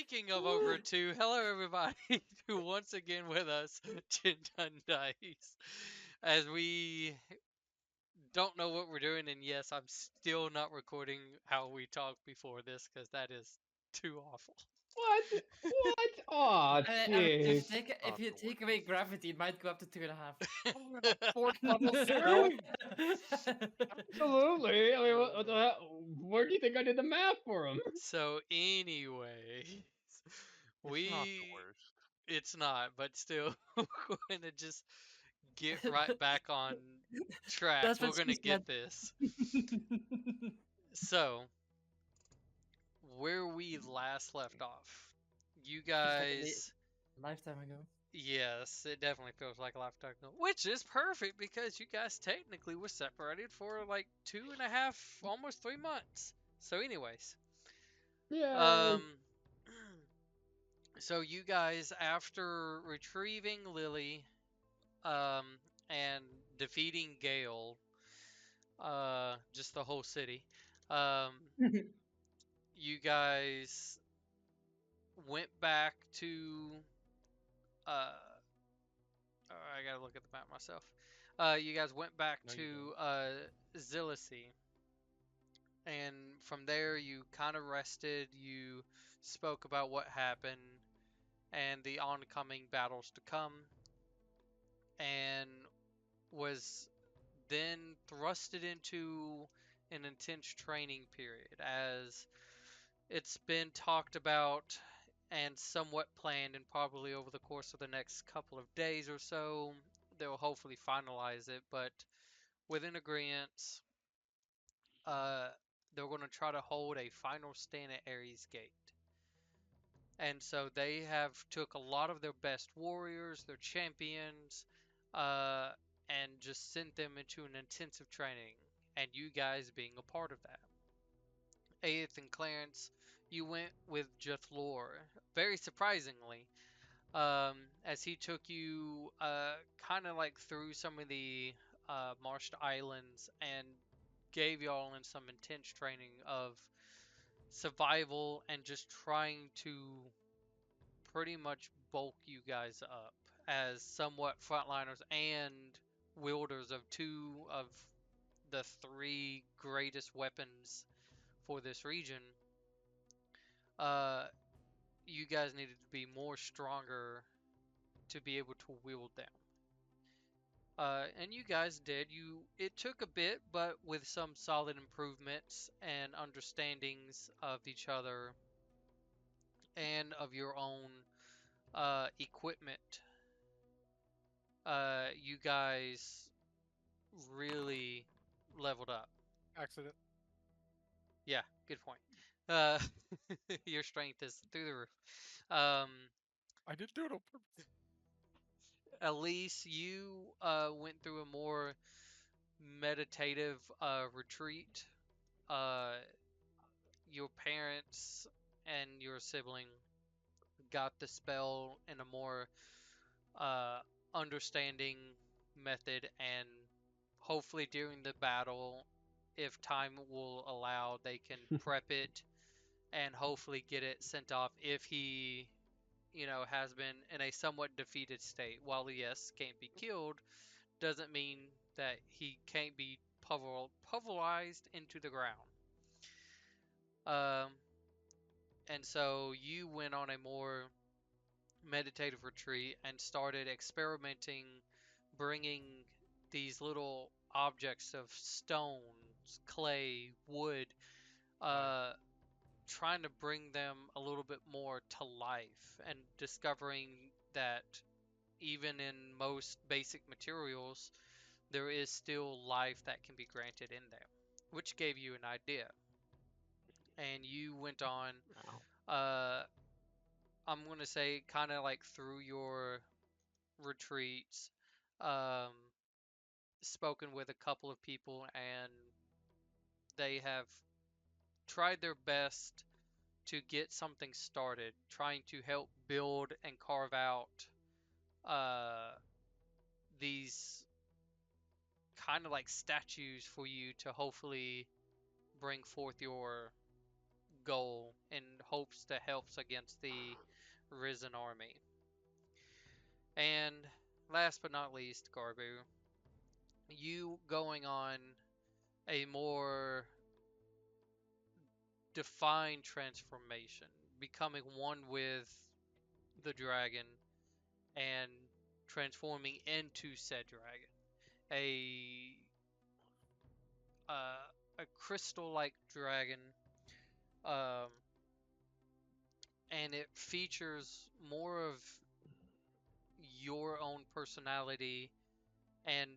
Speaking of over 2, hello everybody who once again with us, Ginton Dice. As we don't know what we're doing, and yes, I'm still not recording how we talked before this because that is too awful. What? What? Aw, jeez. If you take away gravity, it might go up to 2.5. Oh, we're about 4 levels down. Absolutely. I mean, what the hell? Where do you think I did the math for him? So, anyways, It's not the worst. it's not, but still, we're going to just get right back on track. That's We're what going she to get said. this. So, where we last left off, you Feels like guys, a lifetime ago. yes, it definitely feels like a lifetime ago, which is perfect because you guys technically were separated for like 2.5, almost 3 months. So, anyways, Yay. um, so you guys, after retrieving Lily, um, and defeating Gale, just the whole city, um, you guys went back to I gotta look at the map myself. You guys went back No, you to Zilicy, and from there you kind of rested. You spoke about what happened and the oncoming battles to come, and was then thrusted into an intense training period as it's been talked about and somewhat planned, and probably over the course of the next couple of days or so, they'll hopefully finalize it. But with an agreement, uh, they're going to try to hold a final stand at Aresgate. And so they have took a lot of their best warriors, their champions, uh, and just sent them into an intensive training. And you guys being a part of that. Aeth and Clarence, you went with Jethlor, very surprisingly, as he took you kind of like through some of the marshed islands and gave y'all in some intense training of survival and just trying to pretty much bulk you guys up as somewhat frontliners and wielders of two of the three greatest weapons for this region. Uh, you guys needed to be more stronger to be able to wield them. And you guys did. It took a bit, but with some solid improvements and understandings of each other and of your own equipment, you guys really leveled up. Accident. Yeah, good point. Uh, your strength is through the roof. Um, I didn't do it on purpose. Elise, you went through a more meditative retreat. Uh, your parents and your sibling got the spell in a more uh, understanding method, and hopefully during the battle, if time will allow, they can prep it and hopefully get it sent off if he, has been in a somewhat defeated state. While yes, can't be killed, doesn't mean that he can't be pulverized into the ground. Um, and so you went on a more meditative retreat and started experimenting, bringing these little objects of stones, clay, wood, uh, trying to bring them a little bit more to life and discovering that even in most basic materials, there is still life that can be granted in them, which gave you an idea. And you went on, uh, I'm going to say, kind of like through your retreats, um, spoken with a couple of people, and they have tried their best to get something started, trying to help build and carve out uh, these kind of like statues for you to hopefully bring forth your goal in hopes to help against the risen army. And last but not least, Garbu, you going on a more defined transformation, becoming one with the dragon and transforming into said dragon. A a crystal-like dragon, um, and it features more of your own personality, and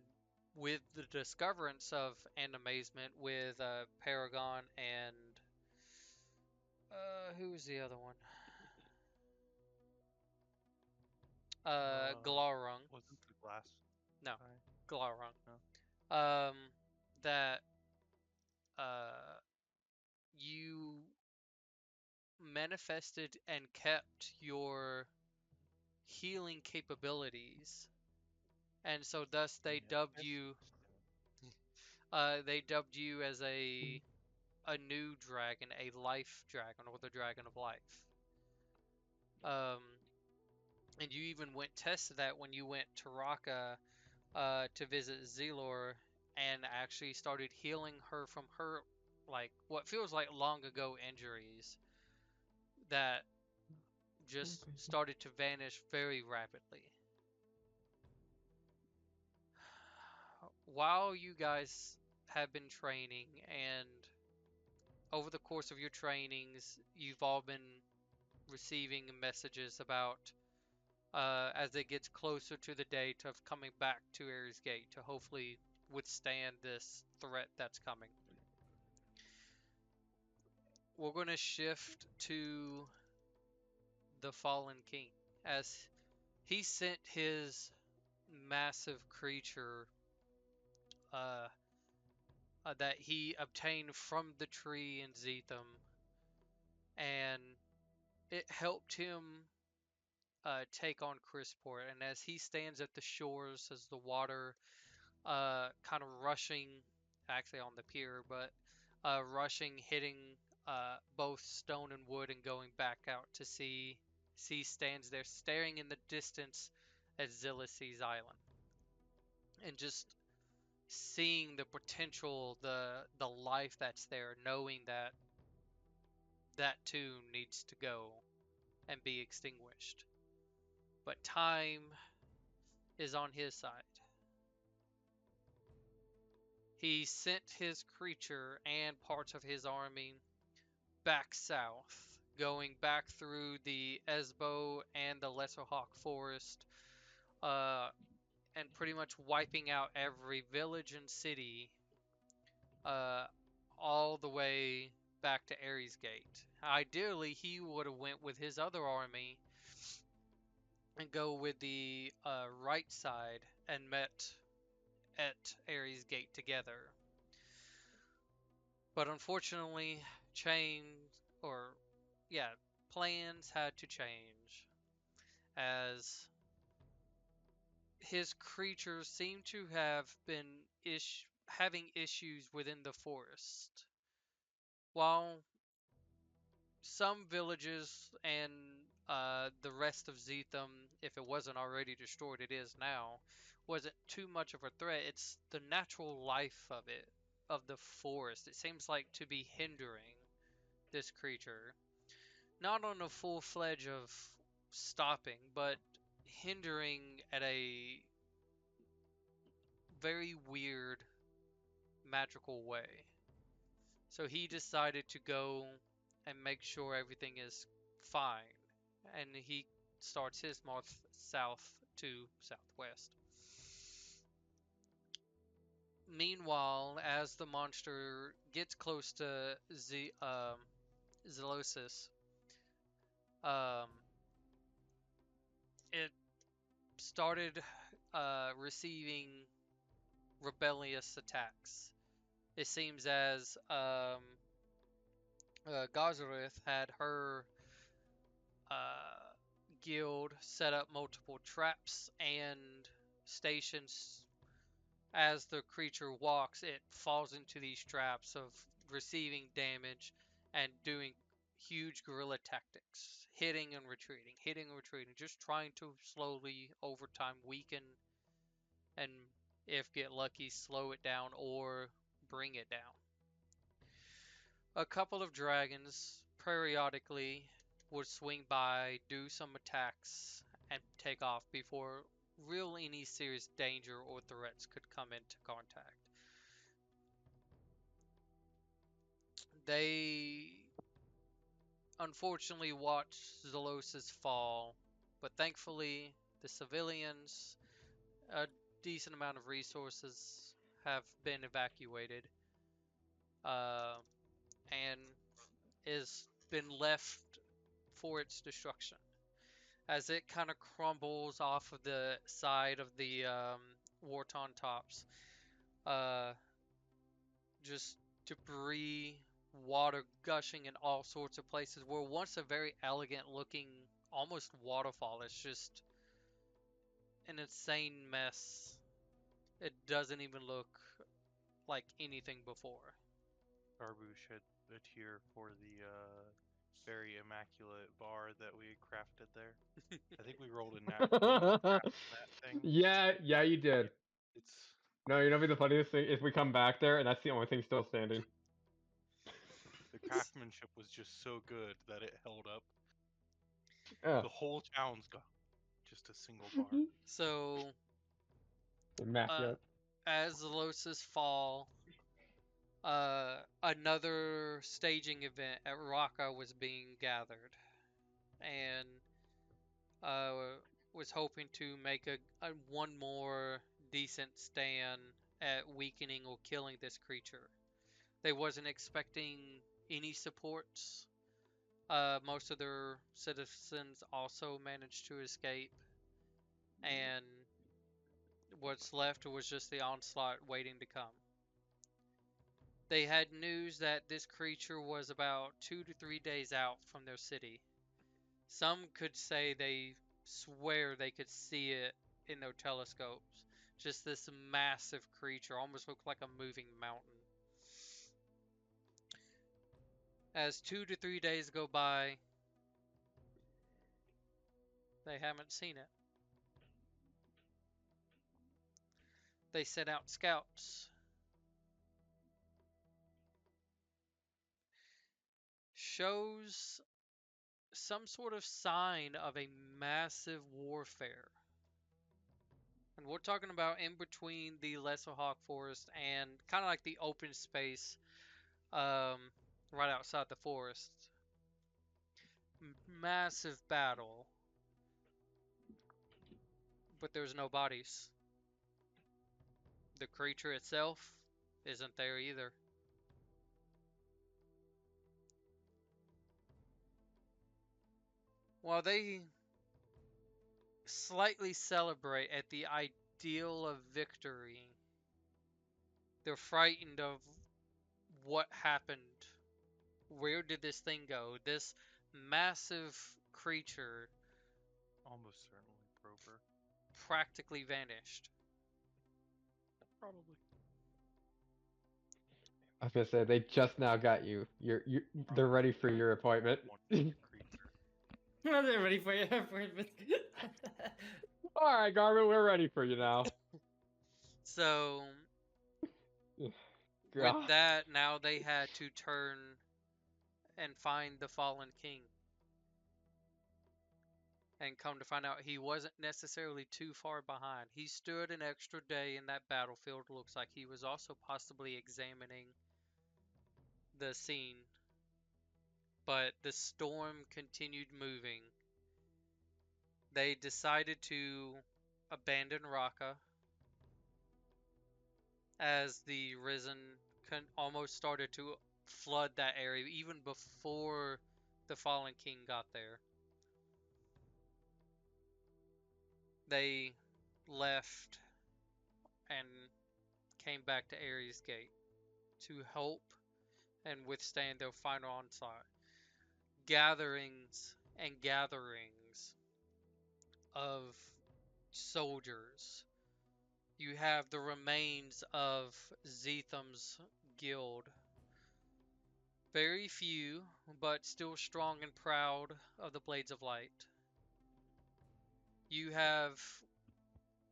with the discoverance of and amazement with Paragon and who was the other one? Glarung. Wasn't the glass No, guy? Glarung. No. That you manifested and kept your healing capabilities, and so thus they dubbed you as a new dragon, a life dragon, or the dragon of life. Um, and you even went tested that when you went to Raqqa to visit Zelor and actually started healing her from her, like, what feels like long ago injuries that just Okay. started to vanish very rapidly. While you guys have been training, and over the course of your trainings, you've all been receiving messages about as it gets closer to the date of coming back to Aresgate to hopefully withstand this threat that's coming. We're going to shift to the Fallen King as he sent his massive creature uh, that he obtained from the tree in Zetham, and it helped him take on Crisport. And as he stands at the shores, as the water kind of rushing, actually on the pier, but rushing, hitting both stone and wood, and going back out to sea, stands there staring in the distance at Zillisi's island, and just seeing the potential, the life that's there, knowing that that too needs to go and be extinguished. But time is on his side. He sent his creature and parts of his army back south, going back through the Esbo and the Lesser Hawk Forest, uh, and pretty much wiping out every village and city, uh, all the way back to Aresgate. Ideally, he would have went with his other army and go with the right side and met at Aresgate together. But unfortunately, change or yeah, plans had to change as his creatures seem to have been having issues within the forest. While some villages and the rest of Zetham, if it wasn't already destroyed, it is now, wasn't too much of a threat. It's the natural life of it, of the forest. It seems like to be hindering this creature. Not on a full fledged of stopping, but hindering at a very weird magical way. So he decided to go and make sure everything is fine. And he starts his march south to southwest. Meanwhile, as the monster gets close to Zelosis, um, it started receiving rebellious attacks. It seems as Gazareth had her uh, guild set up multiple traps and stations. As the creature walks, it falls into these traps of receiving damage and doing huge guerrilla tactics, hitting and retreating, just trying to slowly over time weaken and, if get lucky, slow it down or bring it down. A couple of dragons periodically would swing by, do some attacks, and take off before real any serious danger or threats could come into contact. They unfortunately watched Zolosis fall, but thankfully the civilians, a decent amount of resources have been evacuated, uh, and is been left for its destruction. As it kind of crumbles off of the side of the Wharton tops, uh, just debris, water gushing in all sorts of places. Where once a very elegant looking, almost waterfall, it's just an insane mess. It doesn't even look like anything before. Garbush had a tear for the very immaculate bar that we had crafted there. I think we rolled a nat 20 on that thing. Yeah, you did. It's No, you know what the funniest thing is? We come back there, and that's the only thing still standing. the craftsmanship was just so good that it held up. Yeah. The whole town's gone. Just a single bar. So, Immaculate. as the Losis fall, another staging event at Raqqa was being gathered, and uh, was hoping to make a one more decent stand at weakening or killing this creature. They wasn't expecting any supports. Most of their citizens also managed to escape, and what's left was just the onslaught waiting to come. They had news that this creature was about 2 to 3 days out from their city. Some could say they swear they could see it in their telescopes. Just this massive creature, almost looked like a moving mountain. As 2 to 3 days go by, they haven't seen it. They sent out scouts. Shows some sort of sign of a massive warfare. And we're talking about in between the Lesser Hawk Forest and kind of like the open space right outside the forest. Massive battle. But there's no bodies. The creature itself isn't there either. While they slightly celebrate at the ideal of victory, they're frightened of what happened. Where did this thing go? This massive creature Almost certainly Prober. practically vanished. Probably. I was gonna say they just now got you. They're ready for your appointment. One creature. They're ready for your appointment. All right, Garmin, we're ready for you now. So, with God. that, now they had to turn and find the fallen king. And come to find out, he wasn't necessarily too far behind. He stood an extra day in that battlefield. Looks like he was also possibly examining the scene. But the storm continued moving. They decided to abandon Raqqa as the Risen almost started to flood that area even before the Fallen King got there. They left and came back to Aresgate to help and withstand their final onslaught. Gatherings and gatherings of soldiers. You have the remains of Zetham's guild. Very few, but still strong and proud of the Blades of Light. You have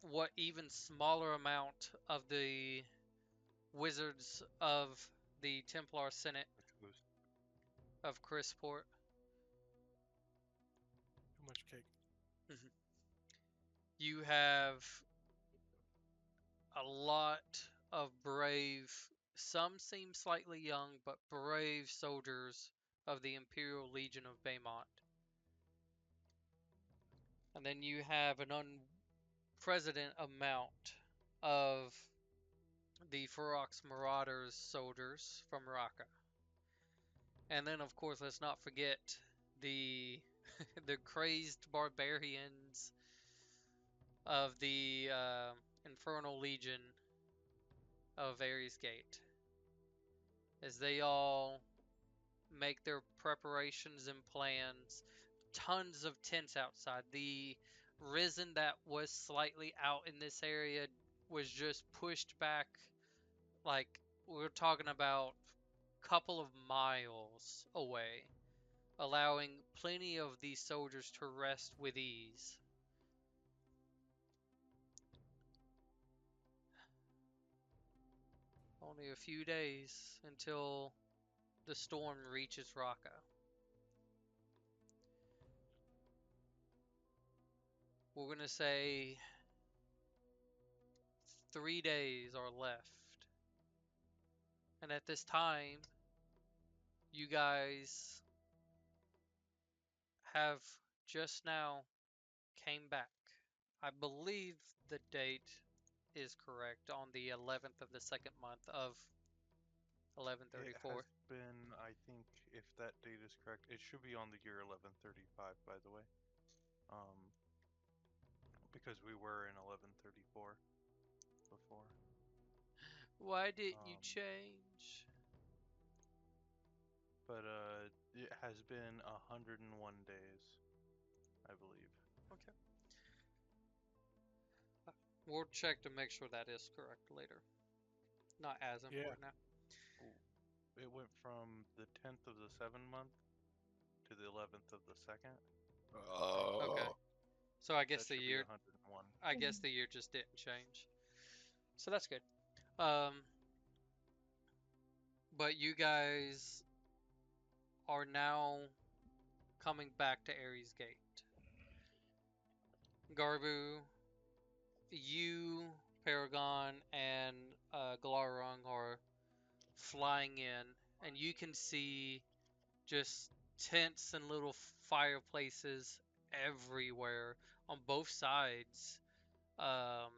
what even smaller amount of the wizards of the Templar Senate Which was of Crisport. Too much cake. You have a lot of brave, some seem slightly young, but brave soldiers of the Imperial Legion of Baymont. And then you have an unprecedented amount of the Ferox Marauders soldiers from Raqqa. And then, of course, let's not forget the the crazed barbarians of the Infernal Legion of Aresgate, as they all make their preparations and plans. Tons of tents outside. The risen that was slightly out in this area was just pushed back, like we're talking about a couple of miles away, allowing plenty of these soldiers to rest with ease. Only a few days until the storm reaches Raqqa. We're gonna say 3 days are left. And at this time, you guys have just now came back. I believe the date is correct on the 11th of the second month of It 1134. has been, I think, if that date is correct, it should be on the year 1135, by the way. Because we were in 1134 before. Why didn't you Um, change? but it has been 101 days, I believe. Okay. We'll check to make sure that is correct later. Not as Yeah. important now. It went from the 10th of the 7th month to the 11th of the 2nd. Okay. So I guess That the should year be 101. I guess the year just didn't change. So that's good. But you guys are now coming back to Aresgate. Garbu, you, Paragon, and Galarung are flying in, and you can see just tents and little fireplaces everywhere on both sides um,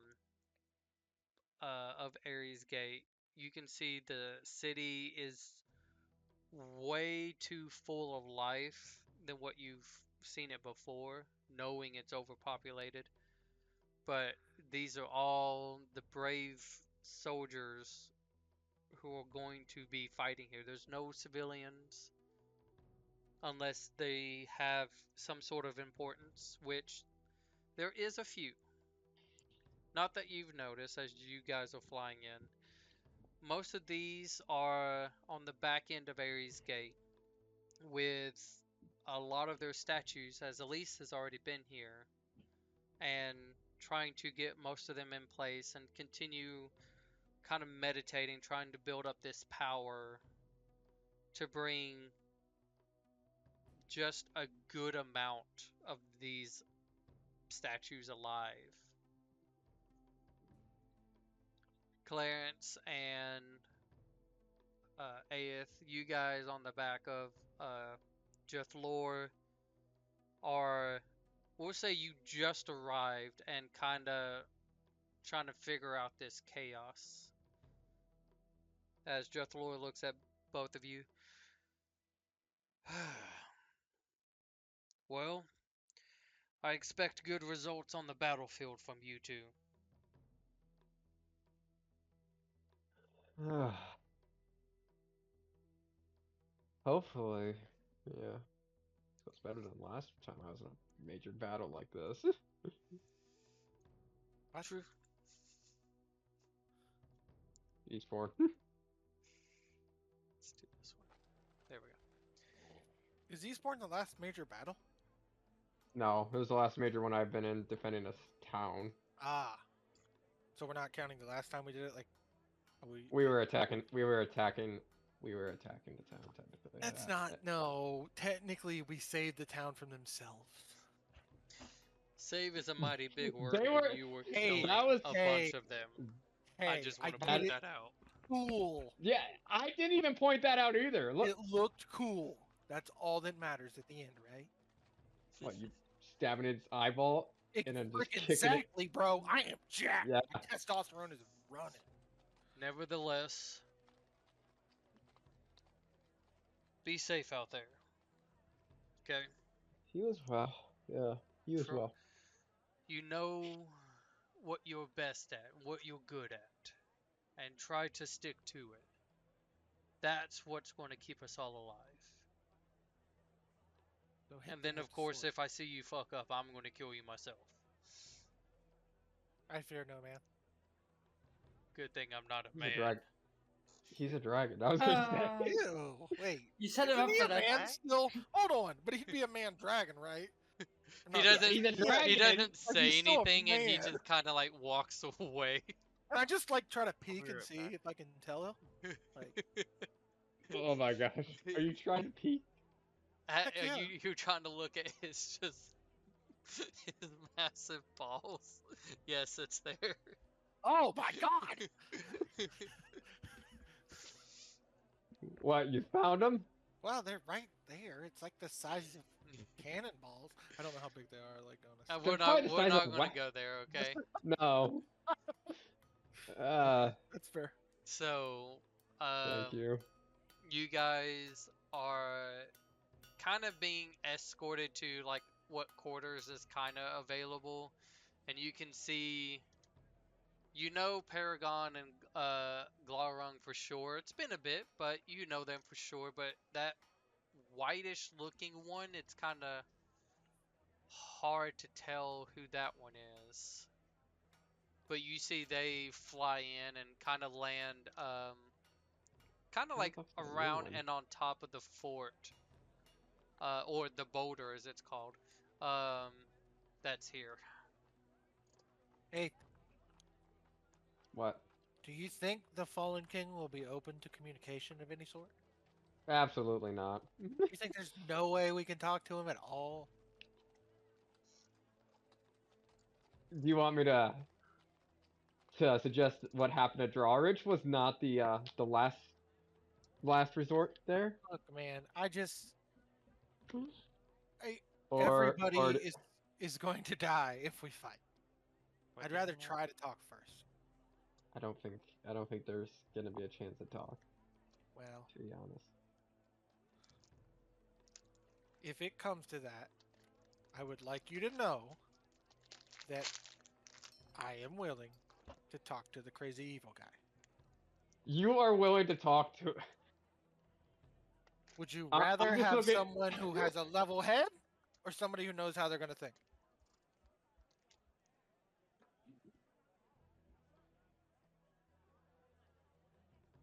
of Ares Gate. You can see the city is way too full of life than what you've seen it before, knowing it's overpopulated. But these are all the brave soldiers who are going to be fighting here. There's no civilians unless they have some sort of importance, which there is a few. Not that you've noticed as you guys are flying in. Most of these are on the back end of Ares Gate with a lot of their statues, as Elise has already been here, and trying to get most of them in place and continue kind of meditating, trying to build up this power to bring just a good amount of these statues alive. Clarence and Aeth, you guys on the back of Jethlor are, we'll say you just arrived and kind of trying to figure out this chaos. As Jethlor looks at both of you. Well, I expect good results on the battlefield from you two. Hopefully, yeah. It's better than last time I was in a major battle like this. True. Each 4. Let's do this one. There Is Eastbourne the last major battle? No, it was the last major one I've been in defending this town. Ah. So we're not counting the last time we did it. Like We were attacking. We were attacking the town technically. That's Yeah. not. No. Technically, we saved the town from themselves. Save is a mighty big word They when were- you were Hey, killing that was- a hey, bunch of them. Hey, I just want to get point it. that out. Cool. Yeah, I didn't even point that out either. Look, It looked cool. That's all that matters at the end, right? what you stabbing its eyeball and then just Frickin' kicking it. exactly, bro. I am jacked. Yeah. My testosterone is running. Nevertheless, be safe out there. Okay? He was well. Yeah, he was Tro- well. You know what you're best at, what you're good at, and try to stick to it. That's what's going to keep us all alive. Don't hit And me then, with of the course, sword. if I see you fuck up, I'm going to kill you myself. I fear no man. Good thing I'm not a He's man. a dragon. He's a dragon. I was gonna say. Ew. Wait. You set him Isn't up he for a that. man still? Hold on. But he'd be a man dragon, right? Or He not doesn't. He's a He dragon. doesn't But say he's still a anything, and he man. just kind of like walks away. And I just like try to peek be and right see back. if I can tell him. Like, Oh my gosh. Are you trying to peek? Heck yeah. You're trying to look at his his massive balls. Yes, it's there. oh my god! What? You found him? Wow, they're right there. It's like the size of cannonballs. I don't know how big they are. Like honestly. We're They're probably not. the We're size not of going wa- to go there. Okay. No. That's fair. So, Thank you. you guys are kind of being escorted to like what quarters is kind of available, and you can see, you know, Paragon and Glaurung for sure. It's been a bit, but you know them for sure. But that whitish looking one, it's kind of hard to tell who that one is. But you see they fly in and kind of land, kind of Who the like fuck's the blue around one? and on top of the fort, or the boulder as it's called. That's here. Hey, What? do you think the Fallen King will be open to communication of any sort? Absolutely not. You think there's no way we can talk to him at all? Do you want me to suggest what happened at Drawridge was not the last resort there? Look, man, I just Or everybody is going to die if we fight. What I'd do rather you want? try to talk first. I don't think there's gonna be a chance to talk, Well, to be honest. if it comes to that, I would like you to know that I am willing to talk to the crazy evil guy. You are willing to talk to Would you I'm rather just have looking- someone who has a level head or somebody who knows how they're going to think?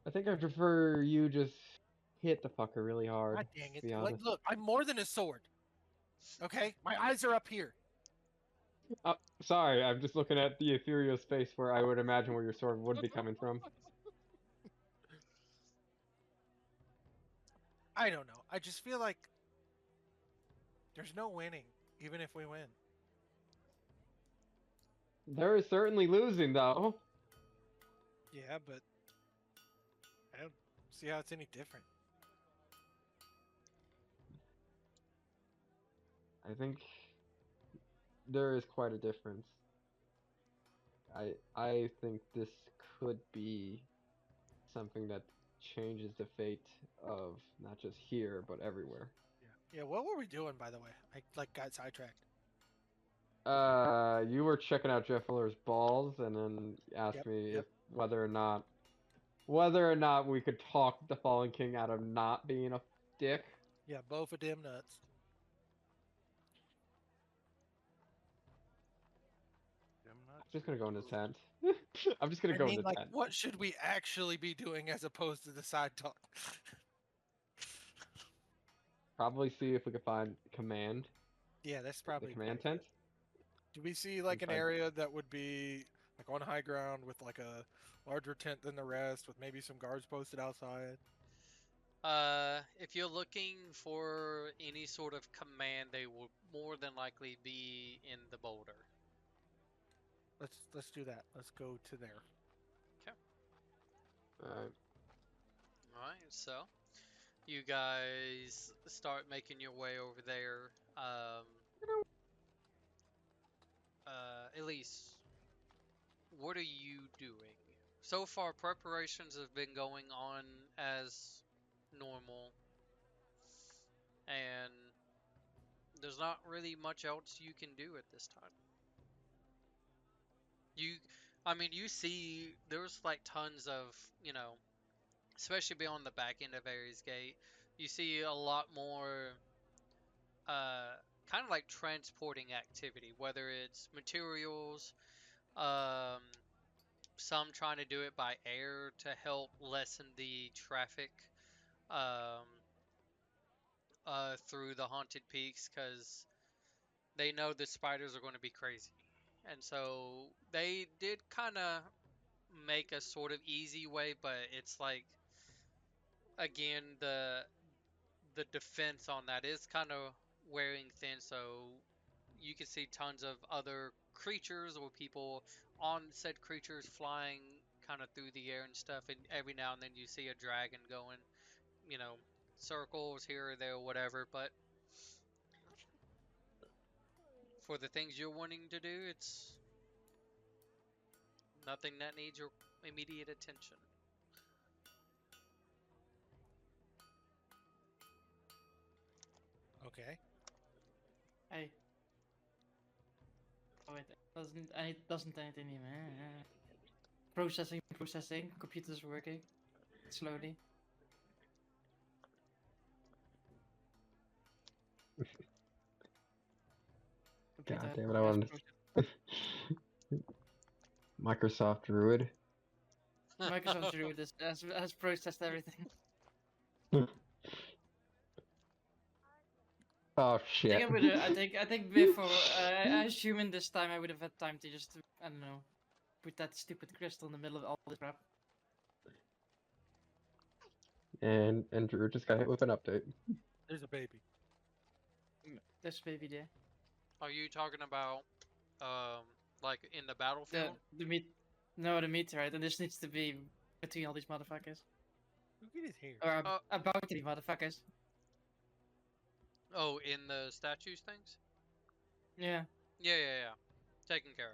I think I prefer you just hit the fucker really hard. God dang to it. be Like, honest. look, I'm more than a sword. Okay? My eyes are up here. Sorry, I'm just looking at the ethereal space where I would imagine where your sword would be coming from. I don't know. I just feel like there's no winning, even if we win. There is certainly losing, though. Yeah, but I don't see how it's any different. I think there is quite a difference. I think this could be something that changes the fate of not just here but everywhere. Yeah, what were we doing, by the way? I got sidetracked. You were checking out Jeff Fuller's balls and then asked Yep, me yep. if whether or not we could talk the Fallen King out of not being a dick. Yeah, both of them nuts. Them nuts I'm just or gonna go in his toes? tent. I'm just gonna I go mean, in the like, tent. what should we actually be doing as opposed to the side talk? probably see if we can find command, Yeah, that's the probably command pretty good. tent. Do we see like an Inside. area that would be like on high ground with like a larger tent than the rest, with maybe some guards posted outside? If you're looking for any sort of command, they will more than likely be in the boulder. Let's do that. Let's go to there. Alright. Alright, so you guys start making your way over there. Elise, what are you doing? So far, preparations have been going on as normal, and there's not really much else you can do at this time. You, I mean, you see, there's like tons of, especially beyond the back end of Aresgate, you see a lot more kind of like transporting activity, whether it's materials, um, some trying to do it by air to help lessen the traffic um, through the haunted peaks because they know the spiders are going to be crazy. And so they did kind of make a sort of easy way, but it's like, again, the defense on that is kind of wearing thin, so you can see tons of other creatures or people on said creatures flying kind of through the air and stuff, and every now and then you see a dragon going, you know, circles here or there or whatever, but for the things you're wanting to do, it's nothing that needs your immediate attention. Okay. Hey. Oh wait, doesn't anything even. Processing. Computer's working slowly. God Computer damn it, I has wanted Microsoft Druid. Microsoft Druid has processed everything. Oh I shit. think I think before I assume in this time I would have had time to just I don't know put that stupid crystal in the middle of all this crap. and Drew just got hit with an update. There's a baby. This baby there. Are you talking about, like in the The battlefield? the meat. No, the meteorite, and this needs to be between all these motherfuckers. Look at his hair. Or Oh. about these motherfuckers. Oh, in the statues things? Yeah. Yeah. Taken care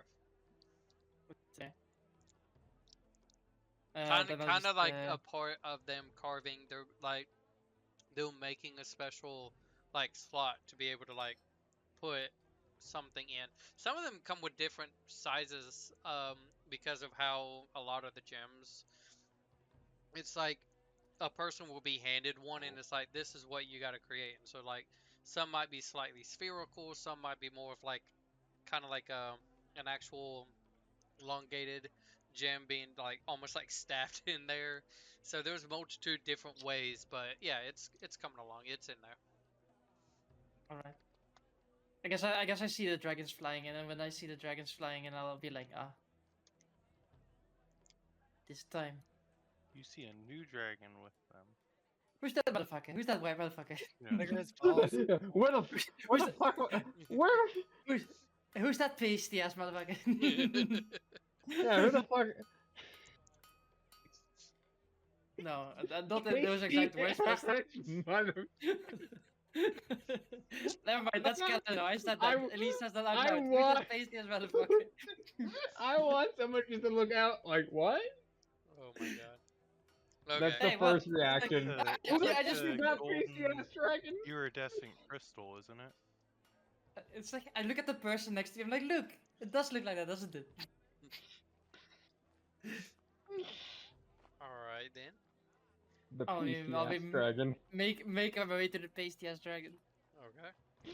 of. Okay. Kind Then of, I'll kind just, of like a part of them carving. They're making a special like slot to be able to like put something in. Some of them come with different sizes, because of how a lot of the gems. It's like a person will be handed one, and it's like this is what you got to create. And so like some might be slightly spherical, some might be more of like kind of like an actual elongated gem being like almost like staffed in there. So there's a multitude different ways, but yeah, it's coming along. It's in there. Alright. I guess I see the dragons flying in, and when I see the dragons flying in, I'll be like, ah. This time. You see a new dragon with them. Who's that motherfucker? Who's that white motherfucker? Yeah. Nigga has balls. Where the fuck? Where? Who's that pasty ass motherfucker? Yeah, who the fuck? No, not in those exact words. Mother. Never mind, that's canon. No, I said that. Elise says that out I loud. Who's want- that pasty ass motherfucker? I want someone just to look out like what? Oh my god. Okay. That's the Hey, what? first reaction. I just did the not golden face the ass dragon. iridescent crystal, isn't it? It's like I look at the person next to me. I'm like, look, it does look like that, doesn't it? All right then. The I'll be- PC I'll ass be- dragon. Make our way to the pasty ass dragon. Okay.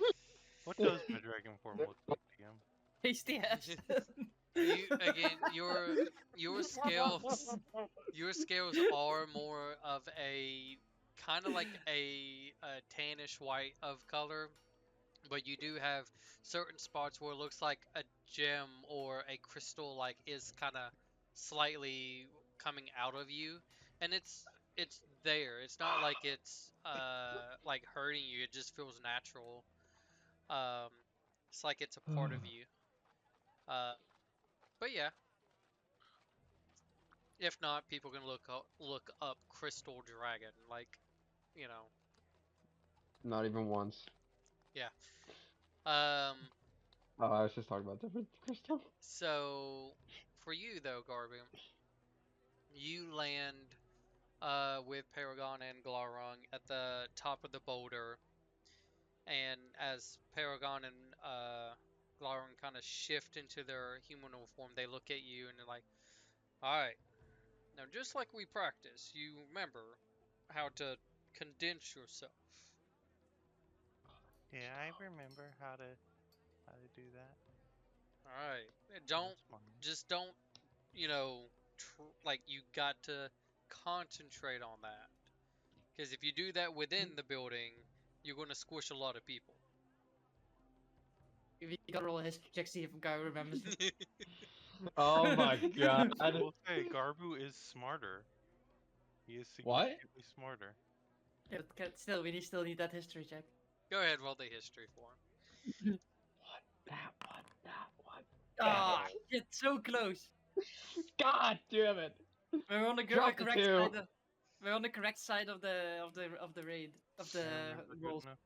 What does my dragon form look like again? Pasty ass. Your scales are more of a kind of like a a tannish white of color, but you do have certain spots where it looks like a gem or a crystal like is kind of slightly coming out of you, and it's there. It's not like it's like hurting you. It just feels natural. Um, it's like it's a part of you. But yeah, if not, people can look up crystal dragon, like you know, Not even once. yeah. Um, Oh, I was just talking about different crystal. so for you though, Garby, you land with Paragon and Glaurung at the top of the boulder, and as Paragon and Glaurung kind of shift into their humanoid form, they look at you and they're like, "All right, now just like we practice, you remember how to condense yourself." Yeah, I remember how to do that. All right, don't That's fine. just don't you know like you got to concentrate on that. Because if you do that within the building, you're going to squish a lot of people. You gotta roll a history check, see if a guy remembers. Oh my god. I will say, Garbu is smarter. He is What? significantly smarter. Yeah, but still, we still need that history check. Go ahead, roll the history for him. That one. Ah, it's so close. God damn it. We're on the Drop the correct two. side. We're on the correct side of the raid of the I remember good rolls. enough.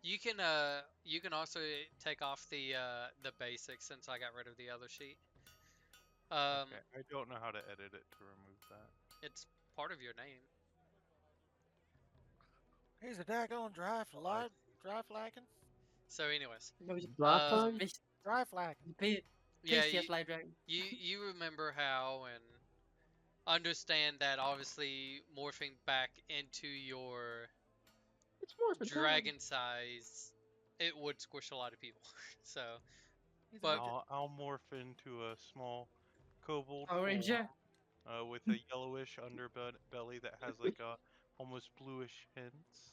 You can also take off the basics since I got rid of the other sheet. Okay, I don't know how to edit it to remove that. It's part of your name. He's a daggone dry flagging. So, anyways, No, he's Last Um, time? Dry flagging. yeah, pasty as light dragon. you remember how and understand that obviously morphing back into your It's more of a dragon size, it would squish a lot of people. So, He's a but midget. I'll morph into a small kobold Power Ranger. with a yellowish underbelly that has like a almost bluish hints.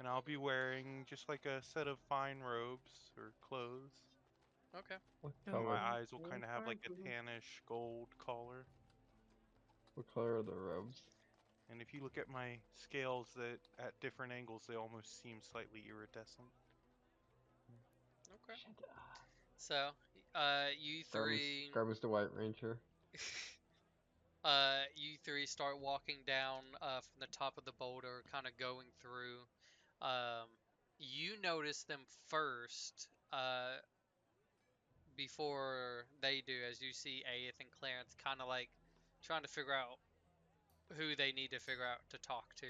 And I'll be wearing just like a set of fine robes or clothes. okay. What And color? my eyes will kind of have like a tannish gold collar. What color are the robes? And if you look at my scales, that at different angles they almost seem slightly iridescent. Okay. Shit. So, you three, Garmus the White Ranger. you three start walking down from the top of the boulder, kind of going through. Um, you notice them first, before they do, as you see Aeth and Clarence kind of like trying to figure out who they need to figure out to talk to.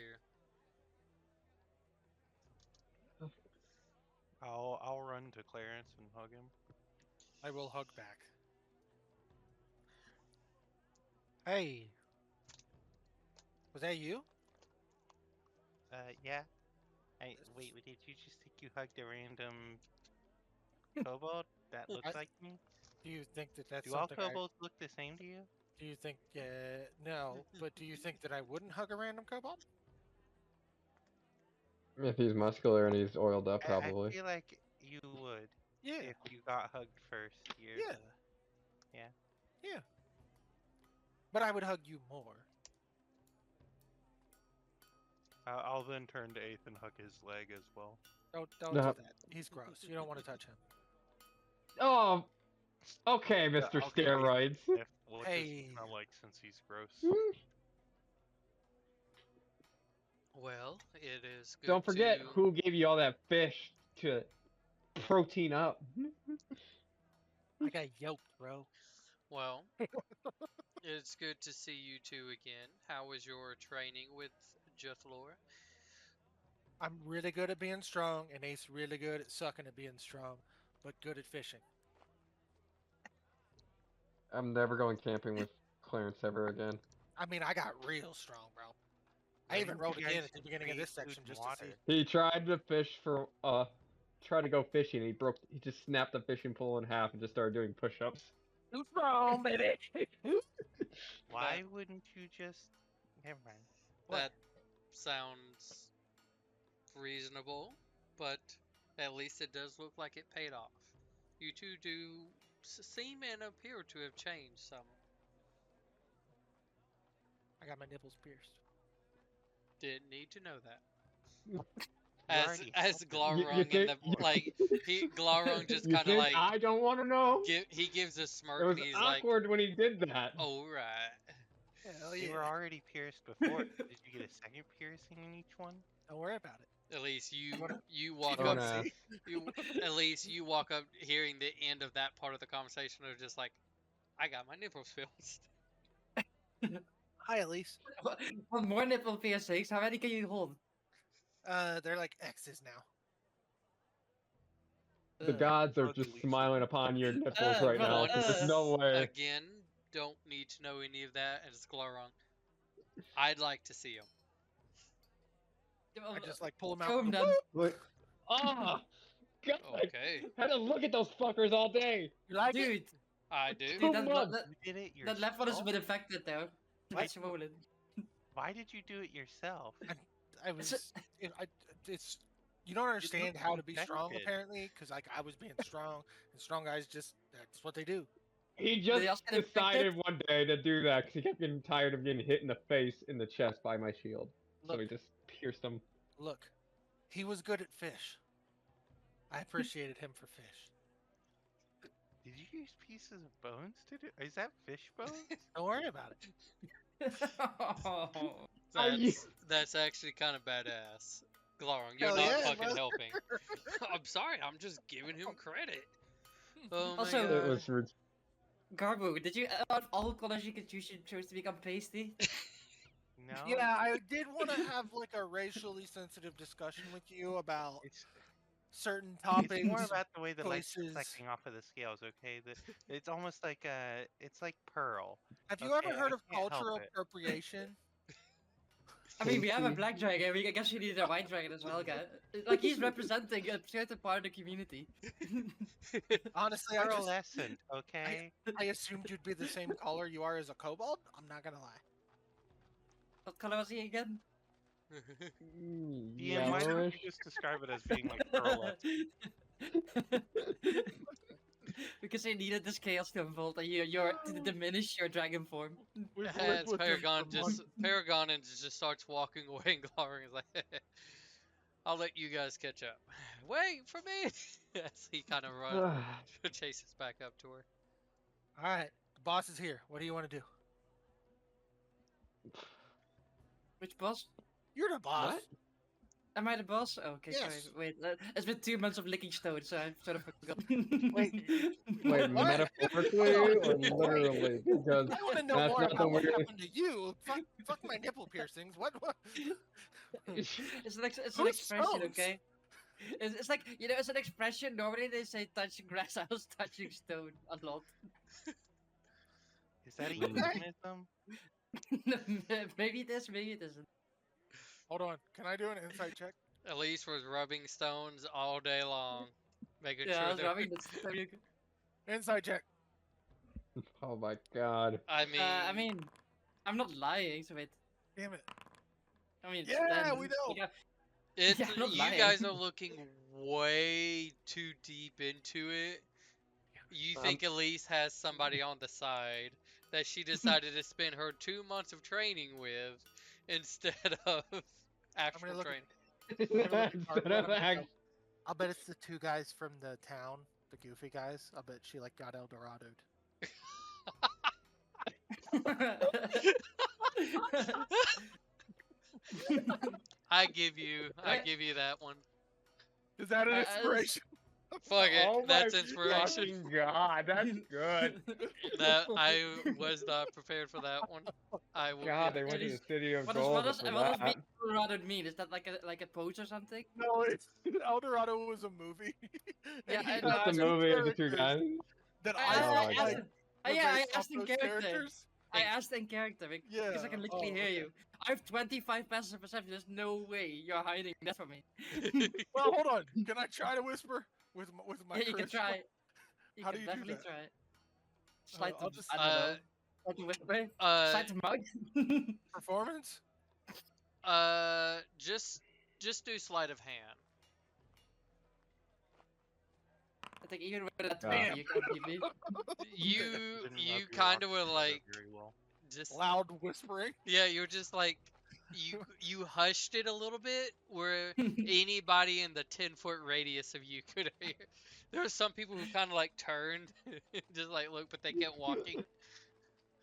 I'll run to Clarence and hug him. I will hug back. Hey. Was that you? Yeah. Wait, did you just think you hugged a random kobold that looks I- like me? Do you think that that's Do all something kobolds look the same to you? do you think, no, but do you think that I wouldn't hug a random kobold? If he's muscular and he's oiled up, I probably. feel like you would Yeah. if you got hugged first. Yeah. Yeah. Yeah. But I would hug you more. I'll then turn to Aeth and hug his leg as well. Don't No. do that. He's gross. You don't want to touch him. Oh, okay, Yeah, Mr. I'll give Aeth a Steroids. sniff. What does Hey. he smell like since he's gross? Well, it is good Don't forget to... who gave you all that fish to protein up. I got yoked, bro. Well, it's good to see you two again. How was your training with Juthlor? I'm really good at being strong, and Ace really good at sucking at being strong, but good at fishing. I'm never going camping with Clarence ever again. I mean, I got real strong, bro. I Why even didn't rolled you again guys at the beginning of create this food section and just to see. water? He tried to fish for tried to go fishing. He just snapped the fishing pole in half and just started doing push-ups. Too strong, baby. Why wouldn't you just? Never mind. What? That sounds reasonable, but at least it does look like it paid off. You two do seem and appear to have changed some. I got my nipples pierced. Didn't need to know that. You As already as had them. Glarung in the Glarung just You kind of think like I don't want to know? he gives a smirk It was and he's like, awkward when he did that. "Oh right." Hell They yeah. were already pierced before. Did you get a second piercing in each one? Don't worry about it. At least you walk Don't up. ask. At least you walk up hearing the end of that part of the conversation of just like, I got my nipples pierced. Hi, Elise. Want more nipple piercings? How many can you hold? They're like X's now. The Ugh. gods are Fuck just Lisa. smiling upon your nipples right now. brother, There's no way. Again, don't need to know any of that. And it's Glarung. I'd like to see him. I just like pull them out. Show and him go, then. "Whoop." Like, ah, God, Okay, I had to look at those fuckers all day. You like it? Dude, I do. dude, Two that, months. that, You did it that left one has yourself? been affected though. Why- That's swollen. Why did you do it yourself? I was. It's. You don't understand how to be strong infected. apparently, because like I was being strong, and strong guys that's what they do. He Did just they also get decided infected? one day to do that because he kept getting tired of getting hit in the face, in the chest by my shield. So Look, he just pierced him. look, he was good at fish. I appreciated him for fish. Did you use pieces of bones to do? Is that fish bones? Don't worry about it. Oh. Are you- That's actually kind of badass. Glarung, you're Hell not yeah, fucking brother. helping. I'm sorry, I'm just giving him credit. Oh my Also- It god. was rude. Garbo, did you out of all colors you could choose, you chose to become pasty? No. Yeah, I did want to have like a racially sensitive discussion with you about It's certain topics. it's more about the way the light's choices. reflecting off of the scales. Okay, it's almost like it's like pearl. Have you Okay, ever heard I of can't help cultural it. appropriation? I mean, we have a Pasty. black dragon. I guess we need a white dragon as well, guy. Like he's representing a certain part of the community. Honestly, I Pearlescent. Okay. assumed you'd be the same color you are as a kobold. I'm not gonna lie. What color was he again? Ian, why don't Yellowish. you just describe it as being like pearlescent? Because they needed this chaos to unfold, and you're to diminish your dragon form. We've As lived with him Paragon for months. just starts walking away, and Glarung is like, "I'll let you guys catch up. Wait for me." As he kind of runs, chases back up to her. All right, the boss is here. What do you want to do? Which boss? You're the boss. What? Am I the boss? Oh, okay, sorry. Yes. Wait, it's been 2 months of licking stone, so I've sort of forgot. Wait. Wait, What? metaphorically or literally? Because I want to know that's more not the about what weird. happened to you. Fuck my nipple piercings. What? it's an Who expression, smokes? okay? It's like, you know, it's an expression. Normally they say touching grass, I was touching stone a lot. Is that a Okay. euphemism? Maybe it is, maybe it isn't. Hold on. Can I do an insight check? Elise was rubbing stones all day long, making Yeah, I sure was that. rubbing the stone. Insight check. Oh my god. I mean, I'm not lying, so wait. Damn it. I mean, Yeah, then, we know. yeah, It's, Yeah, I'm not you lying. guys are looking way too deep into it. You think Elise has somebody on the side that she decided to spend her 2 months of training with instead of actual look at- training. Instead of act- I'll bet it's the two guys from the town, the goofy guys. I'll bet she like got El Dorado'd. I give you that one. Is that an Uh, inspiration? Fuck it, Oh that's my inspiration. fucking god, that's good. That I was not prepared for that one. I will. God, give they it went to to you. the city of what gold does for what does that. Colorado mean? Is that like a pose or something? No, it's El Dorado was a movie. Yeah, And I he know, had That's the two movie of the two characters guys. That I I Oh asked, my I God. asked, yeah, I based off asked in those character. characters. I asked in character because I can literally oh, hear okay. you. I have 25 passive perception. There's no way you're hiding that from me. Well, hold on. Can I try to whisper with my Yeah, you can charisma? try. You How can do you do definitely that? try. Slide I'll to, just- I don't know. Slide to whisper. Slide to mug. Performance? Uh, just just do sleight of hand. I think even with that Yeah. 20, you can't beat me. You Didn't you rub your kind of rocks were together like very well. just Loud whispering. yeah, you're just like you hushed it a little bit where anybody in the 10-foot radius of you could hear. There were some people who kind of like turned, just like look, but they kept walking.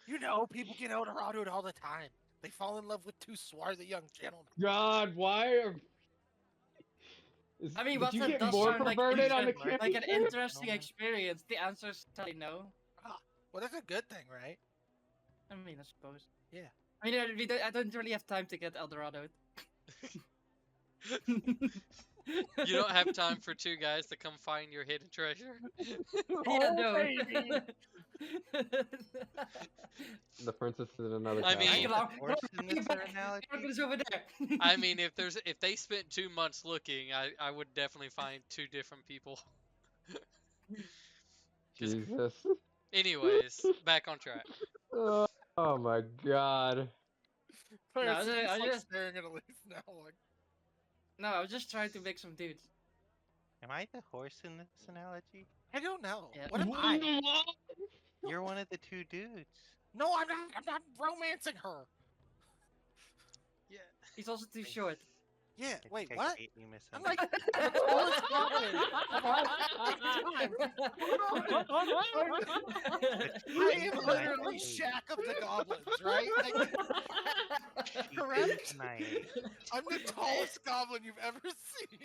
You know, people get Eldorado all the time. They fall in love with two swarthy young gentlemen. God, why are... I mean, did what you that get does more sound like perverted on the like camping an trip? interesting No. experience. The answer is totally no. Well, that's a good thing, right? I mean, I suppose. Yeah. I mean, I don't really have time to get Eldorado. You don't have time for two guys to come find your hidden treasure. Yeah, no. baby. The princess is in another I castle. mean- Come on, Horse in bring this it back. analogy? It's over there. I mean, if they spent 2 months looking, I would definitely find two different people. Just- Jesus. Anyways, back on track. Oh my god. Clarence is I just, like, just- staring at Elise now, like, No, I was just trying to make some dudes. Am I the horse in this analogy? I don't know. Yeah. What am I? You're one of the two dudes. No, I'm not. I'm not romancing her. Yeah. He's also too short. Yeah. I Wait, think I what? greatly I'm like misunderstood. the tallest goblin of all time. I am literally Shack of the goblins, right? Like, correct? Nice. I'm the tallest goblin you've ever seen.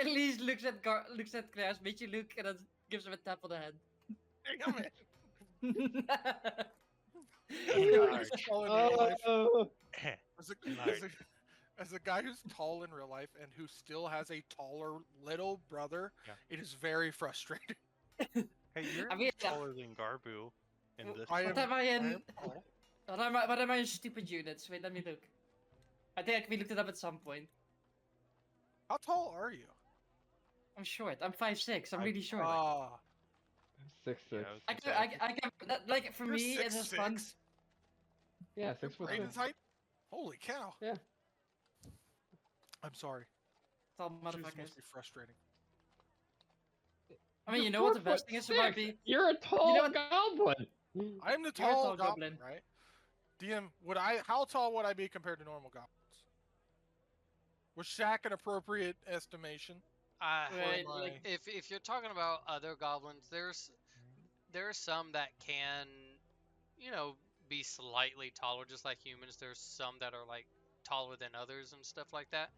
Elise looks at Claire, makes you look, and then gives him a tap on the head. Damn it. Large. Tall in real life. Oh, As a guy who's tall in real life and who still has a taller little brother, Yeah. it is very frustrating. Hey, you're I mean, taller than Garbu in this. I What am- am I I in? am tall. What am I in stupid units? Wait, let me look. I think we looked it up at some point. How tall are you? I'm short. I'm 5'6". I'm really short. Ah, 6'6". Yeah, I can, like, for you're me, it's just fun. 6'6". Yeah, 6 foot Brayden's 6. height? Holy cow. Yeah. I'm sorry. Tall Shoes motherfuckers. must be frustrating. I mean, you know You're what the best thing is about 4'6". being... You're a tall what- goblin. I am the You're a tall tall goblin, goblin. right? DM, how tall would I be compared to normal goblins? Was Shaq an appropriate estimation? Right, my- like, If you're talking about other goblins, there are some that can, be slightly taller, just like humans. There's some that are like taller than others and stuff like that.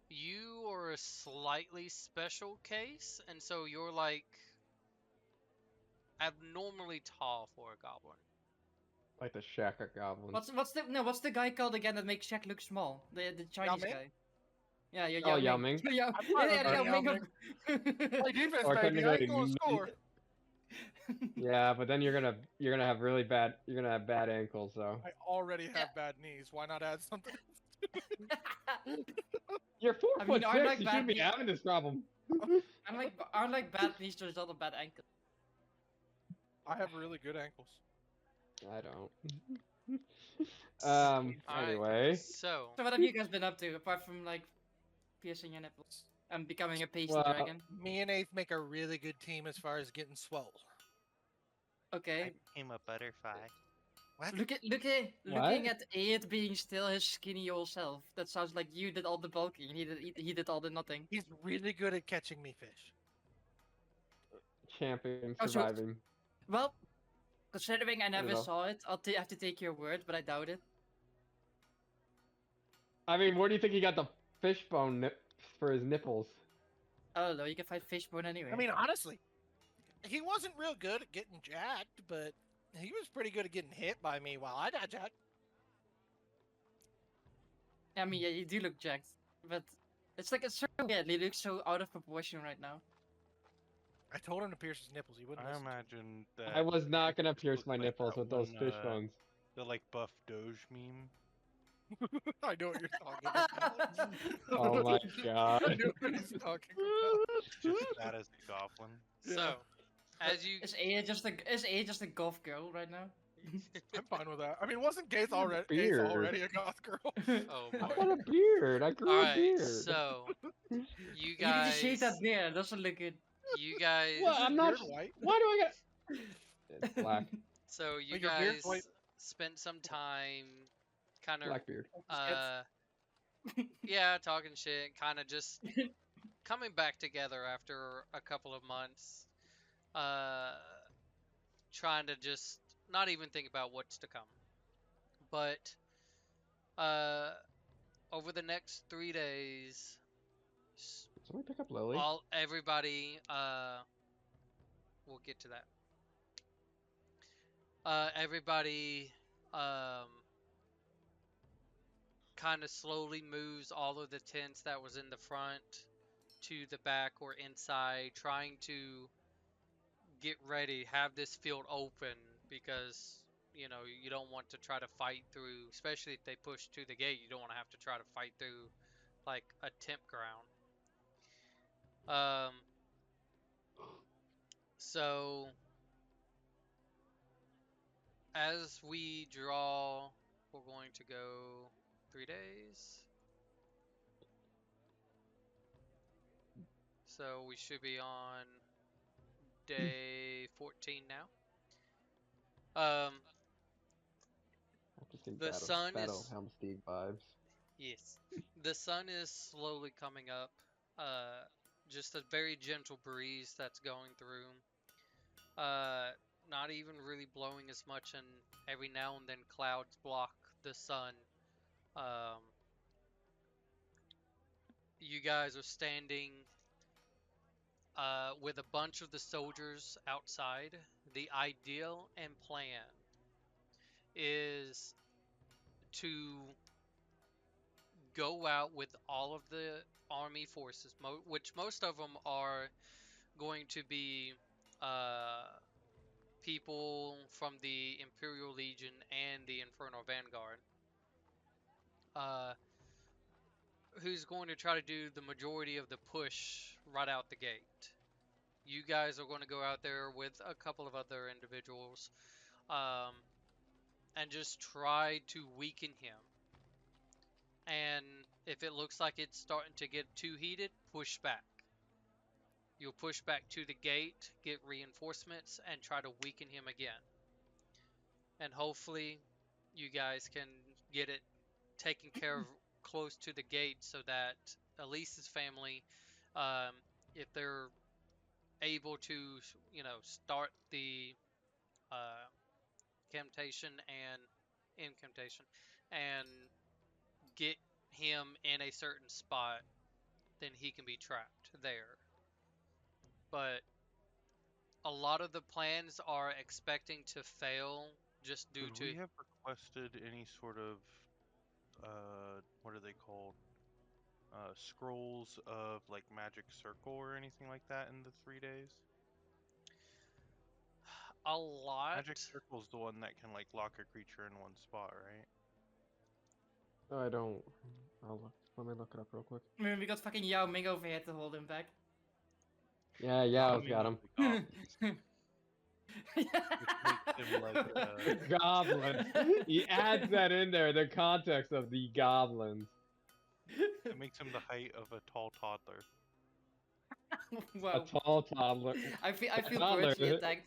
You are a slightly special case, and so you're like abnormally tall for a goblin. Like the Shaka goblin. what's the guy called again that makes Shaq look small? The Chinese Ming? guy. Yeah, you're Oh, Yao Yao Ming. Ming? Yao thought Ming. Play defense, Or baby. I ain't technically gonna score. Yeah, but then you're gonna have bad ankles, so. I already have bad knees. Why not add something? You're 4 I foot mean, aren't 6. like You bad shouldn't be knee- having this problem. Unlike bad knees, there's not a bad ankle. I have really good ankles. I don't. Alright, Anyway. So, So what have you guys been up to apart from like piercing your nipples and becoming a pasty Well, dragon? Me and Eighth make a really good team as far as getting swole. Okay. I became a butterfly. What? Looking at it being still his skinny old self. That sounds like you did all the bulking and he did all the nothing. He's really good at catching me fish. Champion Oh, so- surviving. Well, considering I never know. saw it, I'll have to take your word, but I doubt it. I mean, where do you think he got the fishbone for his nipples? I don't know. You can find fishbone anywhere. I mean, honestly, he wasn't real good at getting jacked, but he was pretty good at getting hit by me while I got jacked. yeah, you do look jacked, but it's like it's so weird. He looks so out of proportion right now. I told him to pierce his nipples. He wouldn't I listen. imagine that. I was not gonna pierce my like nipples that with those one, fish bones. The like buff Doge meme. I know what you're talking about. Oh my I god. know what he's talking about. Just that as a goblin. so as you Is A just a golf girl right now? I'm fine with that. I mean, wasn't Gaith already Beard. a goth girl? Oh I boy. got a beard. I grew a Alright, beard. so you You need to shave that guys beard. Doesn't look good. you guys Well, Is I'm your not. beard white? Why do I got? It's black. so you Like your beard's white. guys spent some time kind of Black beard. uh yeah, talking shit, kind of just coming back together after a couple of months. Uh trying to just not even think about what's to come. But uh over the next 3 days Somebody pick up Lily. all everybody we'll get to that. Everybody kind of slowly moves all of the tents that was in the front to the back or inside, trying to get ready, have this field open because you don't want to try to fight through, especially if they push to the gate. You don't want to have to try to fight through like a temp ground. Um, so as we draw, we're going to go 3 days. So we should be on day 14 now. I'm just getting The sun battle is Helmsteed vibes. yes, the sun is slowly coming up. Uh, just a very gentle breeze that's going through. Uh, not even really blowing as much, and every now and then clouds block the sun. Um, you guys are standing with a bunch of the soldiers outside. The ideal and plan is to go out with all of the army forces, which most of them are going to be uh, people from the Imperial Legion and the Infernal Vanguard, uh, who's going to try to do the majority of the push right out the gate. You guys are going to go out there with a couple of other individuals um, and just try to weaken him. And if it looks like it's starting to get too heated, push back. You'll push back to the gate, get reinforcements, and try to weaken him again. And hopefully, you guys can get it taken care of close to the gate so that Elise's family, um, if they're able to, start the uh, temptation and incantation and get him in a certain spot, then he can be trapped there. But a lot of the plans are expecting to fail just due Could to we have requested any sort of what are they called? Scrolls of like magic circle or anything like that in the 3 days? a lot. Magic circle's the one that can like lock a creature in one spot, right? I don't. Let me look it up real quick. I mean, we got fucking Yao Ming over here to hold him back. Yeah, Yao's got him. Which makes him like Goblins. He adds that in there, the context of the goblins. it makes him the height of a tall toddler. Whoa. A tall toddler. I feel toddler. personally attacked.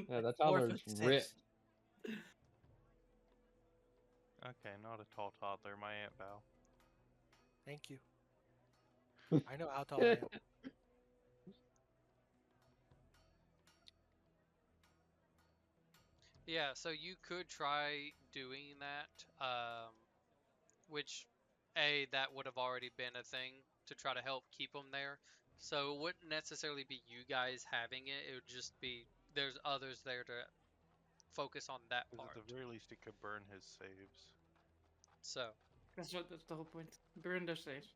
Yeah, that toddler's 4'6". ripped. Okay, not a tall toddler, my Aunt Val. Thank you. I know how tall I am. Yeah, so you could try doing that, which, that would have already been a thing to try to help keep them there. So it wouldn't necessarily be you guys having it, it would just be there's others there to focus on that Because part. at the very least, it could burn his saves. So, That's the whole point. Burn those saves.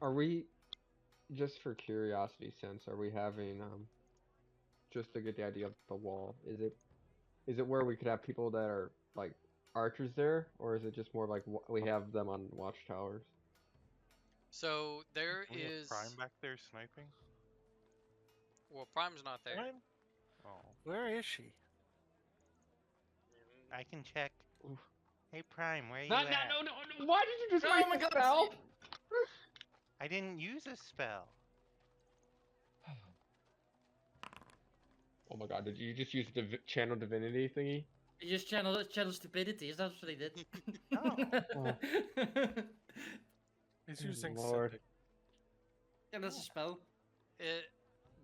Are we, just for curiosity's sense, are we having just to get the idea of the wall? Is it where we could have people that are like archers there, or is it just more like we have them on watchtowers? so there Can we have is Prime back there sniping? well, Prime's not there. Prime? Oh, Where is she? I can check. Oof. Hey Prime, where you Not, at? no. Why did you just Oh waste my the god! spell? I didn't use a spell. Oh my god, did you just use the channel divinity thingy? You just channel stupidity. Is that what he did? No. Oh, He's Oh, using Lord. sending. Yeah, that's a spell.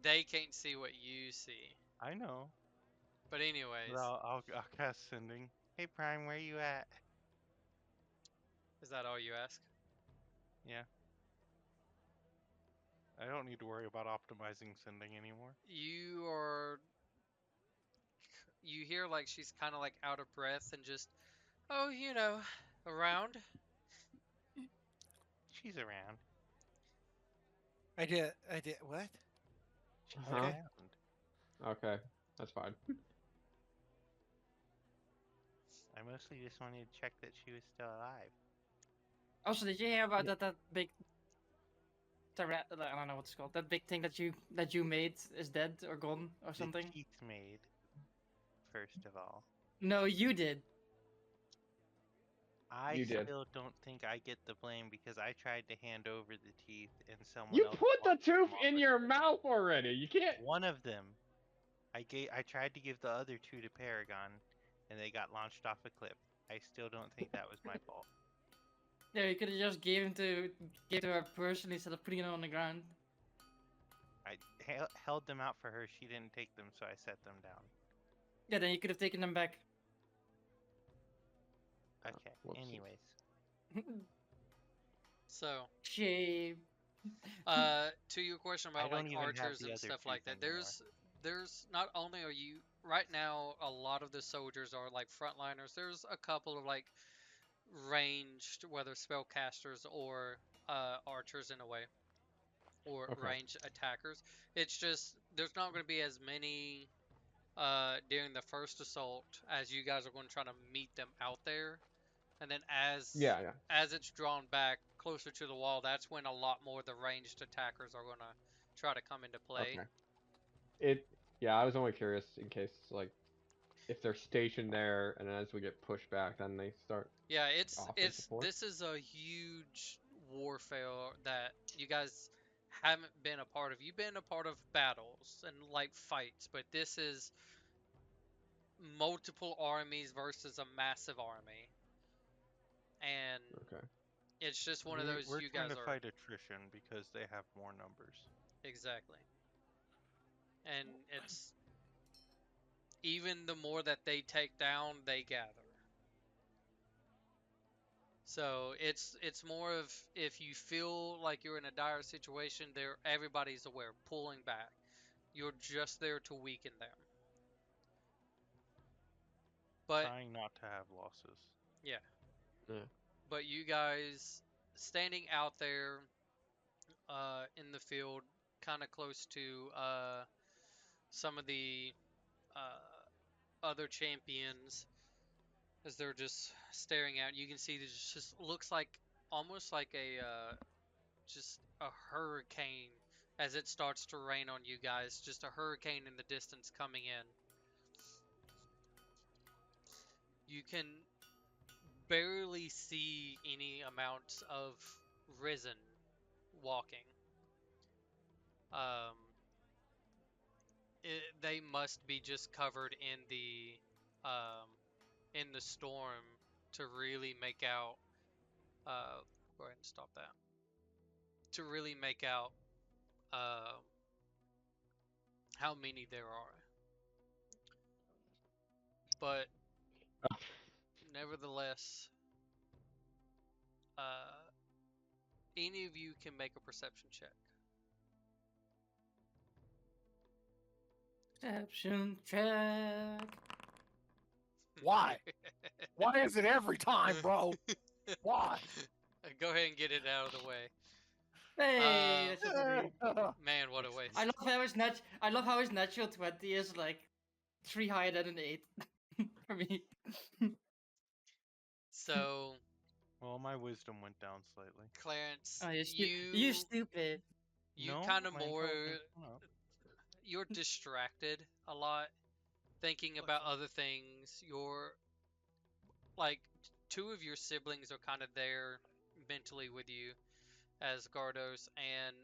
They can't see what you see. I know. But anyways, But I'll cast sending. Hey Prime, where you at? is that all you ask? Yeah. I don't need to worry about optimizing sending anymore. You hear like she's kind of like out of breath and just, oh, around. She's around. I did. What? She's Huh? Okay. around. Okay, that's fine. I mostly just wanted to check that she was still alive. Also, did you hear about Yeah. that big? I don't know what it's called. That big thing that you made is dead or gone or something. The teeth made, first of all. No, you did. I You did. still don't think I get the blame because I tried to hand over the teeth and someone You else put the locked them tooth off in with your it. mouth already. You can't. One of them, I tried to give the other two to Paragon, and they got launched off a cliff. I still don't think that was my fault. Yeah, you could have just gave to her personally instead of putting it on the ground. I held them out for her. She didn't take them, so I set them down. Yeah, then you could have taken them back. Okay. whoopsies. Anyways, So, Shame. to your question I about don't like even have archers the and other stuff tooth like that, anymore. there's not only are you right now a lot of the soldiers are like frontliners. There's a couple of like ranged, whether spellcasters or archers in a way, or Okay. ranged attackers. It's just there's not going to be as many during the first assault as you guys are going to try to meet them out there, and then Yeah. as it's drawn back closer to the wall, that's when a lot more of the ranged attackers are going to try to come into play. Okay. Yeah, I was only curious in case, like, if they're stationed there, and as we get pushed back, then they start Yeah, it's offering it's support. this is a huge warfare that you guys haven't been a part of. You've been a part of battles and like fights, but this is multiple armies versus a massive army. And Okay. it's just one of those We're you trying guys to are fight attrition because they have more numbers. exactly. And it's even the more that they take down, they gather. So it's more of if you feel like you're in a dire situation, there everybody's aware, pulling back. You're just there to weaken them. But Trying not to have losses. yeah, Yeah. but you guys standing out there in the field, kind of close to some of the other champions, as they're just staring out, you can see this just looks like almost like a just a hurricane as it starts to rain on you guys. Just a hurricane in the distance coming in. You can barely see any amount of Risen walking. Um, they must be just covered in the storm to really make out. Go ahead and stop that. To really make out uh, how many there are. But nevertheless, uh, any of you can make a perception check. Perception check. Why? Why is it every time, bro? Why? Go ahead and get it out of the way. Hey, that's a degree. Man, what a waste. I love how his natural 20 is like 3 higher than an 8 for me. So, Well, my wisdom went down slightly. Clarence, Oh, you stupid. you No, kind of my more intelligence went up. you're distracted a lot, thinking about other things. like two of your siblings are kind of there mentally with you, as Gardos and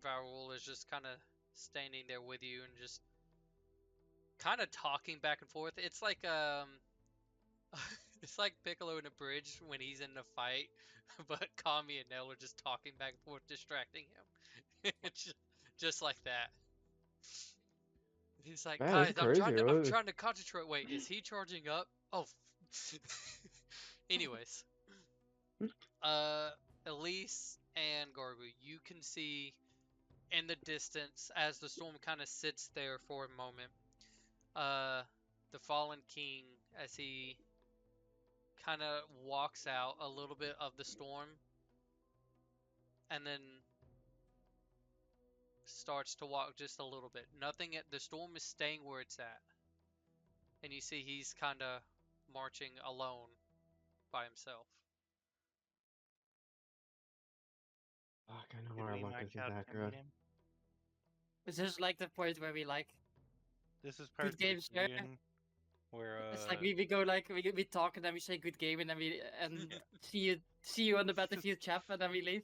Varul is just kind of standing there with you and just kind of talking back and forth. It's like it's like Piccolo in a bridge when he's in a fight, but Kami and Nell are just talking back and forth, distracting him. It's just like that. He's like, Man, guys, it's crazy. I'm Really. trying to concentrate. Wait, is he charging up? Oh. Anyways, uh, Elise and Garbu, you can see in the distance as the storm kind of sits there for a moment. The fallen king, as he kind of walks out a little bit of the storm, and then starts to walk just a little bit. Nothing at the storm is staying where it's at, and you see he's kind of marching alone by himself. Fuck, I know Did our we luck max isn't out that to good. meet him? Is this like the point where we like This is Pirates of game, the sir? Caribbean, where it's like we go like we talk and then we say good game and then we see you on the battlefield, chap, and then we leave.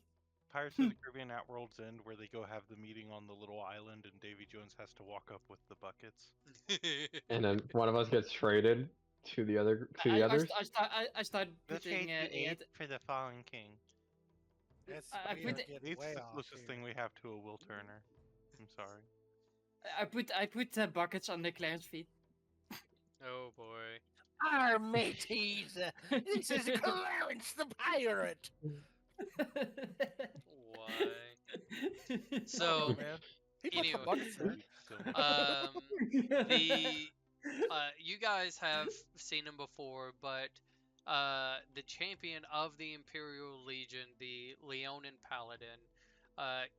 Pirates of the Caribbean at World's End, where they go have the meeting on the little island, and Davy Jones has to walk up with the buckets. And then one of us gets traded to the others. I start We'll putting trade you it. aid for the fallen king. That's I we put are it- getting It's way the off closest here. thing we have to a Will Turner. I'm sorry. I put buckets on the Clarence feet. Oh boy. Our mateys, this is Clarence the pirate. Why? I don't So, know, man. He puts the anyway. buckets there. So much. The you guys have seen him before, but the champion of the Imperial Legion, the Leonin Paladin,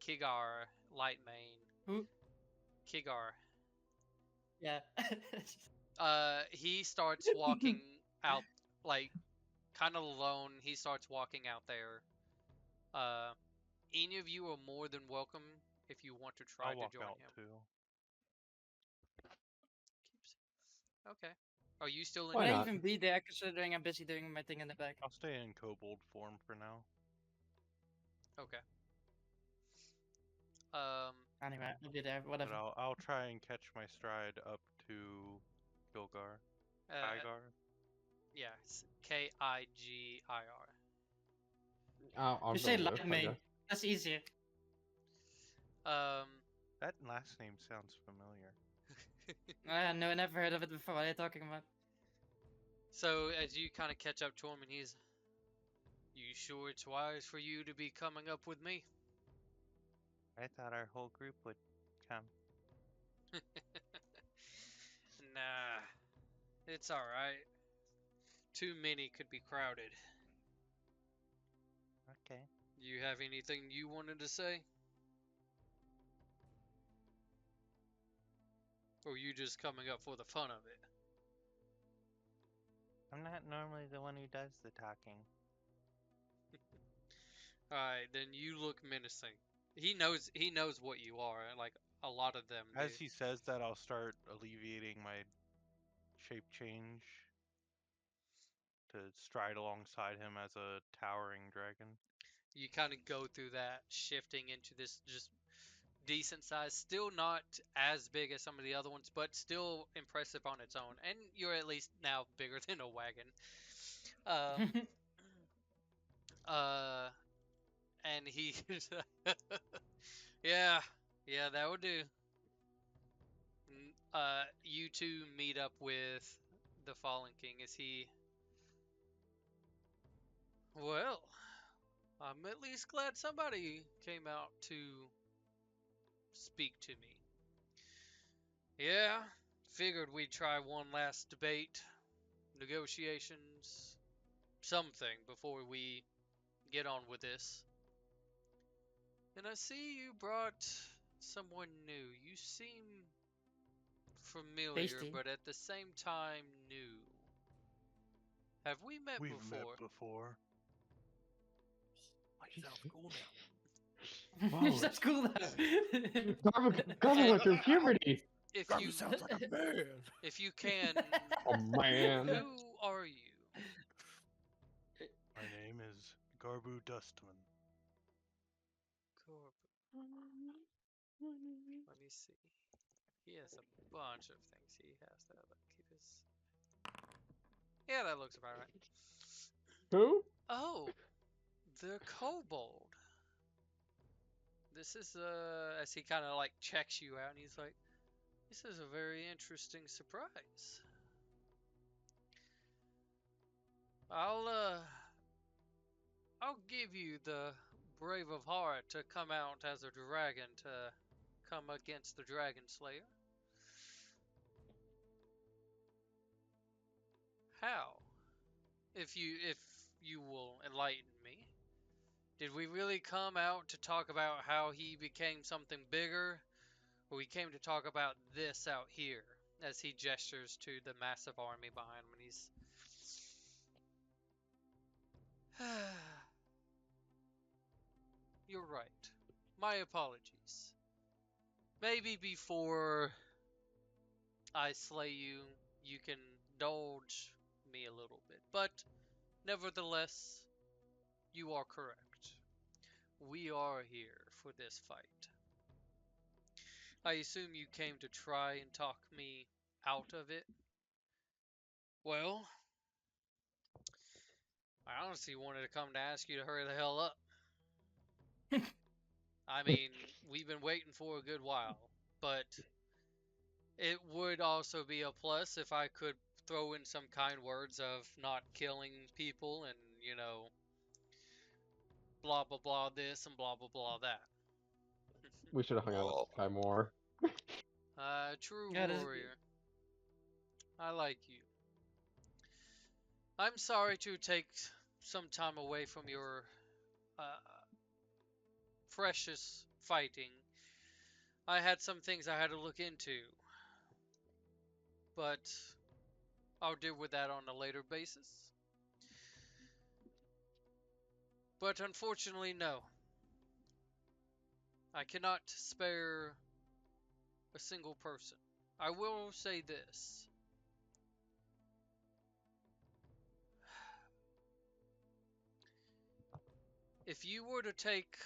Kigar Lightmane. Who? Kigar. Yeah. He starts walking out, like, kind of alone. He starts walking out there. Any of you are more than welcome if you want to try I'll to walk join out him. too. Okay. Are you still in? Why Would I not? even be there considering I'm busy doing my thing in the back? I'll stay in kobold form for now. Okay. Anyway, I'll be there, But whatever. I'll try and catch my stride up to Kilgar. Kygar. Yeah, it's Kigir. I'll You go say with, like I me. guess. That's easier. That last name sounds familiar. No, I never heard of it before. What are you talking about? So as you kind of catch up to him, and he's, "You sure it's wise for you to be coming up with me?" I thought our whole group would come. Nah, it's all right. Too many could be crowded. Okay. You have anything you wanted to say? Or you just coming up for the fun of it? I'm not normally the one who does the talking. Alright, then you look menacing. He knows what you are, like a lot of them As do. he says that, I'll start alleviating my shape change to stride alongside him as a towering dragon. You kind of go through that, shifting into this just decent size. Still not as big as some of the other ones, but still impressive on its own. And you're at least now bigger than a wagon. And he, yeah, that would do. You two meet up with the Fallen King. Is he? Well, I'm at least glad somebody came out to speak to me. Yeah, figured we'd try one last debate, negotiations, something before we get on with this. And I see you brought someone new. You seem familiar, Tasty. Hmm. but at the same time new. Have we met We've before? met before. Like, sounds cool now. Wow. That's cool. Garble went through puberty. if Garbu you sounds like a man. if you can, Oh man. who are you? My name is Garbu Dustman. Let me see. He has a bunch of things he has to keep his. Yeah, that looks about right. Who? Oh, the kobold. This is as he kind of like checks you out, and he's like, "This is a very interesting surprise. I'll uh, I'll give you the brave of heart to come out as a dragon to come against the Dragon Slayer. How? If you will enlighten me. Did we really come out to talk about how he became something bigger, or we came to talk about this out here?" As he gestures to the massive army behind him, and he's. You're right. My apologies. Maybe before I slay you, you can indulge me a little bit. But nevertheless, you are correct. We are here for this fight. I assume you came to try and talk me out of it. Well, I honestly wanted to come to ask you to hurry the hell up. I mean, we've been waiting for a good while, but it would also be a plus if I could throw in some kind words of not killing people and, blah blah blah this and blah blah blah that. We should have hung out with this guy more. True Yeah, this, warrior. I like you. I'm sorry to take some time away from your uh, precious fighting. I had some things I had to look into, but I'll deal with that on a later basis. But unfortunately, no. I cannot spare a single person. I will say this. If you were to take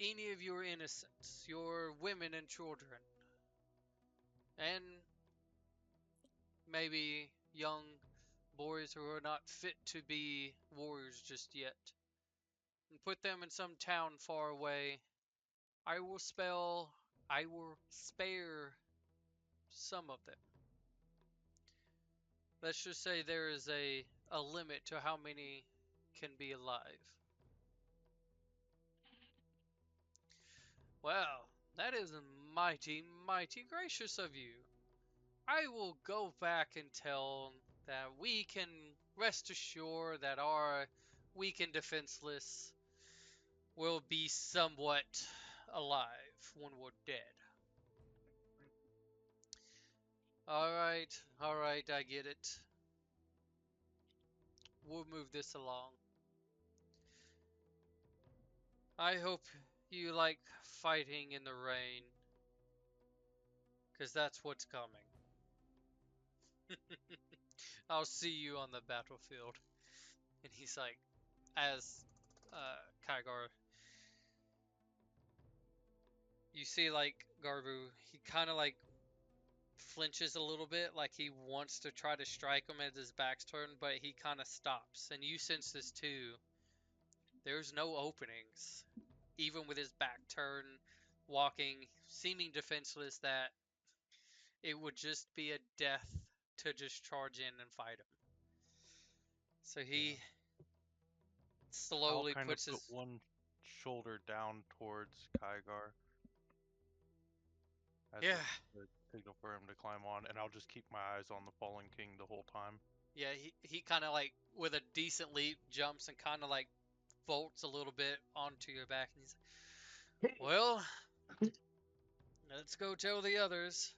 any of your innocents, your women and children, and maybe young boys who are not fit to be warriors just yet, and put them in some town far away, I will spare some of them. Let's just say there is a limit to how many can be alive. Well, that is mighty, mighty gracious of you. I will go back and tell that we can rest assured that our weak and defenseless will be somewhat alive when we're dead. Alright, I get it. We'll move this along. I hope you like fighting in the rain, because that's what's coming. I'll see you on the battlefield. And he's like, as Kygar, you see like Garbu, he kind of like flinches a little bit, like he wants to try to strike him as his back's turned, but he kind of stops. And you sense this too. There's no openings, even with his back turned, walking, seeming defenseless, that it would just be a death to just charge in and fight him. So he I'll slowly kind of puts put his. one shoulder down towards Kygar as Yeah, a signal for him to climb on, and I'll just keep my eyes on the fallen king the whole time. yeah, he kind of like, with a decent leap, jumps and kind of like vaults a little bit onto your back. And he's like, well, let's go tell the others.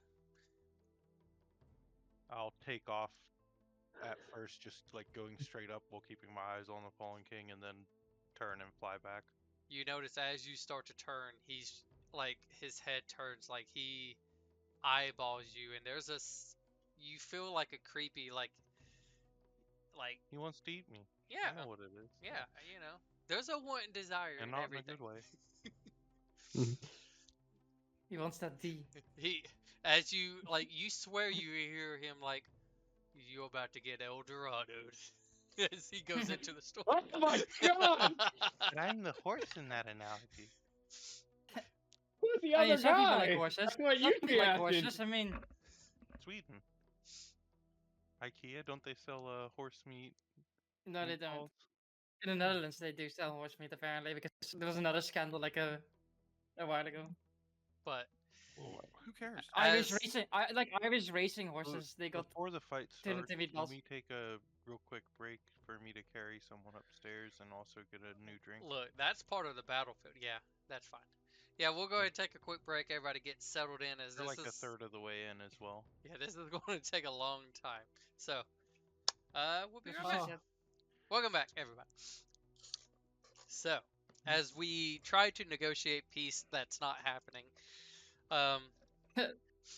I'll take off at first, just like going straight up while keeping my eyes on the fallen king, and then turn and fly back. You notice as you start to turn, he's like, his head turns, like he eyeballs you, and you feel like a creepy like He wants to eat me. yeah, I know what it is. yeah, there's a want and desire And in not in a everything. good way. He wants that D. He as you swear you hear him like you about to get Eldorado'd as he goes into the store. Oh my god! But I'm the horse in that analogy. Who's the I mean, other some people guy? like horses. That's what Some you'd people be like asking. horses. I mean, Sweden. IKEA, don't they sell horse meat? no, they don't. meatballs? In the Netherlands, they do sell horse meat apparently because there was another scandal like a while ago. But Well, who cares? Irish As- racing, Irish racing horses. They got Before the fight turned starts, into can meatballs. we take a real quick break for me to carry someone upstairs and also get a new drink? look, that's part of the battlefield. Yeah, that's fine. Yeah, we'll go ahead and take a quick break. Everybody get settled in as We're this like is a third of the way in as well. yeah, this is going to take a long time. So, we'll be That's right what back. she said. Welcome back, everybody. So, as we try to negotiate peace, that's not happening.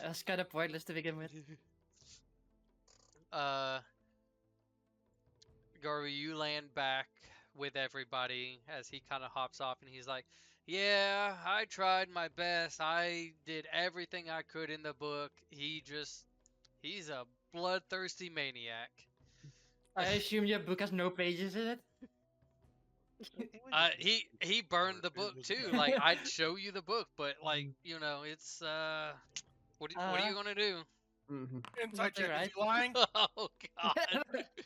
That's kind of pointless to begin with. Garvey, you land back with everybody as he kind of hops off and he's like, yeah, I tried my best. I did everything I could in the book. He's a bloodthirsty maniac. I assume your book has no pages in it. He burned the book too. Like, I'd show you the book, but like, it's what are you gonna do? Mhm. Inside check. Right. Is he lying? Oh god.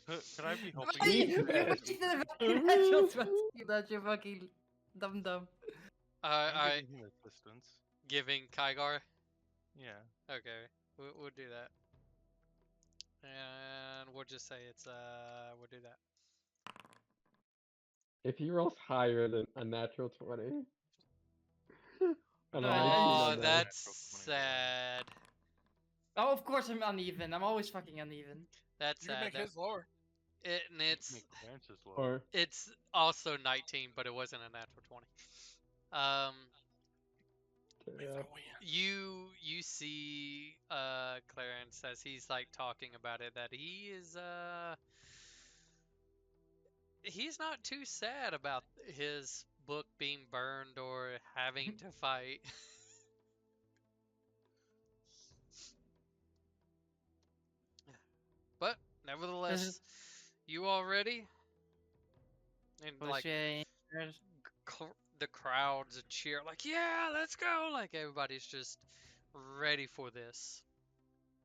Could I be helping You you? natural 20, that you fucking dumb. Alright, I'm giving him assistance. giving Kygar. Yeah. Okay, we'll do that. And we'll just say we'll do that. If he rolls higher than a natural 20. And a 19 Oh, on that. that's sad. Oh, of course I'm uneven. I'm always fucking uneven. That's You can sad. make his lower. And it's Make Francis low. Or it's also 19, but it wasn't a natural 20. If yeah. I win. You see Clarence as he's like talking about it that he's not too sad about his book being burned or having to fight. But nevertheless, you all ready? And like the crowds cheer like, yeah, let's go! Like everybody's just ready for this.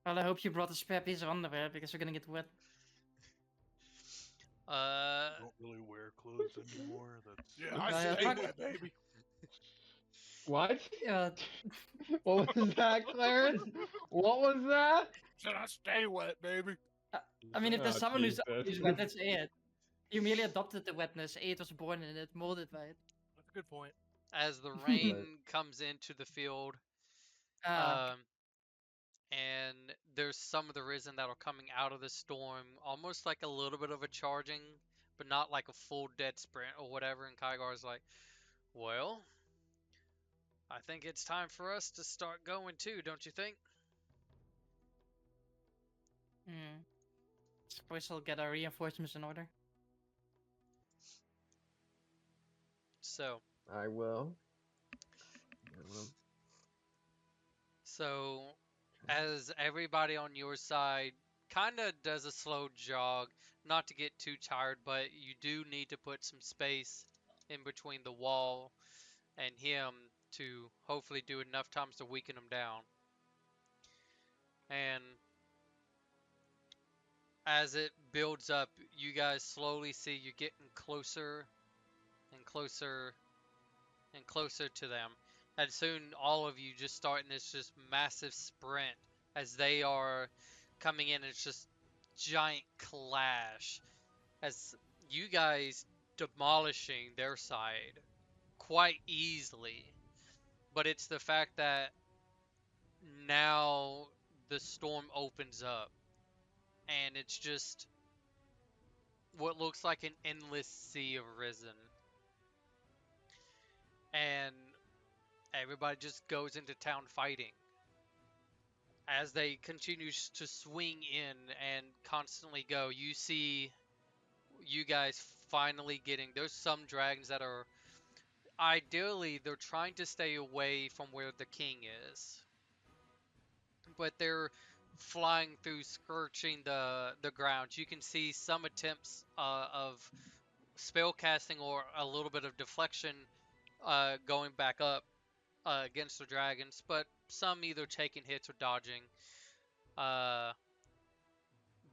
Well, I hope you brought a spare piece of underwear because we're gonna get wet. Don't really wear clothes anymore. That's Yeah, I I stay stay wet, wet, baby. What? Yeah. What was that, Clarence? What was that? Said I stay wet, baby. I mean, if there's Oh, someone who's Jesus. wet, that's it. You merely adopted the wetness. It was born in it, molded by it. That's a good point. As the rain comes into the field, and there's some of the risen that are coming out of the storm, almost like a little bit of a charging, but not like a full dead sprint or whatever. And Kygar's like, well, I think it's time for us to start going too, don't you think? Suppose I'll get our reinforcements in order. So, I will. So, as everybody on your side kind of does a slow jog, not to get too tired, but you do need to put some space in between the wall and him to hopefully do enough times to weaken him down. And as it builds up, you guys slowly see you're getting closer and closer and closer to them. And soon all of you just starting this just massive sprint as they are coming in. It's just giant clash as you guys demolishing their side quite easily. But it's the fact that now the storm opens up and it's just what looks like an endless sea of risen. And everybody just goes into town fighting. as they continue to swing in and constantly go, you see you guys finally getting. There's some dragons that are ideally they're trying to stay away from where the king is, but they're flying through, scorching the ground. You can see some attempts of spell casting or a little bit of deflection going back up against the dragons, but some either taking hits or dodging. Uh,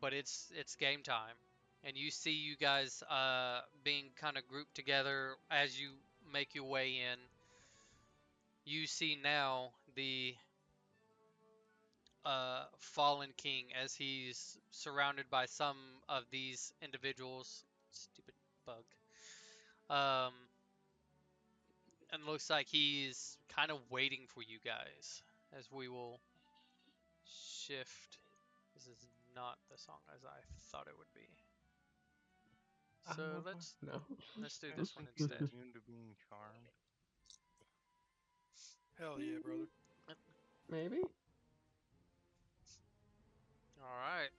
but it's game time, and you see you guys being kind of grouped together as you make your way in. You see now the fallen king as he's surrounded by some of these individuals. Stupid bug. Um, and looks like he's kind of waiting for you guys as we will shift. This is not the song as I thought it would be. So No. let's do I this one think he's instead. immune to being charmed. Hell yeah, brother. Maybe. All right.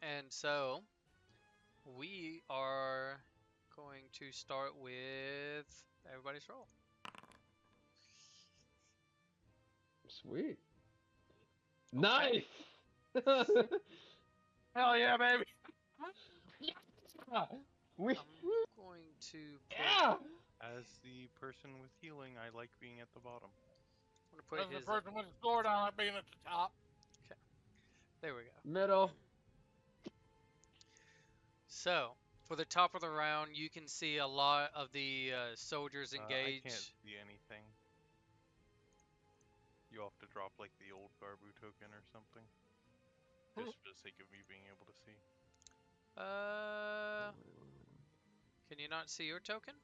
And so we are going to start with everybody's roll. Sweet. Nice. Hell yeah, baby. We. I'm going to put, Yeah. As the person with healing, I like being at the bottom. I'm gonna put As the his. person with the sword on it being at the top. There we go. Middle. So for the top of the round, you can see a lot of the soldiers engaged. I can't see anything. You'll have to drop like the old Garbu token or something. Just for the sake of me being able to see. Can you not see your token?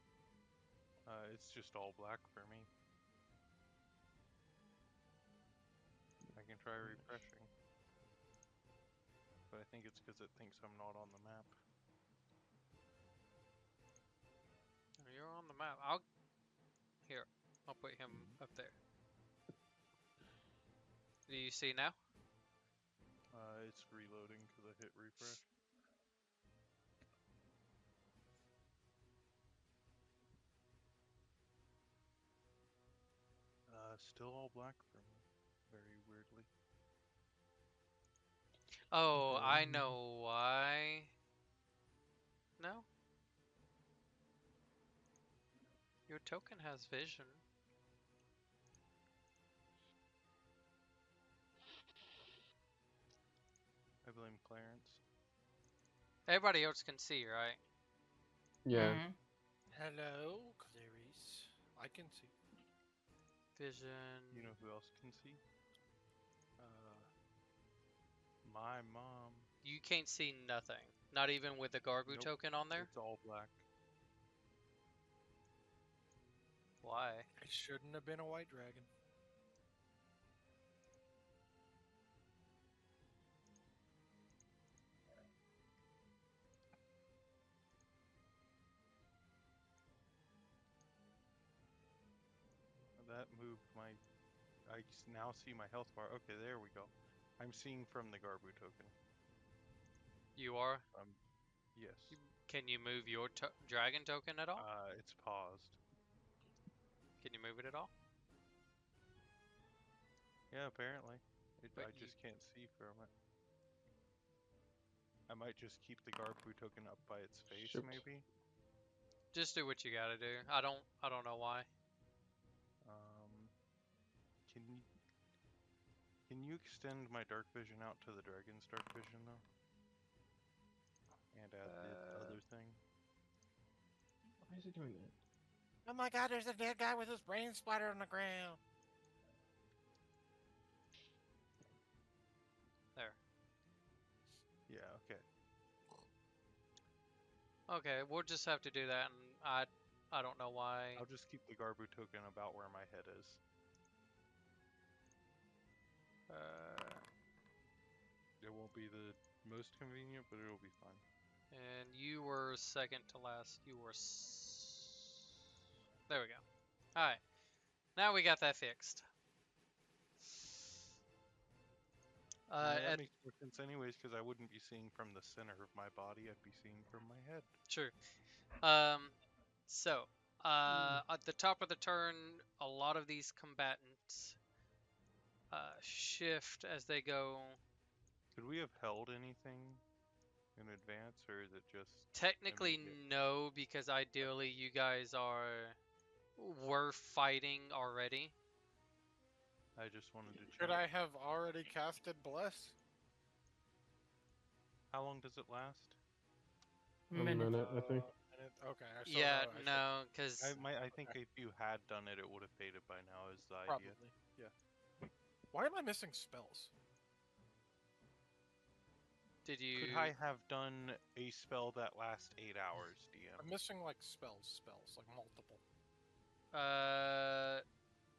It's just all black for me. I can try refreshing. But I think it's because it thinks I'm not on the map. You're on the map. I'll put him up there. Do you see now? It's reloading because I hit refresh. Still all black for me, very weirdly. Oh, I know why. No? Your token has vision. I blame Clarence. Everybody else can see, right? Yeah. Mhm. Hello, Clarice. I can see. Vision. You know who else can see? My mom. You can't see nothing. Not even with the Garbu Nope, token on there? It's all black. Why? It shouldn't have been a white dragon. That moved my. Now see my health bar. Okay, there we go. I'm seeing from the Garbu token. You are? Yes. Can you move your dragon token at all? It's paused. Can you move it at all? Yeah, apparently. But I just can't see from it. I might just keep the Garbu token up by its face, Shoot. maybe. Just do what you gotta do. I don't know why. Can you extend my dark vision out to the dragon's dark vision though? And add the other thing. Why is it doing that? Oh my god, there's a dead guy with his brain splattered on the ground. There. Yeah, okay. Okay, we'll just have to do that, and I don't know why. I'll just keep the Garbu token about where my head is. It won't be the most convenient, but it'll be fine. And you were second to last. You were. There we go. Alright. Now we got that fixed. That at makes more sense anyways, because I wouldn't be seeing from the center of my body. I'd be seeing from my head. Sure. So, at the top of the turn, a lot of these combatants shift as they go. Could we have held anything in advance, or is it just Technically, immediate? no, because ideally you guys were fighting already. I just wanted to check. Could I have already casted Bless? How long does it last? A Minute. minute, I think. Okay. Yeah, no, because I think if you had done it, it would have faded by now. Is the idea? Probably. Yeah. Why am I missing spells? did you? Could I have done a spell that lasts 8 hours, DM? I'm missing like spells, like multiple.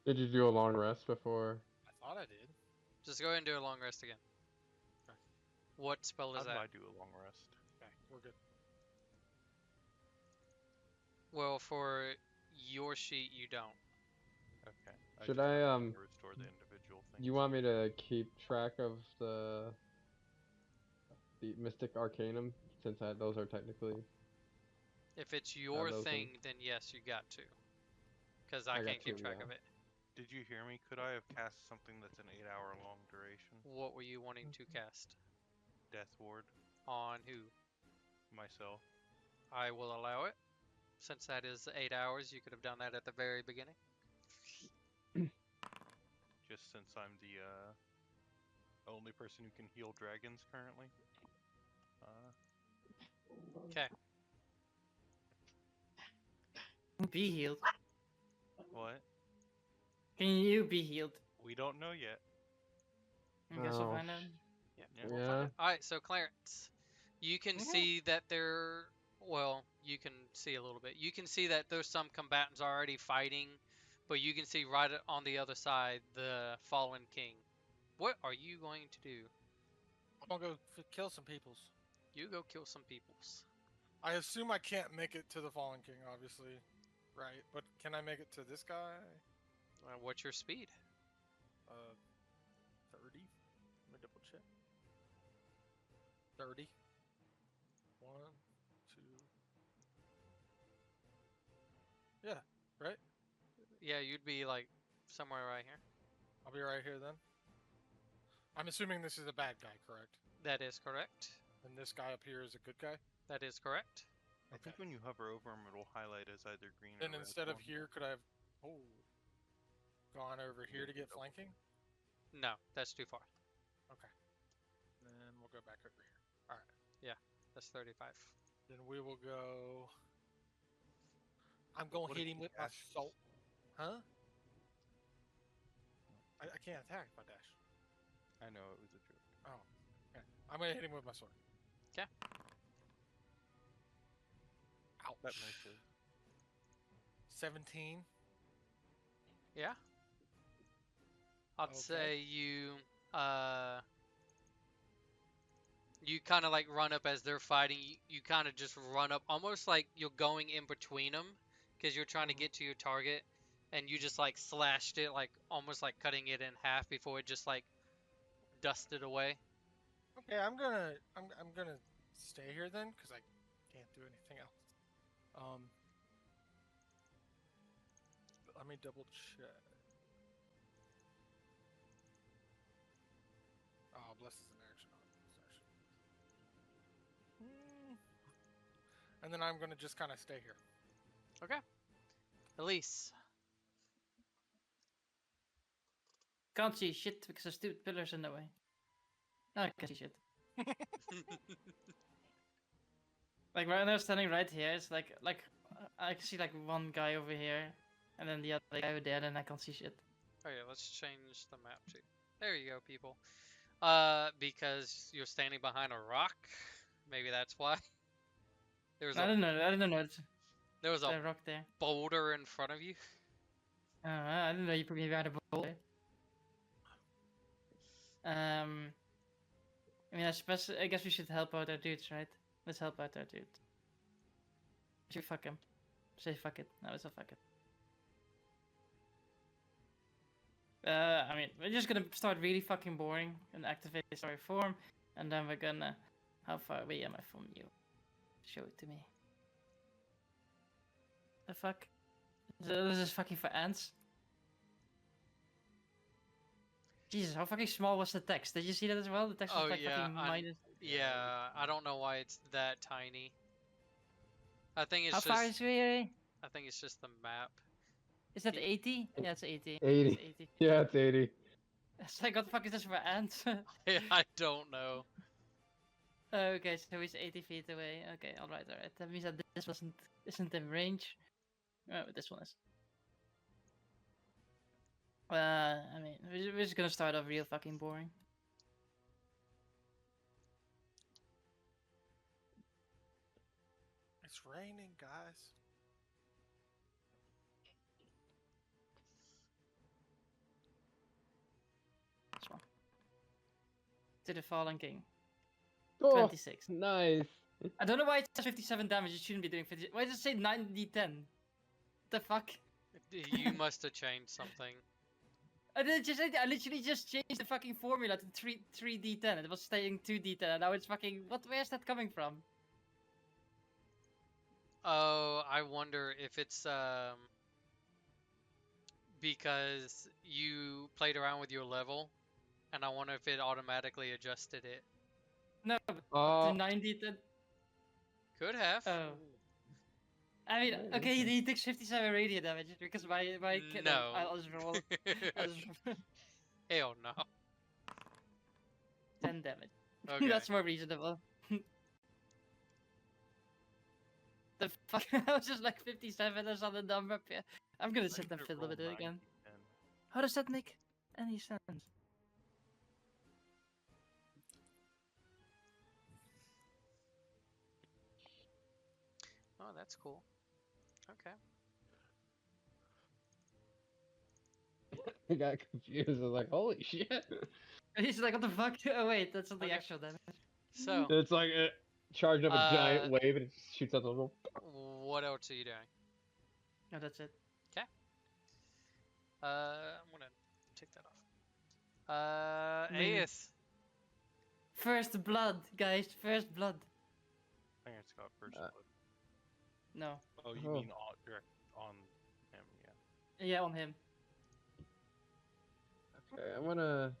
Did you do a long rest before? I thought I did. Just go ahead and do a long rest again. Okay. What spell How is do that? I do a long rest? Okay, we're good. Well, for your sheet, you don't. Okay. Should just I, wanted to restore the individual things. You want me to keep track of the Mystic Arcanum, since those are technically... If it's your those thing, things. then yes, you got to. Because I I got can't keep to, track yeah. of it. Did you hear me? Could I have cast something that's an 8-hour long duration? What were you wanting to cast? Death Ward. On who? Myself. I will allow it. Since that is 8 hours, you could have done that at the very beginning. Just since I'm the only person who can heal dragons currently. Okay. Be healed. What? Can you be healed? We don't know yet. I guess I'll Oh, find out. Yeah. Yeah. We'll find out. Alright, so Clarence, you can see that well, you can see a little bit. You can see that there's some combatants already fighting, but you can see right on the other side the fallen king. What are you going to do? I'm gonna go kill some peoples. You go kill some peoples. I assume I can't make it to the Fallen King, obviously. Right, but can I make it to this guy? What's your speed? 30. Let me double check. 30. 1, 2. Yeah, right? Yeah, you'd be like somewhere right here. I'll be right here then. I'm assuming this is a bad guy, correct? That is correct. And this guy up here is a good guy? That is correct. I think when you hover over him, it'll highlight as either green Then or red. instead of for me. here, could I have gone over here to get flanking? No, that's too far. Okay. Then we'll go back over here. Alright. That's 35. Then we will go... I'm going to What hit if him he with my dashes? soul. Huh? I can't attack if I dash. I know it was a joke. Oh. Okay. I'm going to hit him with my sword. 'Kay. Ouch. That misses. 17. Yeah. I'd Okay. say you kind of like run up as they're fighting. You kind of just run up, almost like you're going in between them, because you're trying to get to your target, and you just like slashed it, like almost like cutting it in half before it just like dusted away. Okay, I'm gonna stay here then, because I can't do anything else. Let me double check. Oh, bless is an action. And then I'm gonna just kind of stay here. Okay. Elise. Can't see shit because there's stupid pillars in the way. No, I can see shit. Like right now, standing right here, it's like I can see like one guy over here, and then the other guy over there, and I can't see shit. Okay, let's change the map too. There you go, people. Because you're standing behind a rock. Maybe that's why. There was I a don't know. I don't know. It's there was a a rock there. boulder in front of you. I don't know. You put me behind a boulder. I mean, I guess we should help out our dudes, right? Let's help out our dude. Should we fuck him? Say fuck it. No, let's not fuck it. I mean, we're just gonna start really fucking boring and activate story form, and then we're gonna. How far away am I from you? Show it to me. The fuck? This is fucking for ants. Jesus, how fucking small was the text? Did you see that as well? The text was Oh like yeah, fucking minus. yeah. I don't know why it's that tiny. I think it's How just. far is it? I think it's just the map. Is that 80? Yeah, it's 80. 80. It's 80. Yeah, it's 80. It's like, what the fuck is this for ants? I don't know. Okay, so he's 80 feet away. Okay, alright. That means that this isn't in range. Oh, this one is. I mean, we're just gonna start off real fucking boring. It's raining, guys. This one. To the Fallen King. Oh, 26. nice. I don't know why it says 57 damage. It shouldn't be doing 50. Why does it say 9d10? The fuck? You must have changed something. I literally just changed the fucking formula to 3d10. It was staying 2d10, and now it's fucking. Where's that coming from? Oh, I wonder if it's because you played around with your level, and I wonder if it automatically adjusted it. No, to Oh, 9d10. Could have. Oh. I mean, Yeah, okay, he takes 57 radiant damage because my kid. No. I'll just roll. I'll just Hell no. 10 damage. Okay. That's more reasonable. The fuck? I was just like 57 or something number up here. I'm gonna sit and fiddle with it again. How does that make any sense? Oh, that's cool. Okay. I got confused. I was like, holy shit. He's like, what the fuck? Oh wait, that's not the Okay. actual damage. So, It's like charging up a giant wave and it just shoots out the little. what else are you doing? No, that's it. I'm gonna take that off. Me. Aeth. First blood, guys. First blood. I think it's got first Uh, blood. No. Oh, you oh. mean direct on him? Yeah. Yeah, on him. Okay, I'm gonna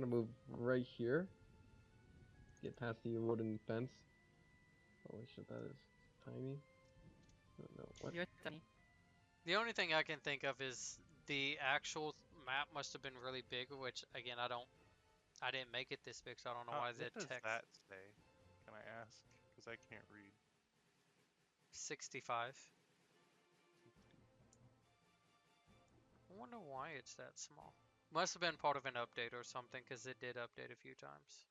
move right here. Get past the wooden fence. Holy shit, that is tiny. I don't know what. You're tiny. The only thing I can think of is the actual map must have been really big, which again I didn't make it this big, so I don't know why the What does text that say? Can I ask? Because I can't read. 65. I wonder why it's that small. Must have been part of an update or something, because it did update a few times.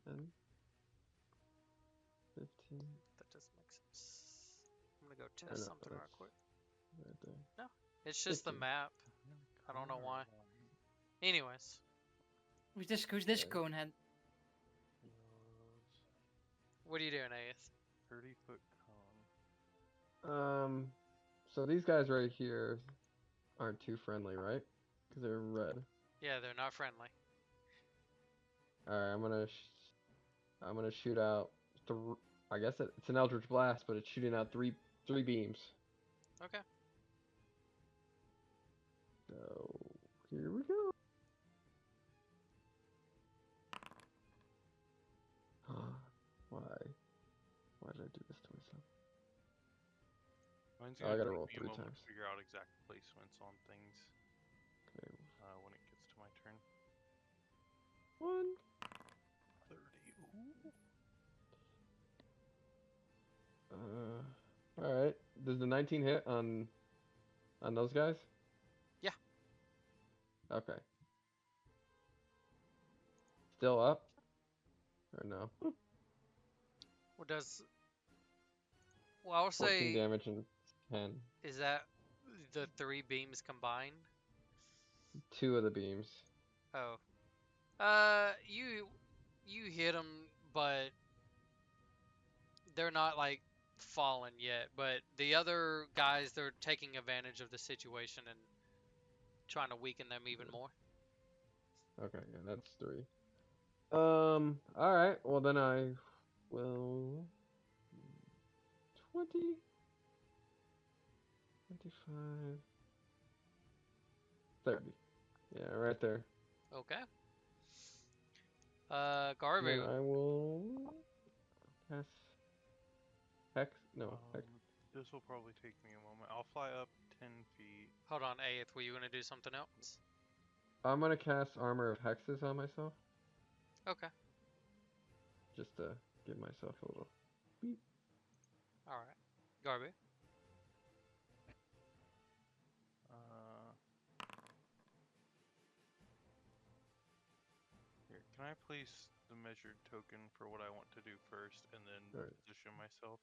10, 15. That doesn't make sense. I'm gonna go I test know, something real that's quick. right there. It's just the 15. map. I don't know why. Anyways, Who's this Okay. conehead? what are you doing, Aeth? 30-foot cone. So these guys right here aren't too friendly, right? Because they're red. Yeah, they're not friendly. All right, I'm gonna shoot out. I guess it's an Eldritch Blast, but it's shooting out three beams. Okay. So here we go. Why did I do this to myself? Mine's Oh, I gonna gotta take roll me a 3 moment times. to figure out exact placements on things Okay, when it gets to my turn. 1. 30. All right. Does the 19 hit on those guys? Yeah. Okay. Still up? Or no? What does? Well, I would 14 say damage and 10. is that the 3 beams combined? 2 of the beams. Oh. You hit them, but they're not like fallen yet, but the other guys, they're taking advantage of the situation and trying to weaken them even more. Okay, yeah, that's 3. Alright, well then I will 20, 25, 30. Yeah, right there. Okay. Then Garbu. I will cast Hex. No, Hex. This will probably take me a moment. I'll fly up 10 feet. Hold on, Aeth, were you gonna do something else? I'm gonna cast Armor of Hexes on myself, Okay. just to give myself a little beep. Alright. Garbu. Uh, Here, can I place the measured token for what I want to do first, and then Alright. position myself?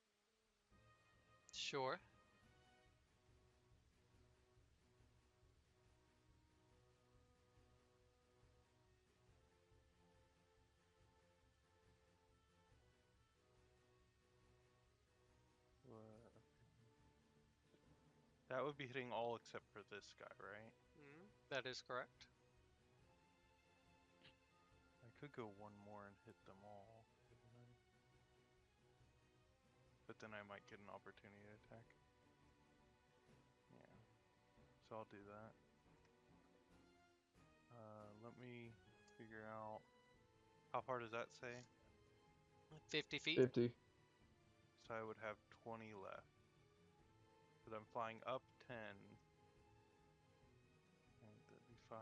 Sure. That would be hitting all except for this guy, right? That is correct. I could go one more and hit them all, couldn't I? But then I might get an opportunity attack. Yeah. So I'll do that. Let me figure out... How far does that say? 50 feet. 50. So I would have 20 left. But I'm flying up 10. And that'd be 5,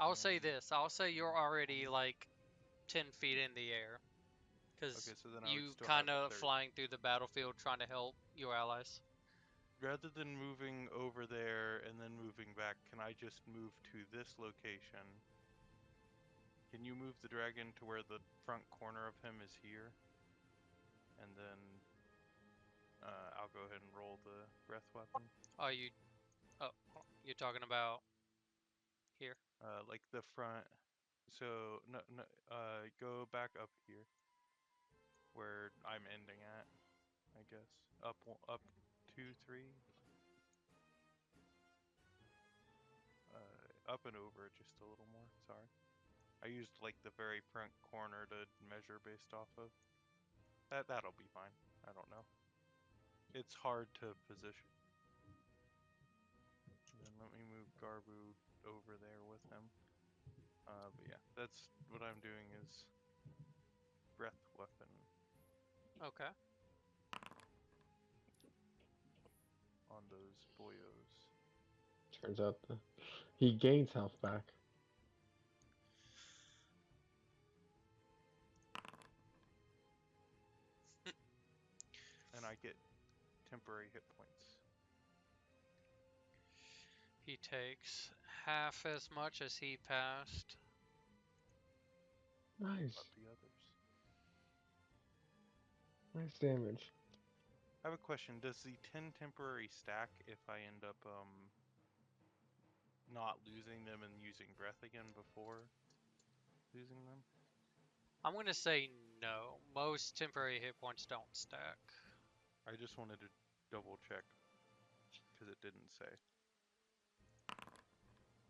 I'll 10. say this. I'll say you're already like 10 feet in the air. Because Okay, so then I would you still kind have of 30. flying through the battlefield trying to help your allies. Rather than moving over there and then moving back, can I just move to this location? Can you move the dragon to where the front corner of him is here? And then I'll go ahead and roll the breath weapon. Oh, you're talking about here. Like the front. So no, go back up here, where I'm ending at, I guess. Up 2, 3. Up and over just a little more. Sorry, I used like the very front corner to measure based off of. That'll be fine. I don't know. It's hard to position. And then let me move Garbu over there with him. But yeah, that's what I'm doing is breath weapon Okay. on those boyos. Turns out he gains health back. And I get temporary hit points. He takes half as much as he passed. Nice. About the others. Nice damage. I have a question. Does the 10 temporary stack if I end up not losing them and using breath again before losing them? I'm going to say no. Most temporary hit points don't stack. I just wanted to double check because it didn't say.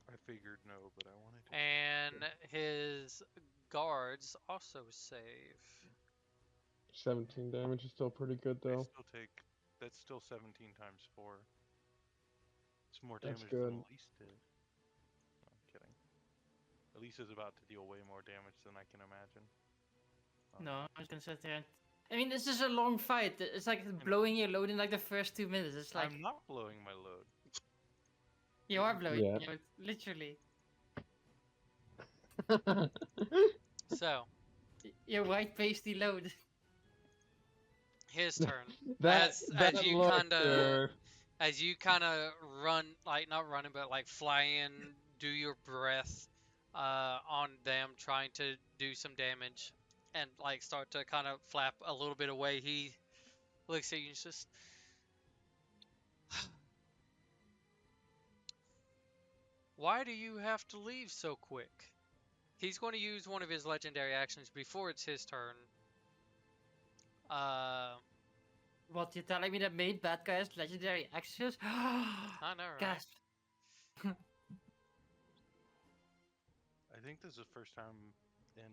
I figured no, but I wanted to. And his guards also save. 17 damage is still pretty good They though. still take. That's still 17 times 4. It's more That's damage good. than Elise did. No, I'm kidding. Elise is about to deal way more damage than I can imagine. No, I was gonna sit there. I mean, this is a long fight. It's like blowing your load in like the first 2 minutes. It's like I'm not blowing my load. you are blowing Yeah. your load, literally. So, Your white pasty load. his turn. that as you look kind of there. as you kind of run, like not running, but like fly in, do your breath on them, trying to do some damage, and like start to kind of flap a little bit away. He looks at you and just, why do you have to leave so quick? He's going to use one of his legendary actions before it's his turn. What, you telling me that main bad guy has legendary axes? I know, right? Gasp. I think this is the first time in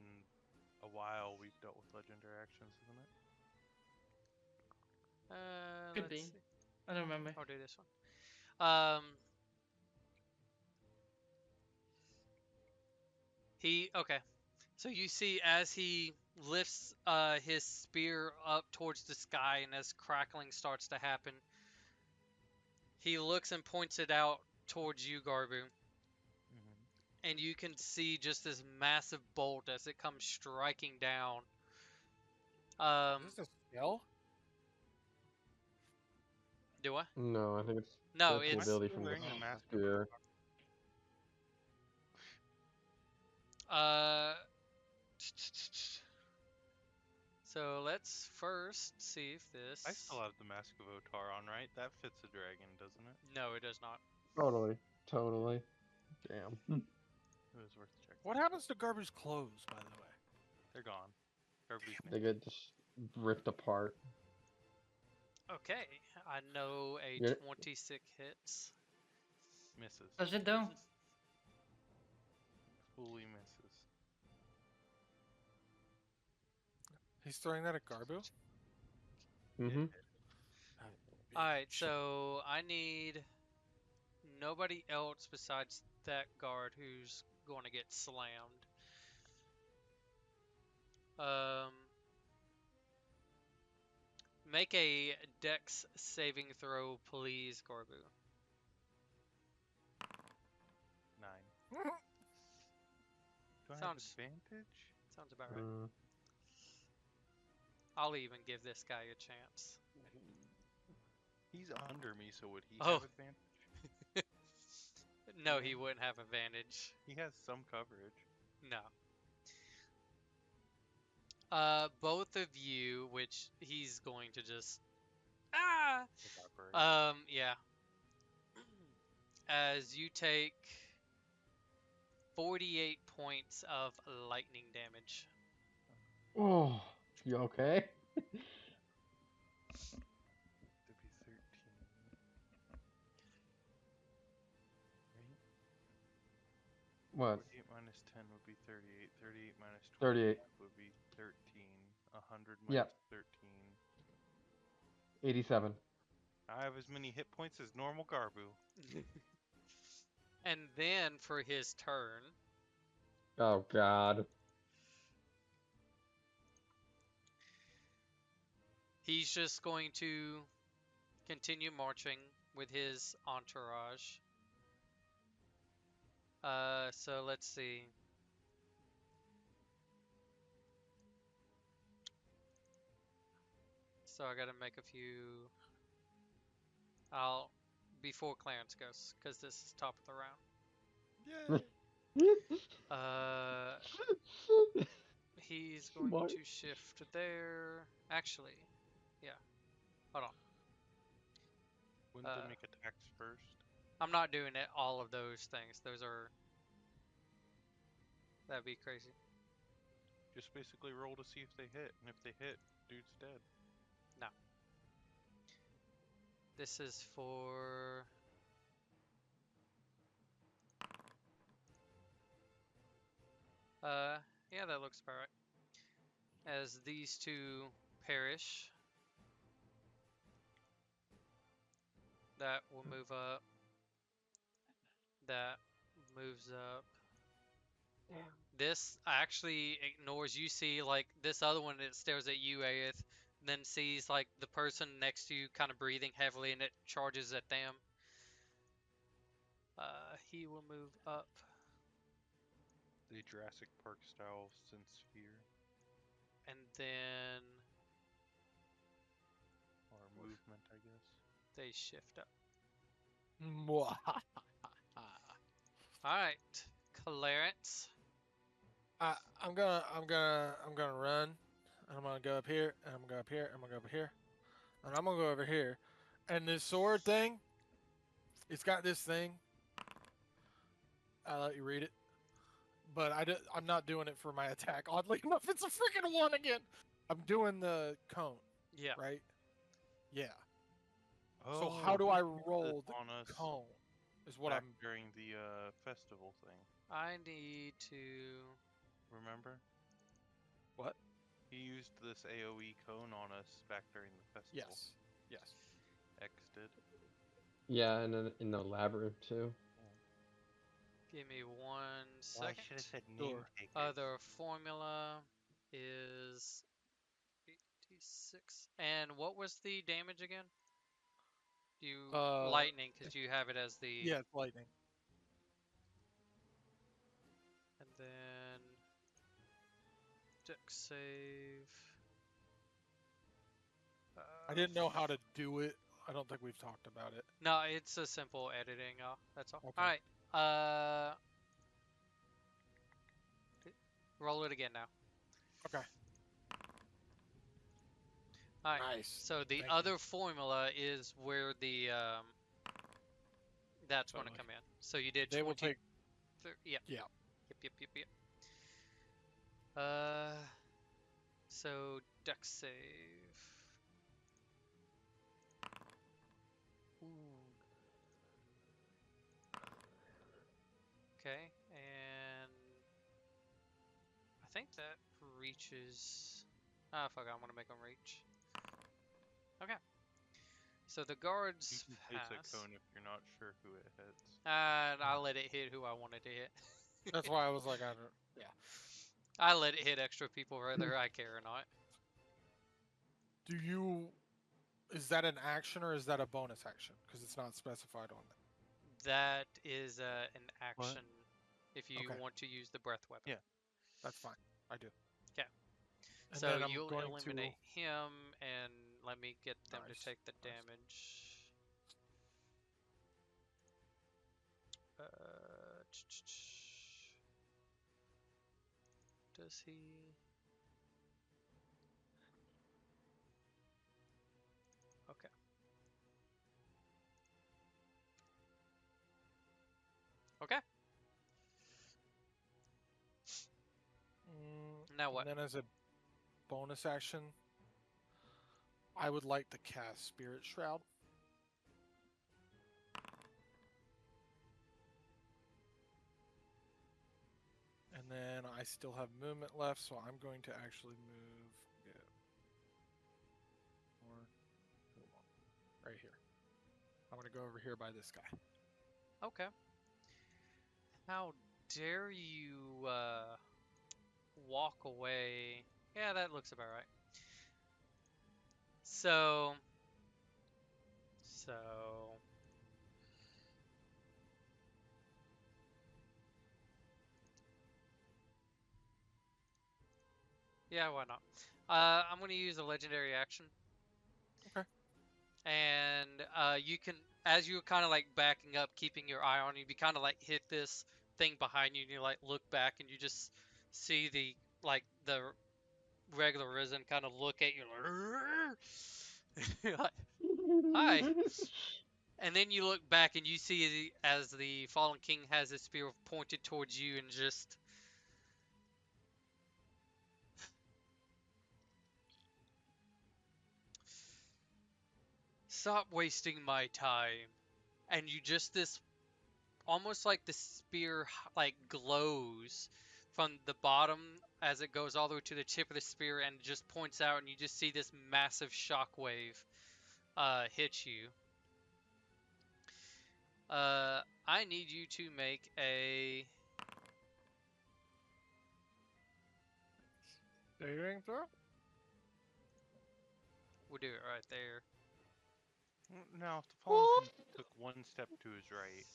a while we've dealt with legendary actions, isn't it? Could Let's be. see. I don't remember. I'll do this one. Okay. So you see as he lifts his spear up towards the sky and as crackling starts to happen, he looks and points it out towards you, Garbu. Mm-hmm. And you can see just this massive bolt as it comes striking down. Is this a skill? Do I? No, I think it's No, that's the Why is it's ability he from the wearing the mask of spear. uh. So let's first see if this. I still have the mask of Otar on, right? That fits a dragon, doesn't it? No, it does not. Totally. Damn. It was worth checking. What happens to Garber's clothes, by the way? They're gone. Garbage They get just ripped apart. Okay, I know a Yeah. 26 hits. misses. Does it though? Fully misses. He's throwing that at Garbu? Mm-hmm. Alright, so I need nobody else besides that guard who's going to get slammed. Make a dex saving throw, please, Gorbu. 9. Do I Sounds- have advantage? Sounds about right. I'll even give this guy a chance. He's under me, so would he Oh. have advantage? No, he wouldn't have advantage. He has some coverage. No. Both of you, which he's going to just Evaporate. yeah. As you take 48 points of lightning damage. Oh, you okay? That'd be 13. Right? What? 48 minus 10 would be 38. 38 minus 38. would be 13. 100 minus Yep. 13. 87. I have as many hit points as normal Garbu. And then for his turn, Oh God. he's just going to continue marching with his entourage. So let's see. So I gotta make a few. Before Clarence goes, because this is top of the round. He's going Smart. to shift there. Actually, yeah. Hold on. Wouldn't they make attacks first? I'm not doing it. All of those things. That'd be crazy. Just basically roll to see if they hit, and if they hit, dude's dead. No. This is for. Yeah, that looks about right. As these two perish, that will move up. That moves up. Damn. This actually ignores. You see, like, this other one that stares at you, Aeth, then sees, like, the person next to you kind of breathing heavily, and it charges at them. He will move up. The Jurassic Park style sense fear. And then Or movement, I guess. they shift up. Alright, Clarence. I'm gonna run. And I'm gonna go up here, and I'm gonna go up here, and I'm gonna go up here, and I'm gonna go over here. And this sword thing, it's got this thing. I'll let you read it. But I'm not doing it for my attack. Oddly enough, it's a freaking one again. I'm doing the cone, Yeah. right? Yeah. Oh, So how do I roll the on us cone? Is what back I'm. during the festival thing? I need to. Remember? What? He used this AOE cone on us back during the festival. Yes. Yes. X did. Yeah, and then in the labyrinth too. Give me 1 I second. should have said name Sure. takers. Other formula is 86. And what was the damage again? You lightning because you have it as the. Yeah, it's lightning. And then dex save. I didn't know how to do it. I don't think we've talked about it. No, it's a simple editing. That's all. Okay. All right. Roll it again now. Okay. All right. Nice. So the Thank other formula is where the that's going to Totally. come in. So you did They 20. will take. Yep. Yeah. Yep. So dex save. Ooh. Okay, and I think that reaches. Ah, fuck! I want to make them reach. Okay. So the You guards can place pass. a cone if you're not sure who it hits. And I let it hit who I wanted to hit. That's why I was like, I don't. Yeah. I let it hit extra people whether I care or not. Do you? Is that an action or is that a bonus action? Because it's not specified on there. That is an action if you Okay. want to use the breath weapon. Yeah. That's fine. I do. 'Kay. And So then I'm you'll going eliminate him and let me get them Nice, to take the nice. damage. Does he? Okay. Okay. Now what? And then as a bonus action, I would like to cast Spirit Shroud. And then I still have movement left, so I'm going to actually move. Yeah. Right here. I'm going to go over here by this guy. Okay. How dare you walk away? Yeah, that looks about right. So yeah, why not? I'm gonna use a legendary action. Okay. And you can, as you're kind of like backing up, keeping your eye on you, you kind of like hit this thing behind you, and you like look back, and you just see the regular Risen kind of look at you like, you're like, hi. And then you look back and you see as the fallen king has his spear pointed towards you and just stop wasting my time. And you just this almost like the spear like glows from the bottom as it goes all the way to the tip of the spear and just points out, and you just see this massive shockwave hit you. I need you to make a Saving throw? we'll do it right there. Now, if the fallen king took one step to his right,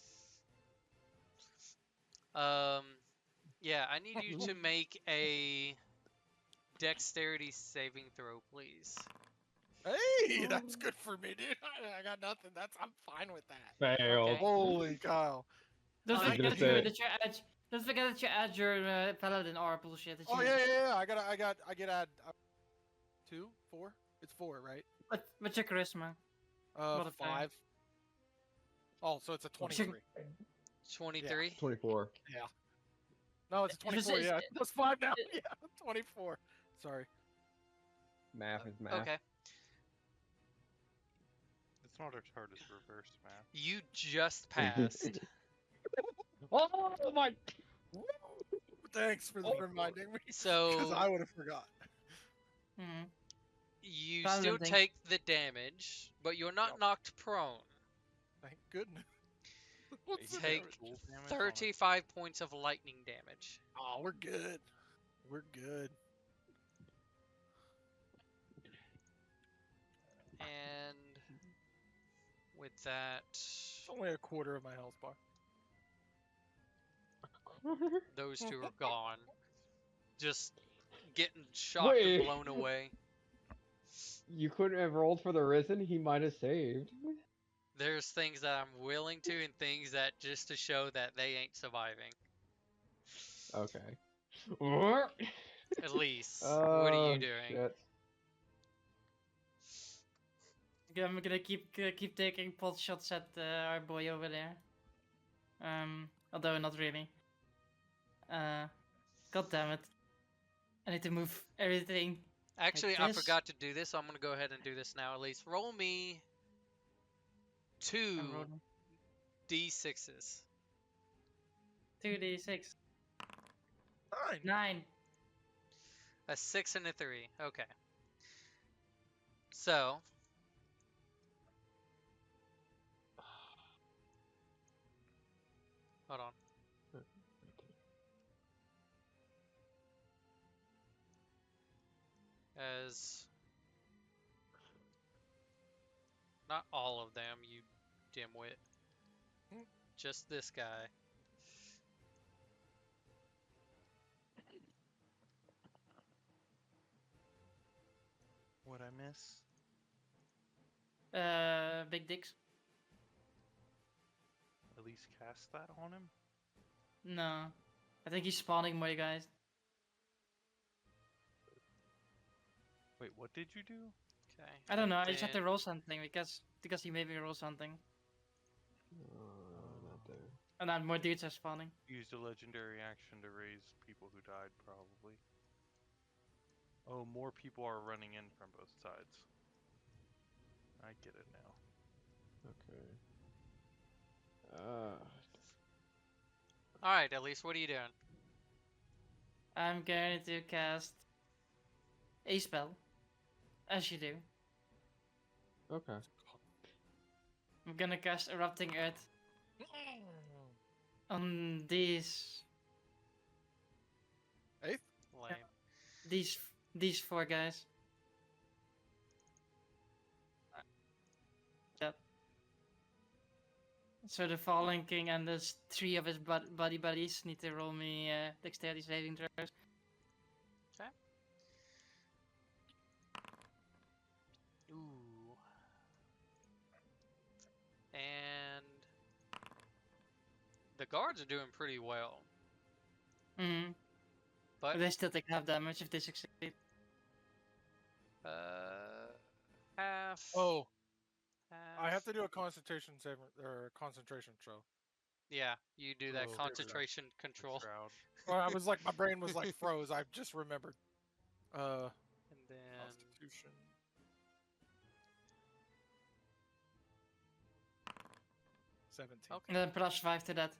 Yeah, I need you to make a dexterity saving throw, please. Hey, that's good for me, dude. I got nothing. I'm fine with that. Failed. Okay. Holy cow. Don't I was forget gonna say- that you add. Don't forget that you add your paladin R bullshit. That Oh you, yeah. I get add 2, 4. It's 4, right? What's your charisma? Modifier. 5. Oh, so it's a 23. 23. 24. Yeah. No, it's a If it's- 24. Yeah, plus 5 now. Yeah, 24. Sorry. Math is math. Okay. It's not as hard as reverse math. You just passed. Oh my! Thanks for reminding me. Because So I would have forgot. Hmm. you Rather still than think- take the damage, but you're not Yep. knocked prone. Thank goodness. What's the Take damage? Full damage on a- 35 points of lightning damage. Oh, we're good. We're good. And with that, It's only a quarter of my health bar. those two are gone. Just getting shocked and Wait. blown away. You couldn't have rolled for the risen. He might have saved. There's things that I'm willing to and things that just to show that they ain't surviving. Okay. At least. What are Oh you doing? shit. I'm gonna keep taking pot shots at our boy over there. Although not really. God damn it! I need to move everything. Actually, I this. forgot to do this, so I'm gonna go ahead and do this now. At least roll me two I'm rolling. d6s. 2d6. 9. 9. A 6 and a 3. Okay. So hold on. As not all of them, you dimwit. Just this guy. What'd I miss? Big dicks. At least cast that on him? No. I think he's spawning more guys. Wait, what did you do? Okay. I don't know, I just had to then- roll something because he made me roll something. Not there. And then more dudes are spawning. Used a legendary action to raise people who died, probably. Oh, more people are running in from both sides. I get it now. Okay. Alright, at least what are you doing? I'm going to cast a spell. As you do. Okay. I'm gonna cast Erupting Earth on these Lame. these 4 guys. Yep. So the Fallen King and the 3 of his buddies need to roll me dexterity saving throws. Ooh. And the guards are doing pretty well. Mm-hmm. But But they still take half damage if they succeed. half. Oh, half. I have to do a concentration save or a concentration throw. Yeah, you do that Oh, concentration The control. shroud. Well, I was like, my brain was like froze. I just remembered. And then Constitution. 17. Okay. And then plus 5 to that.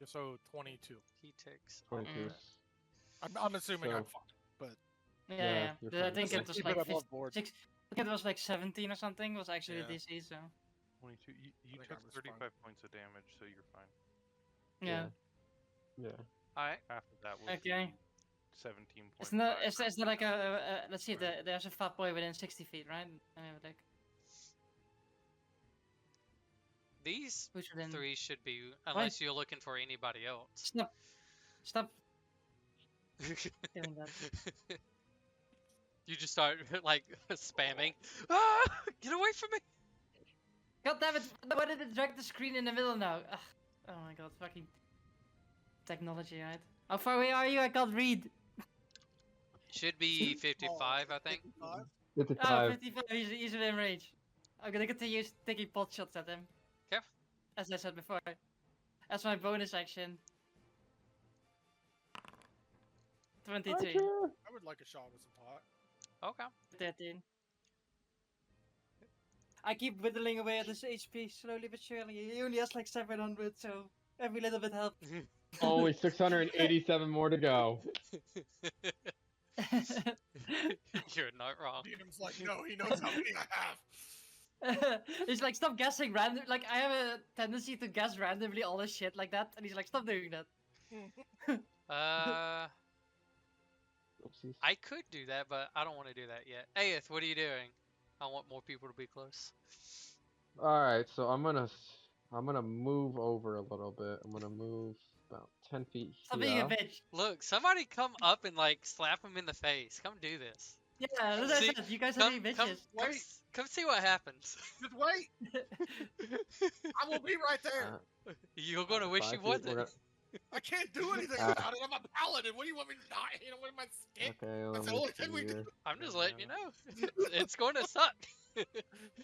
So 22. he takes all 22. of that. I'm assuming I'm So- fine. Yeah, Yeah, yeah. you're I fine. think Let's it was keep like it above 50, board. I think it was like 17 or something was actually Yeah. the DC, so 22. You think I took was 35 fine. points of damage, so you're fine. yeah. Yeah. Alright. Half of that was Okay. 17.5. Isn't that is there like a let's see, there's a fat boy within 60 feet, right? I mean, like These who's within? 3 should be, unless you're looking for anybody else. Stop doing that. You just start like spamming. Ah! Get away from me! God damn it! Why did it drag the screen in the middle now? Ugh. Oh my god, fucking technology, right? How far away are you? I can't read. Should be 55, I think. 55? 55. 55. He's within range. I'm gonna continue taking pot shots at him. Okay. As I said before. That's my bonus action. 23. Archer! I would like a shot with some pot. Okay. 13. I keep whittling away at his HP slowly but surely. He only has like 700, so every little bit helps. Only 687 more to go. You're not wrong. Demon's like, no, he knows how many I have. He's like, stop guessing random. Like, I have a tendency to guess randomly all this shit like that, and he's like, stop doing that. Oopsies. I could do that, but I don't want to do that yet. Aeth, what are you doing? I want more people to be close. All right, so I'm gonna move over a little bit. I'm gonna move about 10 feet Stop being a here. bitch. Look, somebody come up and like slap him in the face. Come do this. Yeah, that's what I See, said. You guys are being bitches. Come see what happens. Just wait. I will be right there. You're gonna wish 5 you feet, wasn't. I can't do anything Ah. about it. I'm a paladin. What do you want me to not? You know, what am I stick? Okay, let That's the me only thing see we do. here. I'm just letting you know. It's going to suck.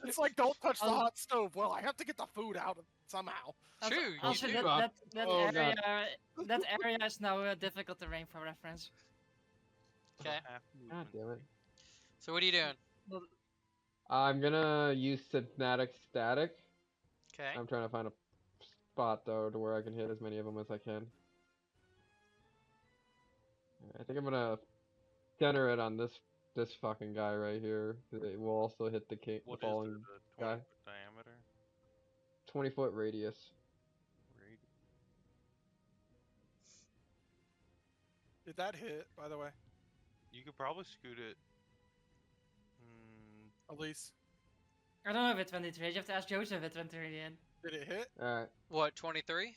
It's like, don't touch the Oh. hot stove. Well, I have to get the food out somehow. True, you Also, do. that Oh, area, God. that area is now difficult terrain for reference. Okay. Half God movement. damn it. So what are you doing? I'm gonna use Synthetic Static. Okay. I'm trying to find a spot though to where I can hit as many of them as I can. I think I'm gonna center it on this fucking guy right here. It will also hit the What is falling it? A 20 guy. foot diameter? 20-foot radius. Radius. Did that hit, by the way? You could probably scoot it. Elise, I don't know if it's 23. You have to ask Joseph if it's 23 in the end. did it hit? Alright. What, 23?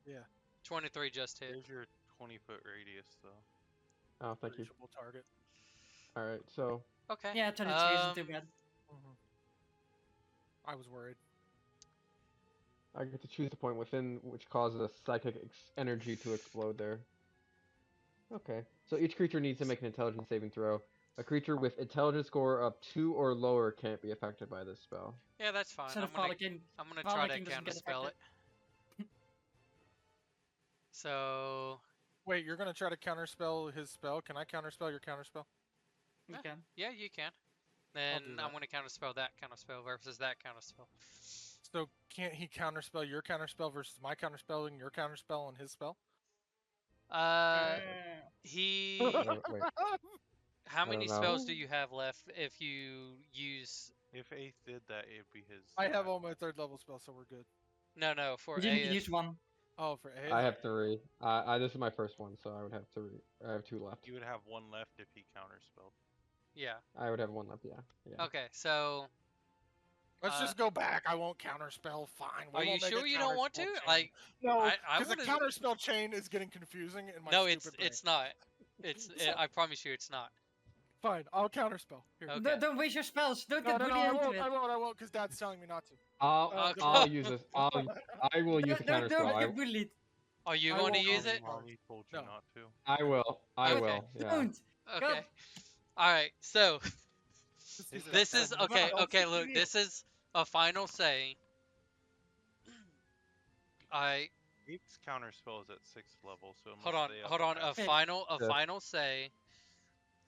Yeah. 23 just hit. There's your 20-foot radius, though. Oh, thank you. Reachable target. Alright, so Okay. Yeah, 23 isn't too bad. I was worried. I get to choose the point within which causes a psychic energy to explode there. Okay, so each creature needs to make an intelligence saving throw. A creature with intelligence score of 2 or lower can't be affected by this spell. Yeah, that's fine. So the I'm gonna Frolicking. try to Frolicking doesn't get counterspell it. affected. So Wait, you're gonna try to counterspell his spell? Can I counterspell your counterspell? You Yeah. can. yeah, you can. Then do I'm that. gonna counterspell that counterspell versus that counterspell. So can't he counterspell your counterspell versus my counterspell and your counterspell and his spell? He. Wait, How I many don't know. spells do you have left if you use? If Aeth did that, it'd be his. I have all my 3rd level spells, so we're good. No, for You didn't Aeth. use one. Oh, for A. I have 3. This is my first one, so I would have 3. I have 2 left. You would have one left if he counterspelled. Yeah. I would have 1 left, yeah. Okay, so Let's just go back. I won't counterspell. Fine. We are you won't make sure a you don't want to? counterspell chain. Like, no, I because the wanna- counterspell chain is getting confusing in my no, stupid brain. it's not. I promise you, it's not. Fine. I'll counterspell. Here. Okay. No, don't waste your spells. Don't No, get no, no, bullied I into won't. it. I won't, because Dad's telling me not to. Okay. I'll use this. I will use the Don't counterspell. get bullied. Are you I going to won't use use it? Mommy told you No. not to. I will. I Okay. will. Yeah. Don't. Okay. All right. So Just this is no, okay. no, Okay, no, look. no. This is a final say. Aeth's counterspell is at 6th level, so it Hold must on. stay up Hold on. at A Hey. Yeah. final say.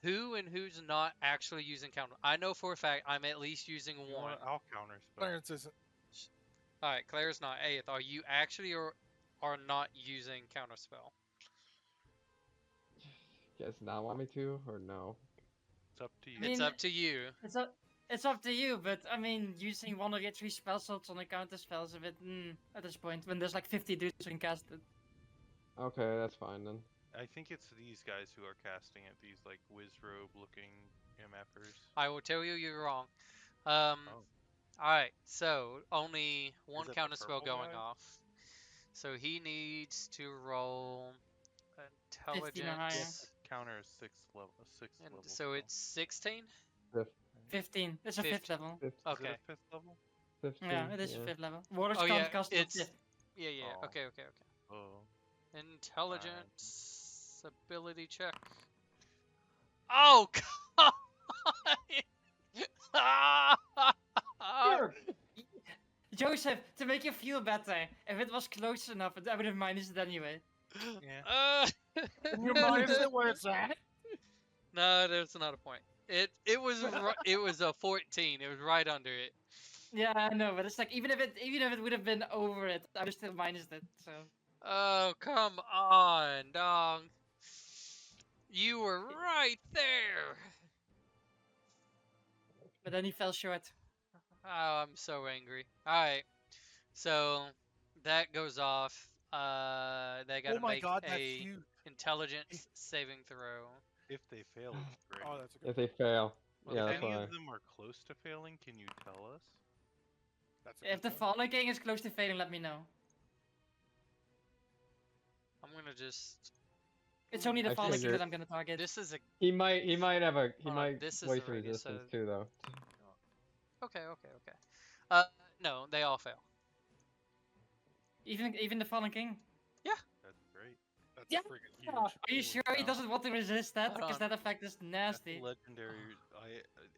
Who and who's not actually using counter? I know for a fact I'm at least using You one. want- I'll counterspell. Clarence isn't. All right, Claire's not. Aeth, are you actually or are not using counterspell? You guys not want me to, or no? It's up to you. I mean- It's up to you. It's up to you, but I mean, using one of your 3 spell slots on a counter spell is a bit at this point when there's like 50 dudes who can cast it. Okay, that's fine then. I think it's these guys who are casting it. These like wizrobe looking MFers. I will tell you you're wrong. Oh. Alright, so only one it the counterspell purple going guy? off. So he needs to roll 15 or higher. intelligence. Counter is 6th level. 6th And level. so spell. it's 16? 15. It's a 5th 15. level. Is Okay. it a 5th level? 15, Yeah, it is a 5th level. Warlocks Oh, can't yeah, cast it on it's- 5th. Yeah, yeah. Oh. Okay. Oh. Intelligence ability check. Oh, God! Joseph, to make you feel better, if it was close enough, I would have minus it anyway. Yeah. You minus it where it's at? No, there's not a point. It was it was a 14. It was right under it. Yeah, I know, but it's like even if it would have been over it, I would still minus it. So Oh, come on, dog. You were right there. but then he fell short. Oh, I'm so angry. Alright, so that goes off. They Oh gotta my make god, that's a huge. intelligence saving throw. If they fail, it's great. Oh, that's a good. If they fail, Well, yeah, if that's If any why. of them are close to failing, can you tell us? That's a If the good point. Fallen King is close to failing, let me know. I'm gonna just. It's only the I Fallen King figured- that I'm gonna target. This is a. He might have a he Hold on, might this is waste the radius, resistance so- too though. Okay. No, they all fail. Even the Fallen King. That's great. That's Yeah. freaking huge. Are you Holy sure he cow. doesn't want to resist that? Hold Because on. that effect is That's nasty. legendary.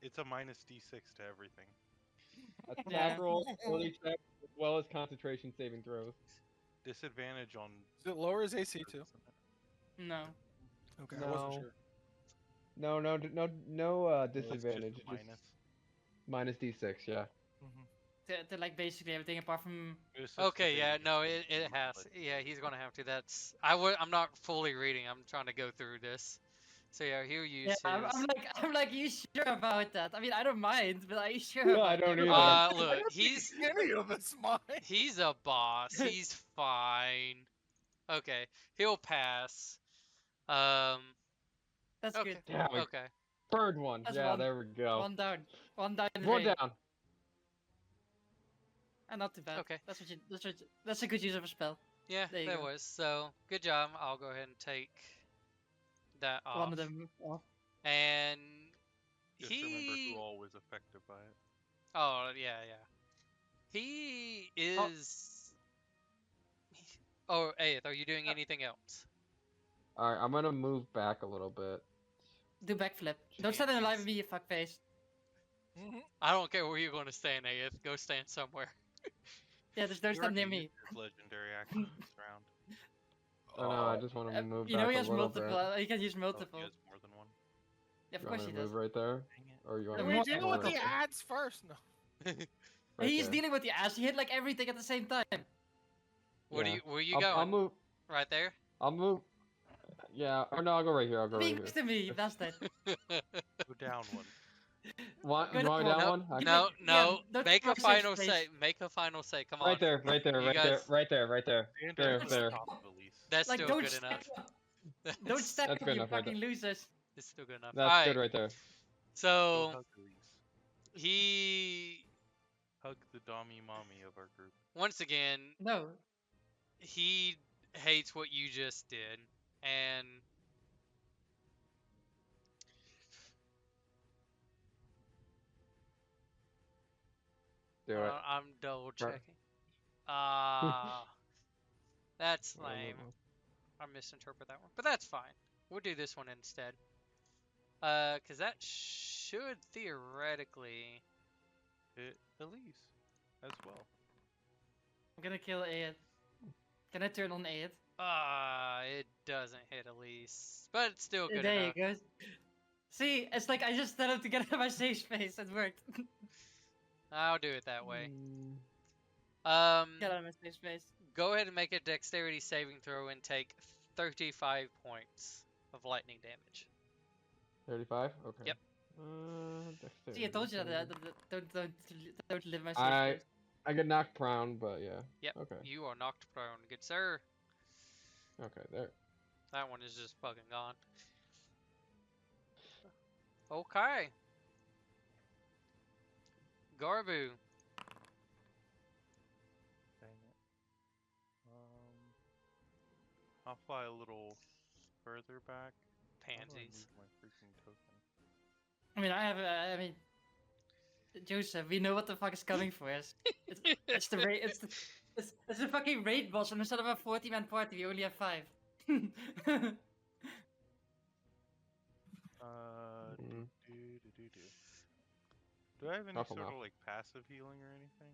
It's a minus D6 to everything. Attack Yeah. roll, early check, as well as concentration saving throws. Disadvantage on. Does it lower his AC too? No. Okay, I wasn't No. sure. No, Oh, it's just disadvantage. a minus. Minus D6, yeah. To like basically everything apart from. It's just Okay, yeah, advantage no, on it things, has. but Yeah, he's gonna have to. I'm not fully reading. I'm trying to go through this. So yeah, he'll use Yeah, his. I'm like, you sure about that? I mean, I don't mind, but are you sure? No, about I don't that? either. I Look, don't he's think any of us mind. he's a boss. He's fine. Okay, he'll pass. That's Okay. good. Yeah, we Okay. burned one. That's Yeah, one. there we go. One down. One down. in the One drain. down. And not too bad. Okay. That's a good use of a spell. Yeah, There you that go. was. So good job. I'll go ahead and take that off. One of them off. And just remember he. who all was affected by it. Oh yeah. He is. Oh, Aeth, are you doing anything else? Alright, I'm gonna move back a little bit. Do backflip. Don't stand in the Jesus. live and be a fuckface. I don't care where you're going to stand, Aeth. Go stand somewhere. Yeah, just don't He stand near already me. used his legendary action this round. Oh no, I just want to move You back know he a has little multiple. bit. He can use Oh, multiple. he has more than one. Yeah, of You course want he me to does. move right there? Dang it. Or you want No, me we to deal Deal move with the right ads first. No. right He's there? dealing with the ass. He hit like everything at the same time. Where Yeah. where you I'll going? move. Right there. I'll move. Yeah. Or no, I'll go right here. I'll go right Being here. next to me, you bastard. Go down one. Want, Go you want me down down no, one? I- no, no. don't Make a fuck safe final space. say. Make a final say. Come on. Right there, right there, You right there, guys- right there, right there. Stand There, over there. the top of Elise. That's Like, still don't good stack enough. up. Don't That's- stack That's up, good you enough right fucking losers. It's still good enough. That's Alright, good right there. Go so hug Elise. he Hug the Dommy Mommy of our group. once again No. he hates what you just did, and Do it. I'm double Right. checking. Ah, that's No, no, lame. no. I misinterpret that one, but that's fine. We'll do this one instead. Cause that should theoretically. Hit Elise as well. I'm gonna kill Aed. Can I turn on Aed? It doesn't hit Elise, but it's still good There enough. you go. See, it's like I just started to get out of my safe space. It worked. I'll do it that way. Mm, Get out of my safe space. Go ahead and make a dexterity saving throw and take 35 points of lightning damage. 35? Okay. Yep. Dexterity. See, I told you that. Don't live my safe I space. I get knocked prone, but yeah. Yep. Okay. You are knocked prone. Good sir. Okay, there. That one is just fucking gone. Okay. Garbu. Dang it. I'll fly a little further back. How do I Pansies. move my freaking token? I mean, I mean, Joseph, we know what the fuck is coming for us. It's the raid. It's the fucking raid boss, and instead of a 40-man party, we only have 5. Mm. Do I have any Awful sort mouth. of like passive healing or anything?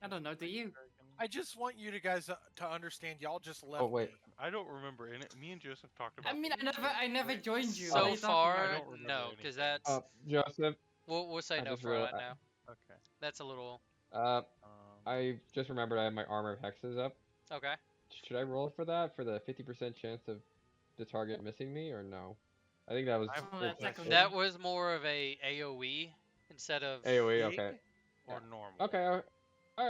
I don't know. Do you? I just want you to guys to understand. Y'all just left. Oh wait. me. I don't remember. And me and Joseph talked about. I mean, this. I never joined you. What are So you talking far, I about? don't remember no, anything. because that's Joseph. we'll say I no just for that realized- now. Okay. That's a little I just remembered I have my armor of hexes up. okay. Should I roll for that for the 50% chance of the target missing me or no? I think that was I've- Oh, attack on That was more of a AOE instead of AOE. Big Okay. or Yeah. normal? Okay. All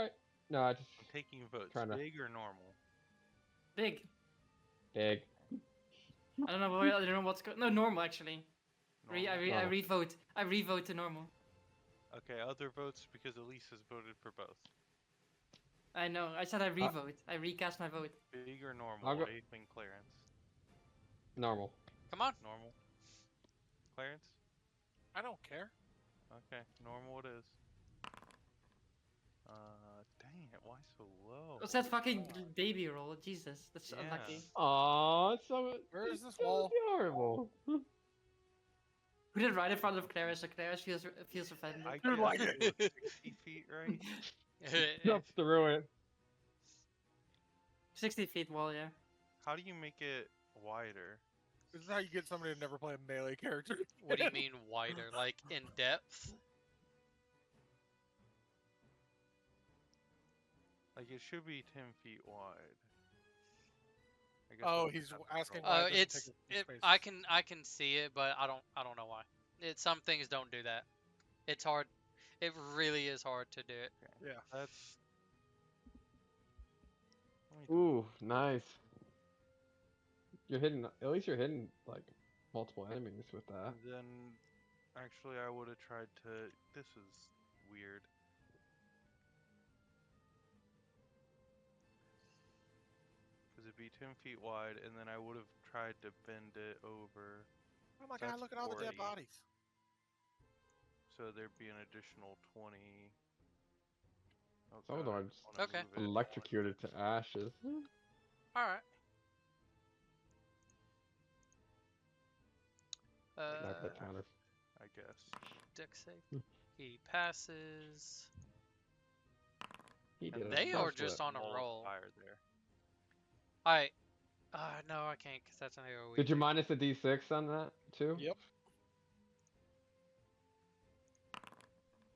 right. No, I just I'm taking votes. trying to Big or normal? big. dig. I don't know. I don't know what's going. No, normal actually. I Normal. revote. I revote to normal. Okay, other votes because Elise has voted for both. I know. I said I revote. I recast my vote. Big or normal? I'll go- Waving Clarence. Normal. Come on. Normal. Clarence? I don't care. Okay, normal it is. Dang it, why so low? What's that fucking baby roll? Jesus, that's Yeah. unlucky. Aw, so Where is this so wall? adorable. Who did right in front of Claris? So Claris feels offended. I Dude, guess like what, it. 60 feet, right? Jumps through it. 60 feet wall, yeah. How do you make it wider? This is how you get somebody to never play a melee character. What do you mean wider? Like in depth? Like it should be 10 feet wide. I guess Oh, I he's have to asking scroll. why it doesn't It's take up two spaces. I can see it, but I don't know why. Some things don't do that. It's hard. It really is hard to do it. Yeah. That's. Let me Ooh, nice. You're hitting. At least you're hitting like multiple enemies with that. Then, actually, I would have tried to. This is weird. Because it'd be 10 feet wide, and then I would have tried to bend it over. Oh my god, That's look at all the dead 40. bodies. So there'd be an additional 20. Oh, Some of them God, I are just wanna Okay. move it. electrocuted to ashes. All right. Not that counter. I guess. Deck save. He passes. He And did They a are flip. just on a Wall of roll. fire there. I. No, I can't because that's an AOE. Did you minus the D6 on that too? Yep.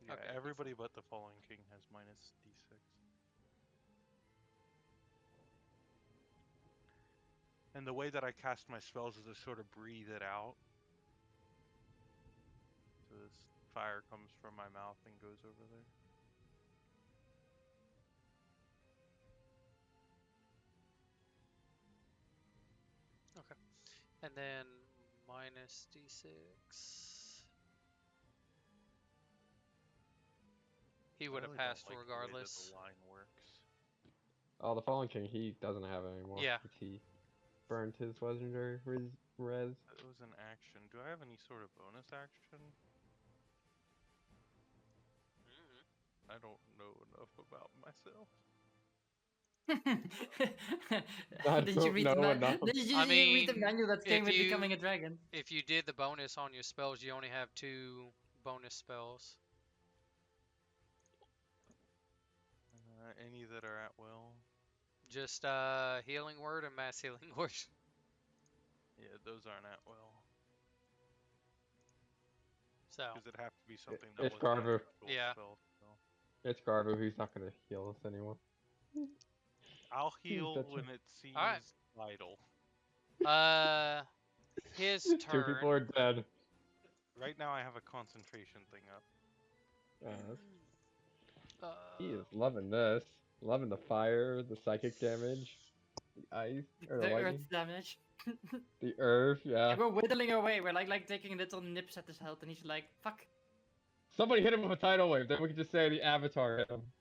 Yeah, Okay. everybody but the Fallen King has minus d6. And the way that I cast my spells is to sort of breathe it out. So this fire comes from my mouth and goes over there. And then minus d6. He would I have really don't passed like the way that regardless. the line works. Oh, the Fallen King, he doesn't have it anymore. Yeah. 'Cause he burned his legendary res. That was an action. Do I have any sort of bonus action? Mhm. I don't know enough about myself. I Did you don't read the know enough. Did you I read the mean, manual that came if with you- becoming a dragon? If you did the bonus on your spells, you only have 2 bonus spells. Any that are at will? Just healing word and mass healing word. Yeah, those aren't at will. So Because it'd have to be something that it's was an Garvu. actual Yeah. spell. So. It's Garvu. He's not gonna heal us anymore. I'll heal that's when it seems Alright. vital. his 2 turn. people are dead. Right now I have a concentration thing up. He is loving this. Loving the fire, the psychic damage, the ice, or the The lightning, earth damage. the earth. Yeah. And we're whittling away. We're like taking little nips at his health, and he's like, "Fuck." Somebody hit him with a tidal wave. Then we could just say the Avatar hit him.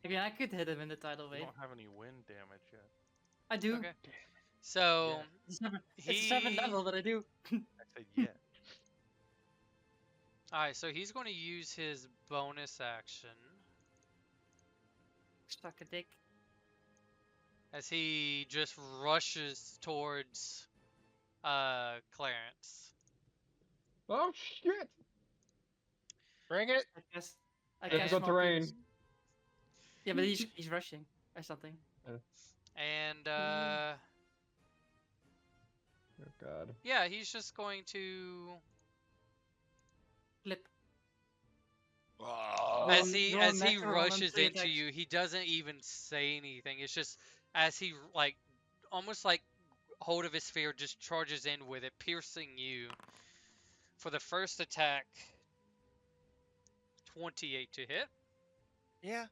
I mean, I could hit him in the tidal We wave. don't have any wind damage yet. I do. Okay. So It's 7 level, but I do. I said yeah. alright, so he's going to use his bonus action Suck a dick. as he just rushes towards Clarence. Oh shit! Bring it. I guess. I Difficult guess small terrain. things. Yeah, but he's rushing or something. And Oh god. yeah, he's just going to Flip. As he maximum on rushes 3 into attacks. you, he doesn't even say anything. It's just as he like almost like hold of his spear just charges in with it, piercing you. For the first attack, 28 to hit. Yeah.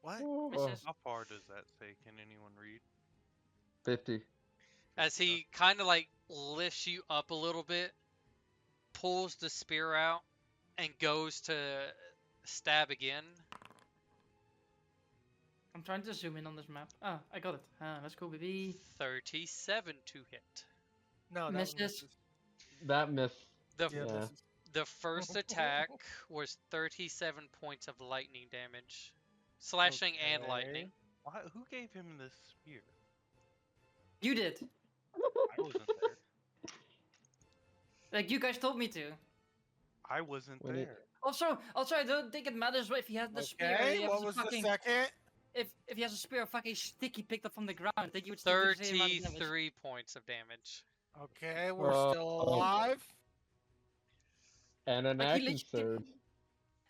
What? Misses. How far does that say? Can anyone read? 50. As he kind of like lifts you up a little bit, pulls the spear out, and goes to stab again. I'm trying to zoom in on this map. Ah, I got it. Let's go, baby. 37 to hit. No, that Misses. one misses. That miss. The Yeah, Yeah. misses. the first attack was 37 points of lightning damage, slashing and lightning. Why, who gave him this spear? You did. I wasn't there. Like, you guys told me to. I wasn't When it- there. Also, I don't think it matters if he has the spear. Okay, He has what a was fucking, the second? if he has a spear fucking stick he picked up from the ground, I think you would still do the same amount of damage. 33 points of damage. Okay, we're Oh. still alive. And an Like, he action literally- surge.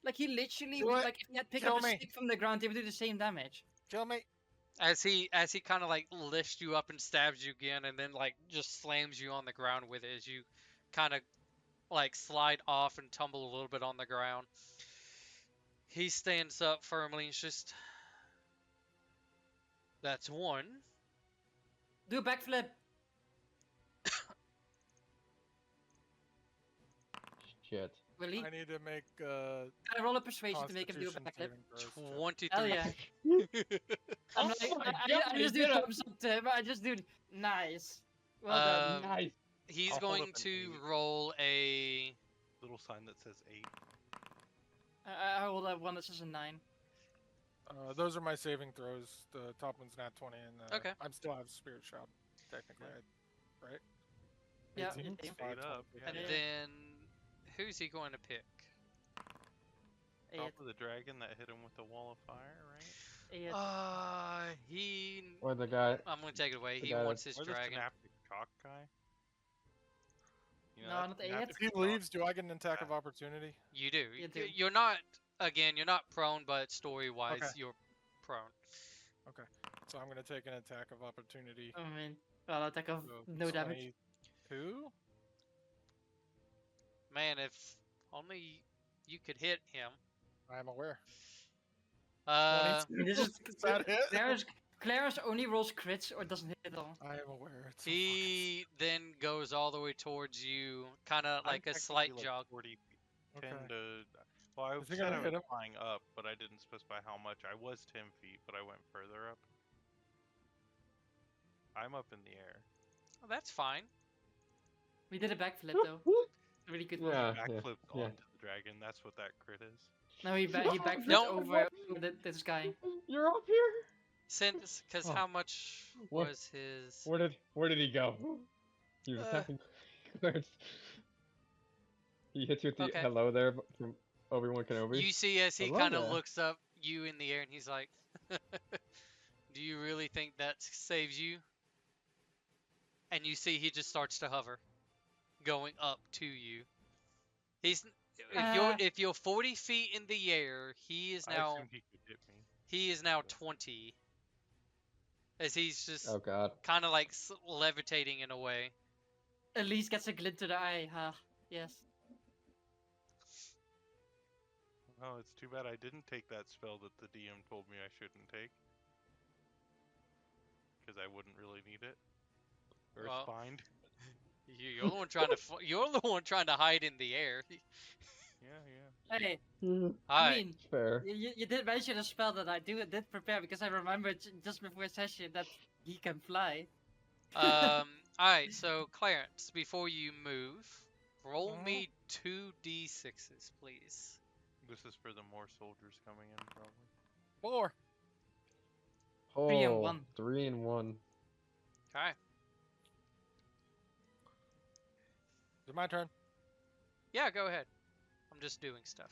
Like, he literally, Do it. like, if he had picked Kill up a me. stick from the ground, he would do the same damage. Kill me. As he kind of like lifts you up and stabs you again, and then like just slams you on the ground with it as you kind of like slide off and tumble a little bit on the ground. He stands up firmly and just, that's one. Do a backflip. Shit. Really? I need to make I roll a persuasion to make him do a Constitution backflip. saving throws, too. 23. Hell yeah. I'm like, Oh my I God, just he do did it. thumbs up to him. I just do nice. Well done. Nice. He's I'll hold going up an to 8. roll a. Little sign that says 8. I rolled that one that says a 9. Those are my saving throws. The top one's nat 20, and Okay. I still have Spirit Shroud, technically, right? Yeah, 18? you do. Straight up. Yeah. And Yeah. then who's he going to pick? Top of the dragon that hit him with the wall of fire, right? He. Or the guy. I'm gonna take it away. the He guy wants his Or the dragon. synaptic shock guy. You No, that not the synaptic eight. If he shock- leaves, do I get an attack of opportunity? You do. You do. You're not. Again, you're not prone, but story-wise, Okay. you're prone. So I'm gonna take an attack of opportunity. I mean, well, attack of So no damage. 22? Man, if only you could hit him. I am aware. Uh, I mean, this is Is that it? Clarence only rolls crits or doesn't hit at all. I am aware. It's so he then goes all the way towards you, kind of I'm like a technically, slight like, jog. 40 feet. fucking- 10 Okay. to. Well, I Is he said gonna I hit was him? flying up, but I didn't specify how much. I was 10 feet, but I went further up. I'm up in the air. Oh, that's fine. We did a backflip though. Really good. one. Yeah. Backflipped yeah. onto the dragon. That's what that crit is. No, he backflipped No. over this guy. You're up here. Since, because Oh. how much What- was his? Where did he go? He was attacking Clarence. He hits you with the Okay. hello there from Obi-Wan Kenobi. You see, as he Hello kind of there. looks up you in the air, and he's like, "Do you really think that saves you?" And you see, he just starts to hover, going up to you. He's if you're 40 feet in the air, he is I now assumed he could hit me. 20. As he's just Oh God. kind of like levitating in a way. At least gets a glint to the eye. Huh? Yes. Oh, it's too bad I didn't take that spell that the DM told me I shouldn't take. Because I wouldn't really need it. Well, Earthbind. You're the one trying to you're the one trying to hide in the air. Yeah. Hey, Hi. I mean, Fair. you did mention a spell that I did prepare because I remembered just before session that he can fly. All right. So Clarence, before you move, roll Mhm. me 2d6s, please. This is for the more soldiers coming in, probably. 4. Oh, 3 and 1. 3 and 1. Okay. Is it my turn? Yeah, go ahead. I'm just doing stuff.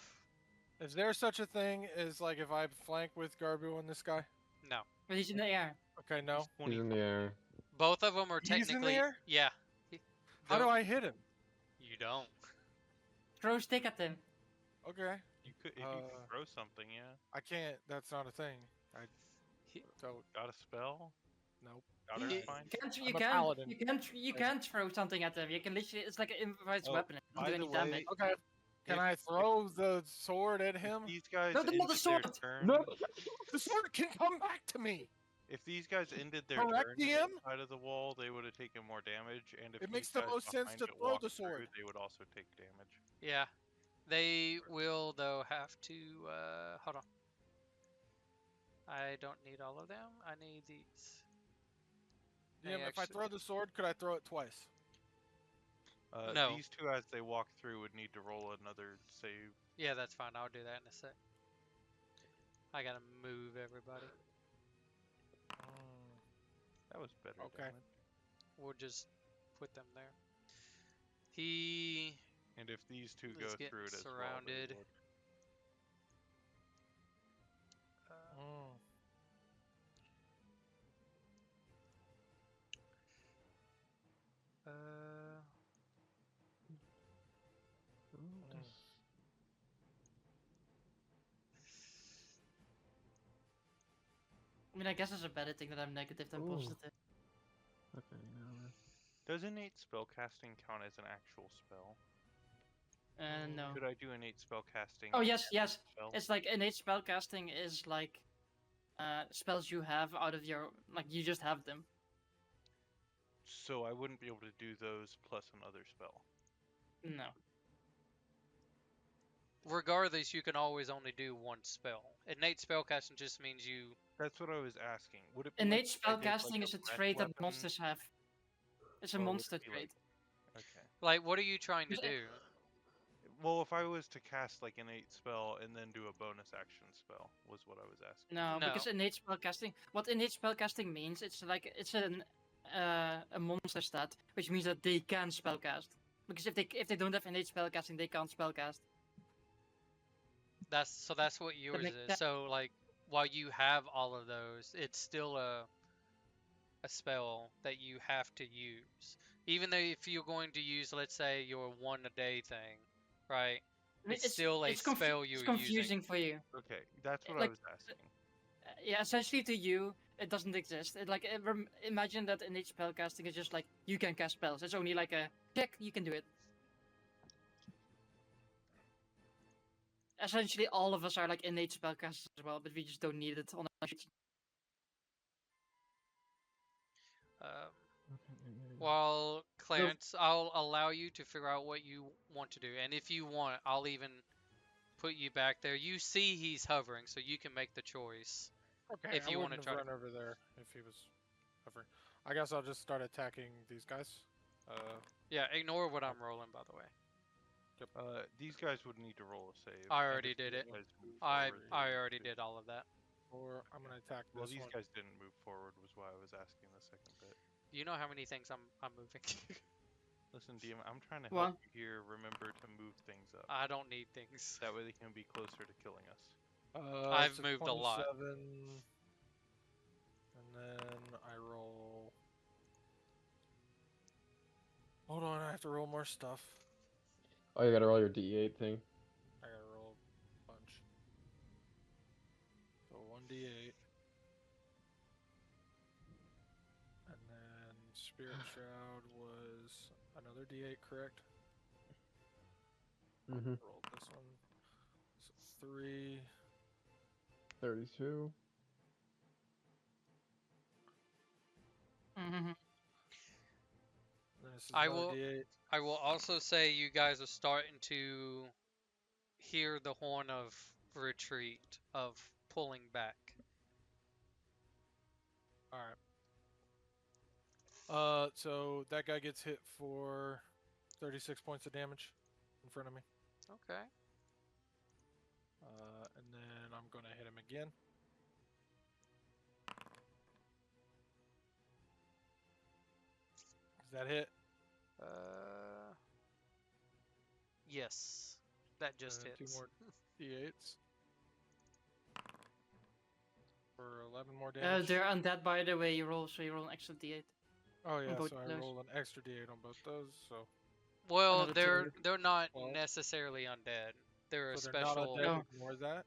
Is there such a thing as like if I flank with Garbu on this guy? No. But he's in the air. Okay, no. He's in the air. Both of them are He's in the technically. air? Yeah. How do I hit him? You don't. Throw a stick at him. Okay. You could, if you could throw something, yeah. I can't. That's not a thing. I He- don't. Got a spell? Nope. Got He- her fine. You can throw something at them. You can literally, it's like an improvised Oh, weapon. It doesn't by do the any way, damage. Okay. Can If- I throw the sword at If him? these guys No, not the ended their sword! turn, No. The sword can come back to me. if these guys ended their Correct, turn DM? inside of the wall, they would have taken more damage, and if It makes these the guys most sense behind to it throw walked the through, sword. they would also take damage. Yeah. They will, though, have to. Hold on. I don't need all of them. I need these. They DM, if I actually- throw the sword, could I throw it twice? No. These two, as they walk through, would need to roll another save. Yeah, that's fine. I'll do that in a sec. I gotta move everybody. That was better Okay. damage. We'll just put them there. He And if these two is go getting through it as surrounded. well, Uh, I mean, I guess it's a better thing that I'm negative than Ooh. positive. Okay, now does innate spellcasting count as an actual spell? No. Could I do innate spellcasting? Oh, yes, yes. Spell? It's like innate spellcasting is like spells you have out of your, like, you just have them. So I wouldn't be able to do those plus another spell. No. regardless, you can always only do one spell. Innate spellcasting just means you. That's what I was asking. Would it be Innate like if I did, like, spellcasting is a breath trait that weapon, monsters have. It's a or would it monster be, trait. Okay. Like, what are you trying to Is it- do? Well, if I was to cast like innate spell and then do a bonus action spell, was what I was asking. No, because No. innate spellcasting. What innate spellcasting means, it's like it's a monster stat, which means that they can spellcast. Because if they don't have innate spellcasting, they can't spellcast. That's what yours make is. that- So like, while you have all of those, it's still a spell that you have to use. Even though if you're going to use, let's say, your one a day thing, right? I mean, It's still a spell It's you're confusing using. for you. Okay, that's what I Like, was asking. Yeah, essentially to you, it doesn't exist. Imagine that innate spellcasting is just like you can cast spells. It's only like a check, you can do it. Essentially, all of us are like innate spellcasters as well, but we just don't need it on our sheets. Well, Clarence, I'll allow you to figure out what you want to do, and if you want, I'll even put you back there. You see he's hovering, so you can make the choice. Okay, If I you wanna wouldn't try have to- run over there if he was hovering. I guess I'll just start attacking these guys. Yeah, ignore what I'm rolling, by the way. These guys would need to roll a save. I and already if did these it. guys move I forward, they would already too. did all of that. Or I'm gonna attack Well, this these one. guys didn't move forward, was why I was asking the second bit. You know how many things I'm moving. Listen, DM, I'm trying to What? help you here. Remember to move things up. I don't need things. That way they can be closer to killing us. I've It's moved a lot. 27, and then I roll. Hold on, I have to roll more stuff. Oh, you gotta roll your D8 thing. I gotta roll a bunch. So 1d8. And then Spirit Shroud was another d8, correct? Mm-hmm. Roll this one. So 3. 32. Mm-hmm. This is I another will- d8. I will also say you guys are starting to hear the horn of retreat, of pulling back. Alright. So that guy gets hit for 36 points of damage in front of me. Okay. And then I'm gonna hit him again. Does that hit? Yes, that just And then hits. 2 more d8s. For 11 more damage. They're undead by the way you roll, so you roll an extra d8. Oh yeah, both so I those. roll an extra d8 on both those, so Well, Another they're two. they're not 12. necessarily undead. They're a So they're not special. undead. No. Ignore that.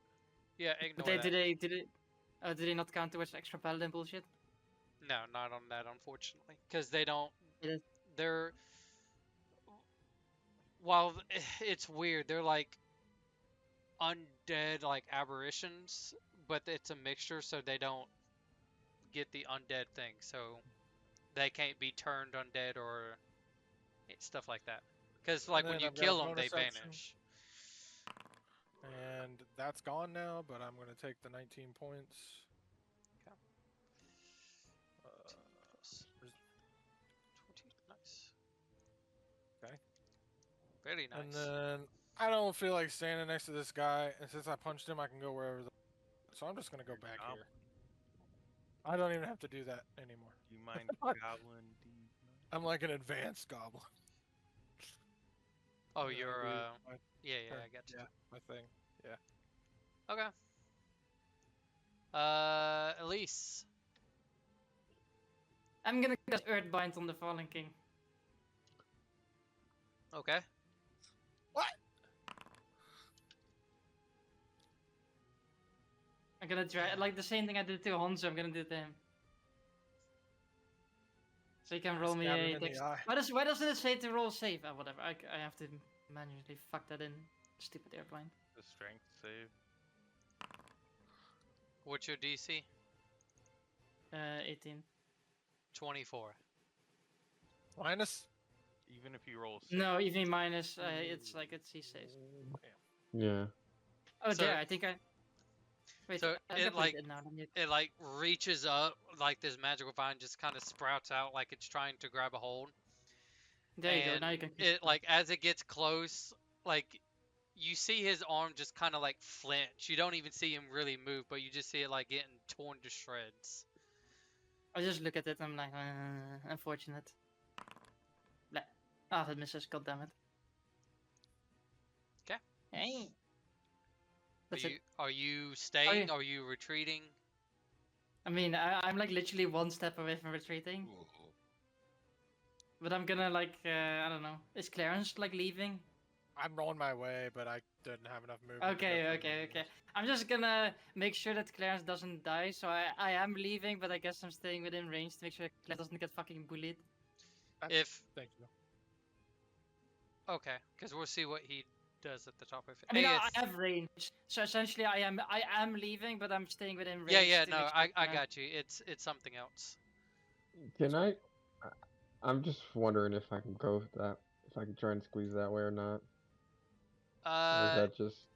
Yeah, But ignore they that. did they not count towards extra paladin bullshit? No, not on that, unfortunately, because they don't. It is. They're while it's weird, they're like undead, like aberrations, but it's a mixture, so they don't get the undead thing. So they can't be turned undead or stuff like that. Because like when then you I've got a kill them, they bonus action. vanish. And that's gone now, but I'm gonna take the 19 points. Okay. Uh, Plus there's- 20. Nice. Okay. Very nice. And then I don't feel like standing next to this guy, and since I punched him, I can go wherever. So I'm just gonna go back Goblin. here. I don't even have to do that anymore. Do you mind fuck? goblin D? I'm like an advanced goblin. Oh, Yeah, you're my yeah, turn. I got you. Yeah, my thing. Okay. Elise. I'm gonna cast Earthbind on the Fallen King. Okay. What? I'm gonna try like the same thing I did to Hanzo. I'm gonna do to him. So you can roll me Stab him a in the dex. eye. Why doesn't it say to roll save? Whatever. I have to manually fuck that in. Stupid Earthbind. The strength save. What's your DC? 18. 24. Minus. Even if you roll six. No, even minus. It's like it's he saves. Yeah. Oh, So- there. I think I. Wait. so I it, definitely like- did now. Let me- It like reaches up, like this magical vine just kind of sprouts out, like it's trying to grab a hold. There you go. And Now you can. it like as it gets close, like you see his arm just kind of like flinch. You don't even see him really move, but you just see it like getting torn to shreds. I just look at it. I'm like, unfortunate. Ah, that misses. God damn it. 'Kay. Hey. That's it. Are you staying? Are you retreating? I mean, I'm like literally one step away from retreating. But I'm gonna like, I don't know. Is Clarence like leaving? I'm on my way, but I didn't have enough movement. to go Okay, through okay, the okay. woods. I'm just gonna make sure that Clarence doesn't die. So I am leaving, but I guess I'm staying within range to make sure Clarence doesn't get fucking bullied. If Thank you. okay, because we'll see what he does at the top of it. I mean, Hey, I it's- have range. So essentially, I am leaving, but I'm staying within range. yeah, to no, make sure I Clarence- got you. It's something else. Can I'm just wondering if I can go with that. If I can try and squeeze that way or not. Or is that just?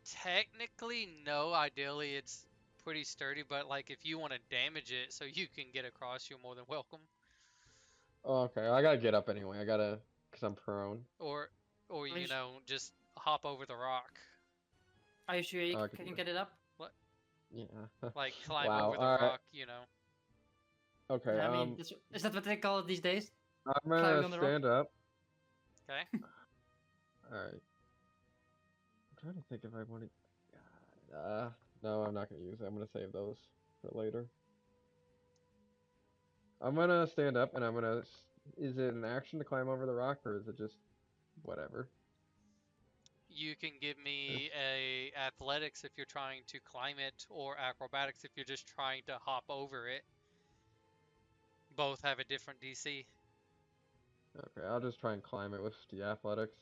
Technically, no. Ideally, it's pretty sturdy, but like if you want to damage it so you can get across, you're more than welcome. Oh, okay, I gotta get up anyway. Cause I'm prone. Or you Wish- know, just hop over the rock, Are you sure you I can do can it. get it up? Yeah. like climb Wow, over the alright. rock. You know. Okay. I mean, is that what they call it these days? I'm climbing gonna on the rock? stand up. Okay. All right. I'm trying to think if I want to. No, I'm not gonna use it. I'm gonna save those for later. I'm gonna stand up and I'm gonna. Is it an action to climb over the rock or is it just whatever? You can give me a athletics if you're trying to climb it, or acrobatics if you're just trying to hop over it. Both have a different DC. Okay, I'll just try and climb it with the athletics.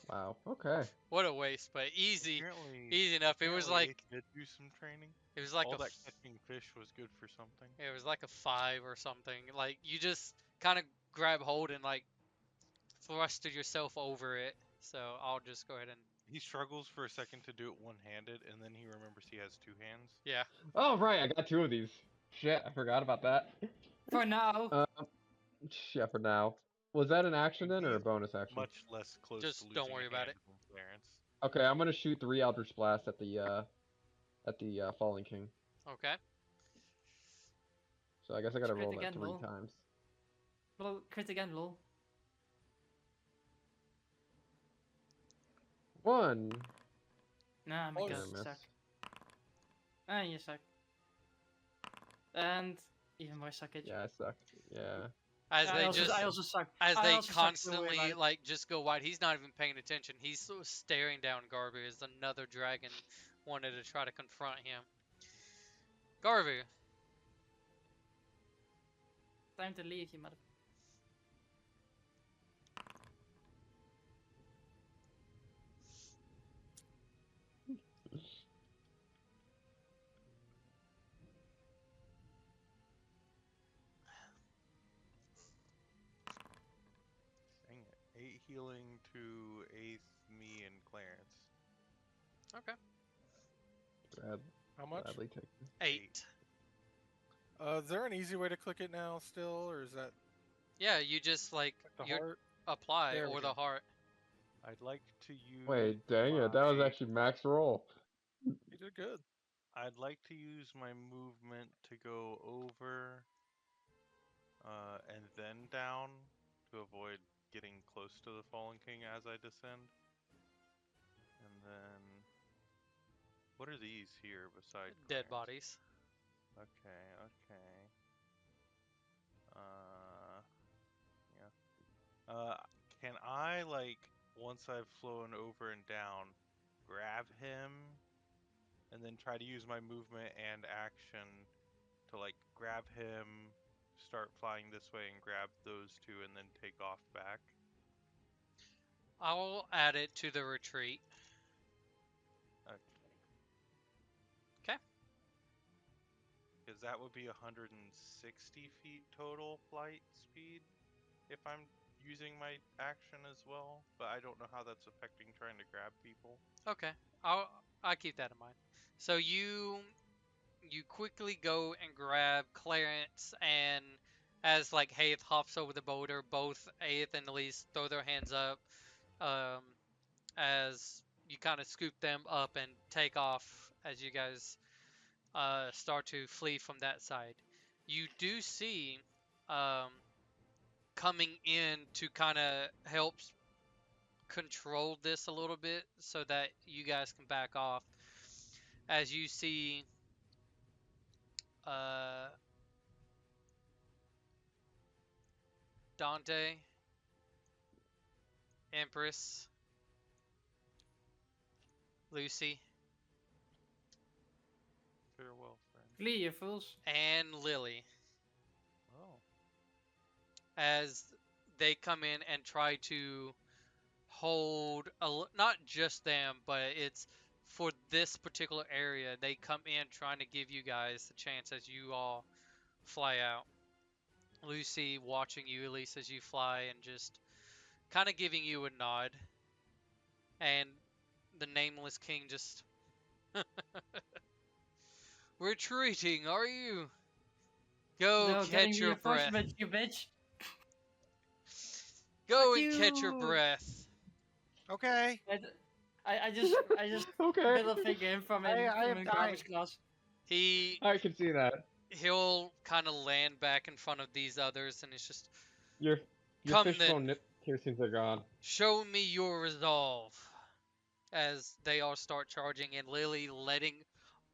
Wow. Okay. What a waste, but easy, Apparently, easy enough. It was apparently like they did do some training. it was like All a that f- catching fish was good for something. it was like a 5 or something. Like you just kind of grab hold and like thrusted yourself over it. So I'll just go ahead and He struggles for a second to do it one-handed, and then he remembers he has two hands. yeah. Oh right, I got 2 of these. Shit, I forgot about that. For now. Yeah, for now. Was that an action then or a He's bonus action? Much less close Just to losing don't worry a about hand it. than Clarence. Okay, I'm gonna shoot 3 Eldritch Blasts at the Fallen King. Okay. So I guess I gotta Crit roll that again, 3 lol. times. Well, crit again, lol. 1. Nah, my Oh, god, I you miss. suck. Ah, you suck. And even more suckage. Yeah, I suck. Yeah. As they just I also suck. as I they also suck, don't worry about constantly it. like just go wide. He's not even paying attention. He's so staring down Garvey as another dragon wanted to try to confront him. Garvey, Time to leave, you mother. Dang it. 8 healing to 8th, me, and Clarence. okay, How much? Gladly take it. 8. Is there an easy way to click it now still, or is that Yeah, you just like the you heart? apply There we or go. the heart. I'd like to use. Wait, dang it! That was my- actually max roll. You did good. I'd like to use my movement to go over, and then down to avoid getting close to the Fallen King as I descend. And then, what are these here beside Dead Clarence? bodies. Okay, okay. Yeah. Can I, like, once I've flown over and down, grab him, and then try to use my movement and action to, like, grab him, start flying this way, and grab those two, and then take off back? I'll add it to the retreat. Okay. 'Kay. Because that would be 160 feet total flight speed if I'm using my action as well, but I don't know how that's affecting trying to grab people. Okay, I'll keep that in mind. So you quickly go and grab Clarence, and as like Haith hops over the boulder, both Haith and Elise throw their hands up as you kind of scoop them up and take off as you guys start to flee from that side. You do see coming in to kind of help control this a little bit so that you guys can back off. As you see Dante, Empress, Lucy, Farewell, friend. Flee, you fools. and Lily Oh. as they come in and try to hold not just them, but it's for this particular area. They come in trying to give you guys the chance as you all fly out. Lucy watching you, Elise, as you fly and just kind of giving you a nod. And the Nameless King just retreating, are you? Go No, getting catch your breath. reinforcements, you bitch. Go Fuck and catch your you. breath. Okay. I just Okay. middle finger him from I am in garbage class. I can see that. He'll kind of land back in front of these others, and it's just, Your come fishbone then, piercings are gone. show me your resolve. As they all start charging, and Lily letting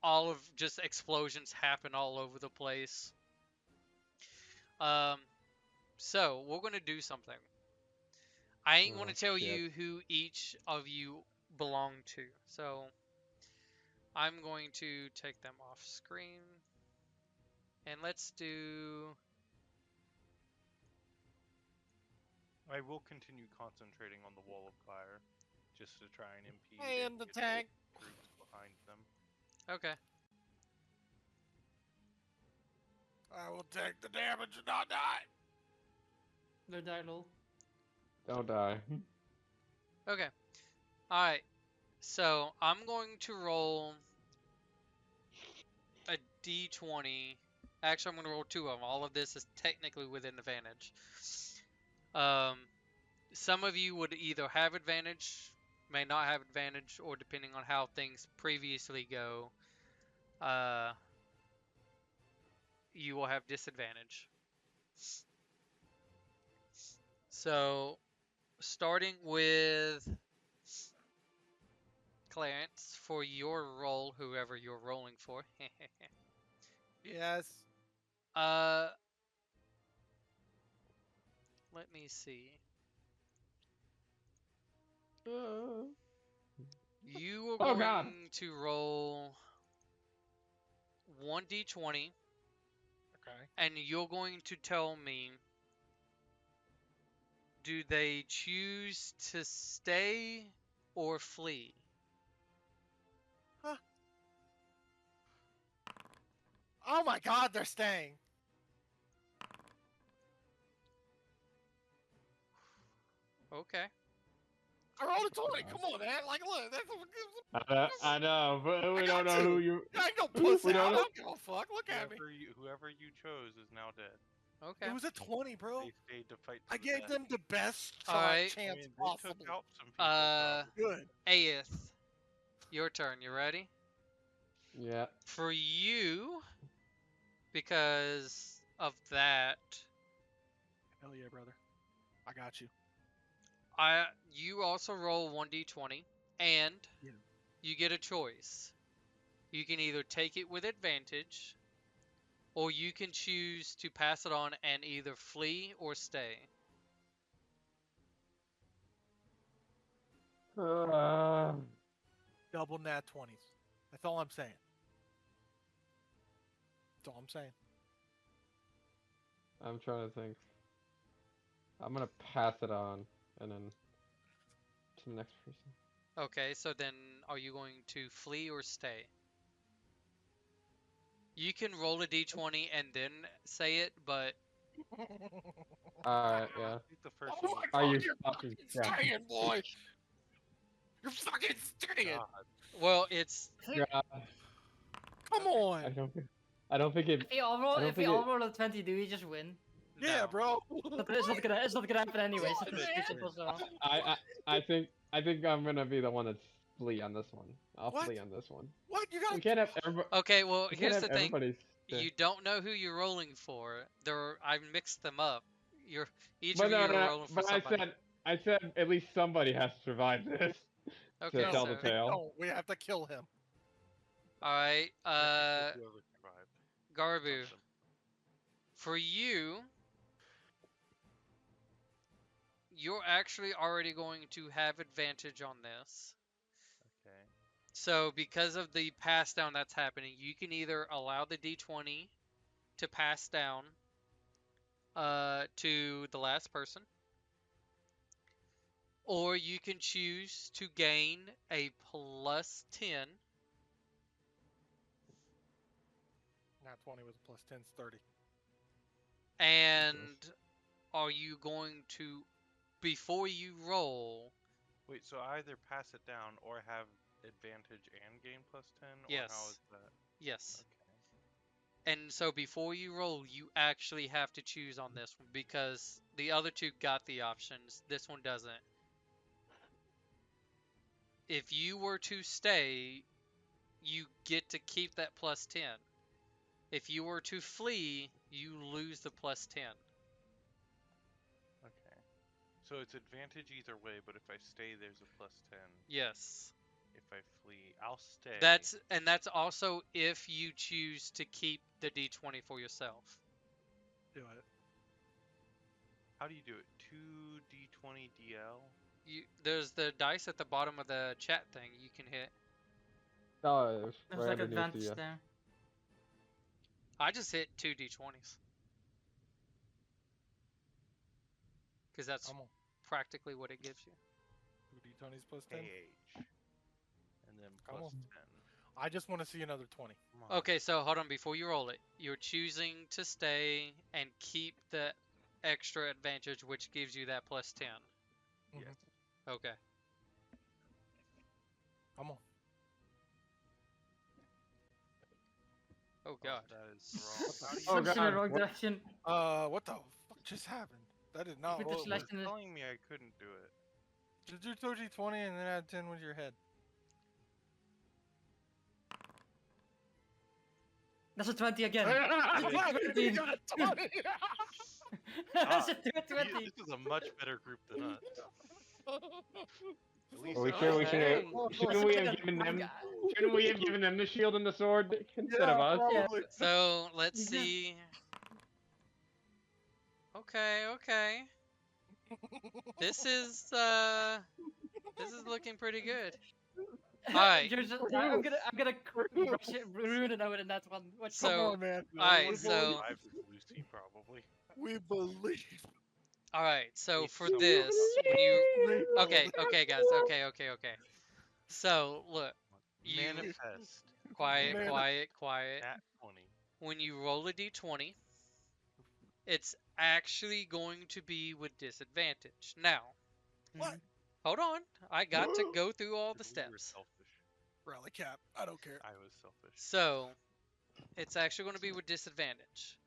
all of just explosions happen all over the place. So we're gonna do something. I ain't gonna tell shit. you who each of you belong to, so I'm going to take them off screen, and let's do. I will continue concentrating on the wall of fire, just to try and impede I am the get tank. groups behind them. Okay. I will take the damage and not die. No die, lol. Don't die. Okay. All right. So I'm going to roll a d20. Actually, I'm going to roll 2 of them. All of this is technically within advantage. Some of you would either have advantage, may not have advantage, or depending on how things previously go, you will have disadvantage. So, starting with Clarence, for your roll, whoever you're rolling for, Yes. let me see. You are Oh, going God. to roll 1d20, Okay. and you're going to tell me, do they choose to stay or flee? Oh my God, they're staying. Okay. I rolled a 20. Come on, man. Like, look, I know, but we I don't got know who to. you. I ain't no puss We out. don't I know. don't give a fuck. Look at me. Whoever you chose is now dead. Okay. It was a 20, bro. They stayed to fight. To I the gave death. them the best All shot right. I chance mean, they possible. took out some people. Uh, probably. Good. Aeth, your turn. You ready? Yeah. For you, because of that, Hell yeah, brother. I got you. you also roll 1d20, and Yeah. you get a choice. You can either take it with advantage, or you can choose to pass it on and either flee or stay. Double nat 20s. That's all I'm saying. That's all I'm saying. I'm trying to think. I'm gonna pass it on, and then to the next person. Okay, so then are you going to flee or stay? You can roll a d20 and then say it, but Alright, yeah. I think the first Oh one. my was Are God, you you're fucking fucking staying, boy. You're fucking staying. God. well, it's God, Come on. I don't think it. If we all roll, I don't if we think all it- roll a 20, do we just win? Yeah, no. bro. It's not gonna happen anyway. So Come it's on, just man. impossible. I think I'm gonna be the one that's flee on this one. I'll What? flee on this one. What? You We got can't have everybody. Okay, well, We can't here's have the thing. everybody. You don't know who you're rolling for. I mixed them up. Each But of you no, are no, rolling for but somebody. I said at least somebody has to survive this Okay, to tell so the tale. No, we have to kill him. all right, I have to kill whoever survived. Garbu, Something. for you, you're actually already going to have advantage on this. Okay. So because of the pass down that's happening, you can either allow the d20 to pass down to the last person, or you can choose to gain a plus 10. Nat 20 was a plus 10's 30. And are you going to, before you roll, Wait, so I either pass it down or have advantage and gain plus 10? Or Yes. how is that? yes. Okay. And so before you roll, you actually have to choose on this one because the other two got the options. This one doesn't. If you were to stay, you get to keep that plus 10. If you were to flee, you lose the plus 10. Okay. So it's advantage either way, but if I stay, there's a plus 10. Yes. If I flee, I'll stay. That's also if you choose to keep the d20 for yourself. Do it. How do you do it? 2d20 DL? There's the dice at the bottom of the chat thing you can hit. Oh, it's There's right like underneath advantage the. there. I just hit 2 d20s. Because that's Come on. practically what it gives you. 2d20's plus 10. AH. And then Come plus on. 10. I just want to see another 20. Come on. Okay, so hold on before you roll it. You're choosing to stay and keep the extra advantage, which gives you that plus 10. Yes. Okay. Come on. Oh god. That is wrong. How do you Oh, Switched in the God, wrong what- direction. What the fuck just happened? That did not Put what the It slash was in the- telling me I couldn't do it. Just do 2d20 and then add 10 with your head. That's a 20 again. You got a 20! That's a Ah, 20. This is a much better group than us. At least Well, we I should, we was should, Dang. shouldn't we have given them? Shouldn't we have given them the shield and the sword instead of us? Probably. So let's You got- see. Okay. This is looking pretty good. Alright. Joseph, I'm gonna brush it, ruin it over in that one. Watch So- Come on, man. Alright, We so survive this Lucy probably. We believe. alright, so It's for so this, when you We okay, believe. okay guys, okay. So look, you Manifest. quiet, Man. quiet. Nat 20. When you roll a d20, it's actually going to be with disadvantage. Now, What? hold on. I got to go through all the Because we were steps. selfish. Rally cap. I don't care. I was selfish. So, it's actually going to be with disadvantage.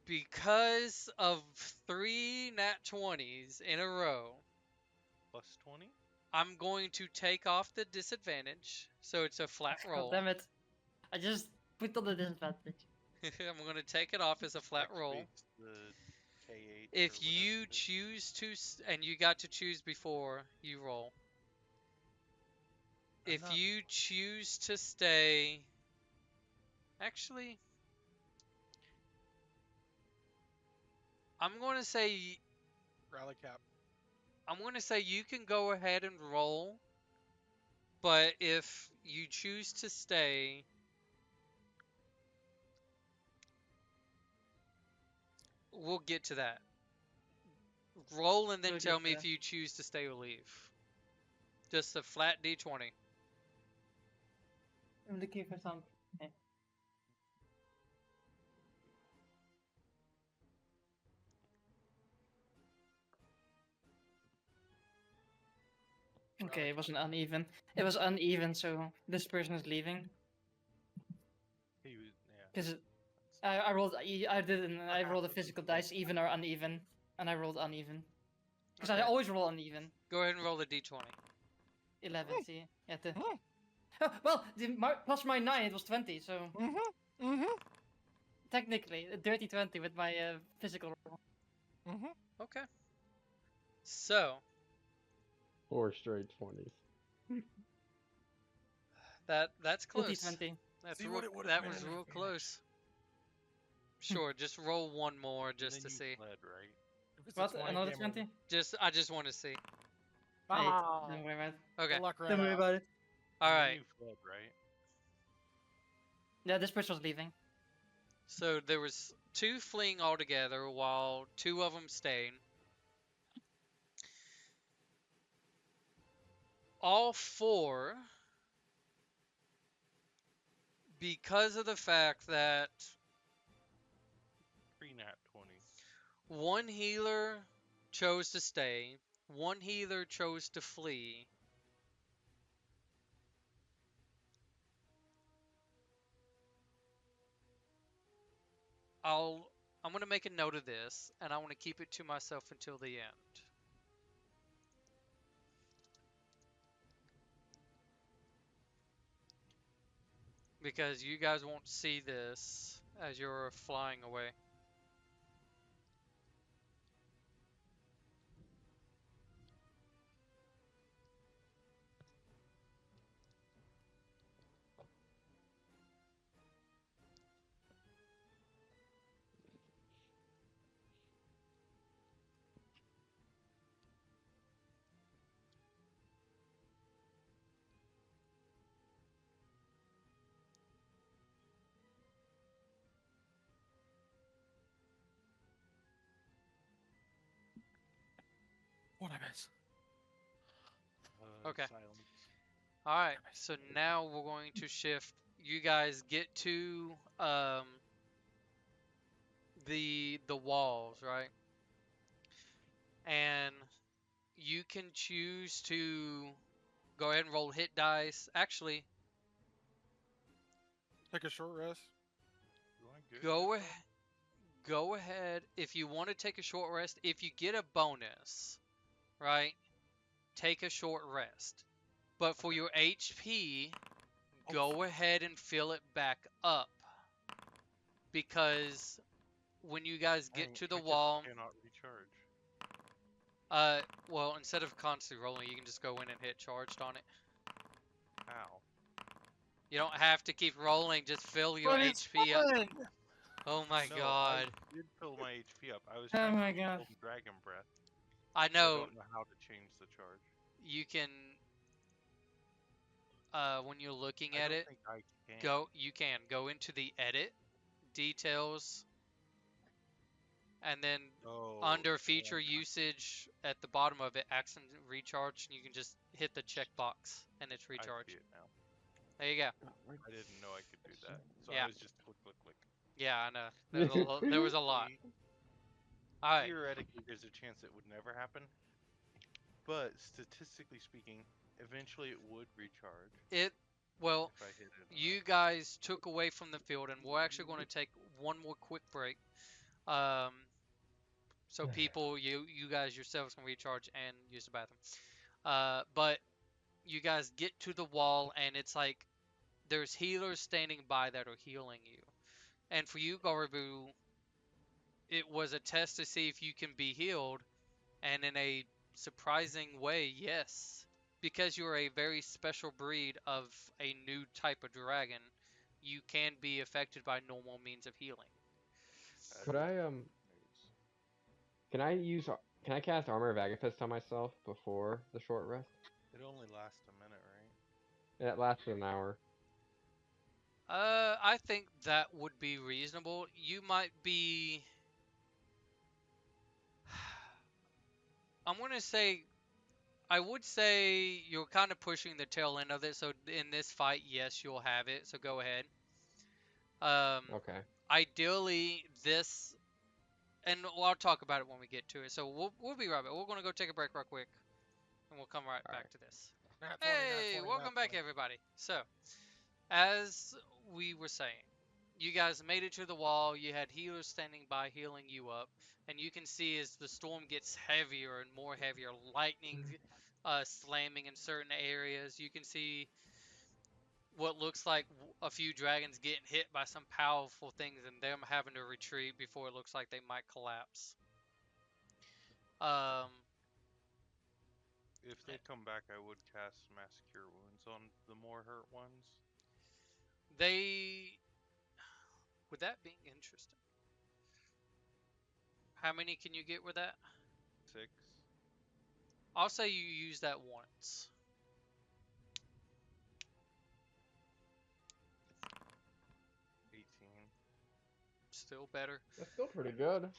Because of 3 nat 20s in a row, Plus 20? I'm going to take off the disadvantage. So it's a flat God roll. damn it. I just put on the disadvantage. I'm going to take it off as a flat roll. Activates the K8 If or whatever you it is. choose to, and you got to choose before you roll. If not- you choose to stay, actually, I'm going to say Rally cap. you can go ahead and roll, but if you choose to stay, we'll get to that. Roll and then We'll tell get me to if you choose to stay or leave. Just a flat d20. I'm looking for some. Okay, it wasn't uneven. It was uneven, so this person is leaving. He was, yeah. Because I rolled, I did, and I rolled a happens with physical both dice, even or uneven, and I rolled uneven. Because I Okay. always roll uneven. Go ahead and roll a d20. 11, see? Yeah, well, plus my 9, it was 20, so Mm-hmm. Mm-hmm. technically, a dirty 20 with my physical roll. Mm-hmm. Okay. So, 4 straight 20s. that's Dirty close. 20. That's See real, what it would've that been was in real advantage. close. Sure, just roll one more And just then to you see. fled, right? If it's a What? 20, Another game over. 20? I just want to see. Ah. Don't worry about it. Okay. Good luck, Don't worry right about it. All And then right. you fled, right? Yeah, this person was leaving. So there was 2 fleeing altogether, while 2 of them stayed. All 4, because of the fact that 3 nat 20. 1 healer chose to stay, 1 healer chose to flee. I'm going to make a note of this, and I want to keep it to myself until the end. Because you guys won't see this as you're flying away. What I miss? Okay. Silence. Alright, so now we're going to shift. You guys get to the walls, right? And you can choose to go ahead and roll hit dice. Actually, Take a short rest. Do I good? go ahead if you want to take a short rest. If you get a bonus, right? Take a short rest. But for Okay. your HP, Oh, go ahead and fill it back up. Because when you guys get Dang, to the I just wall, cannot recharge. well, instead of constantly rolling, you can just go in and hit charged on it. How? You don't have to keep rolling, just fill your But it's HP up. fun! Oh my No, god. I did fill my HP up. I was Oh trying my to god. fill Dragon Breath. I But I know don't know how to change the charge. you can, when you're looking I at don't it, think I can. you can go into the edit, details, and then Oh, under feature yeah. usage at the bottom of it, accent recharge, and you can just hit the checkbox and it's I see recharged. it now. There you go. I didn't know I could do that. So Yeah. I was just click, click, click. Yeah, I know. There was a lot. See, All right. theoretically, there's a chance it would never happen. But statistically speaking, eventually it would recharge Well, if I hit it you enough. guys took away from the field, and we're actually going to take one more quick break. Um, so people, you guys yourselves can recharge and use the bathroom. But you guys get to the wall, and it's like there's healers standing by that are healing you. And for you, Garibu, it was a test to see if you can be healed, and in a surprising way, yes. Because you're a very special breed of a new type of dragon, you can be affected by normal means of healing. Could I Can I use can I cast Armor of Agathis on myself before the short rest? It only lasts a minute, right? It lasted an hour. I think that would be reasonable. You might be. I'm gonna say. I would say you're kind of pushing the tail end of it. So in this fight, yes, you'll have it. So go ahead. Um, Okay. ideally, this, and I'll talk about it when we get to it. So we'll be right back. We're gonna go take a break real quick, and we'll come right All back right. to this. Nat 20, nat Hey, 20, nat welcome back, 20. everybody. So, as we were saying, you guys made it to the wall. You had healers standing by healing you up, and you can see as the storm gets heavier and more heavier, lightning slamming in certain areas. You can see what looks like a few dragons getting hit by some powerful things and them having to retreat before it looks like they might collapse. Um, If they come back, I would cast Mass Cure Wounds on the more hurt ones. they with that being interesting. How many can you get with that? 6. I'll say you use that once. 18. Still better. That's still pretty good.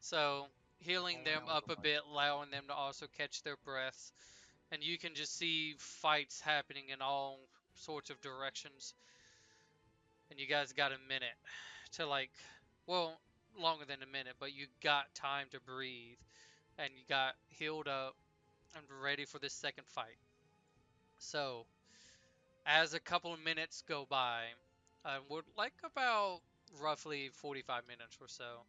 So healing Only them on up the a bit, allowing them to also catch their breaths, and you can just see fights happening in all sorts of directions. And you guys got a minute to well, longer than a minute, but you got time to breathe, and you got healed up and ready for this second fight. So as a couple of minutes go by, we're like about roughly 45 minutes or so,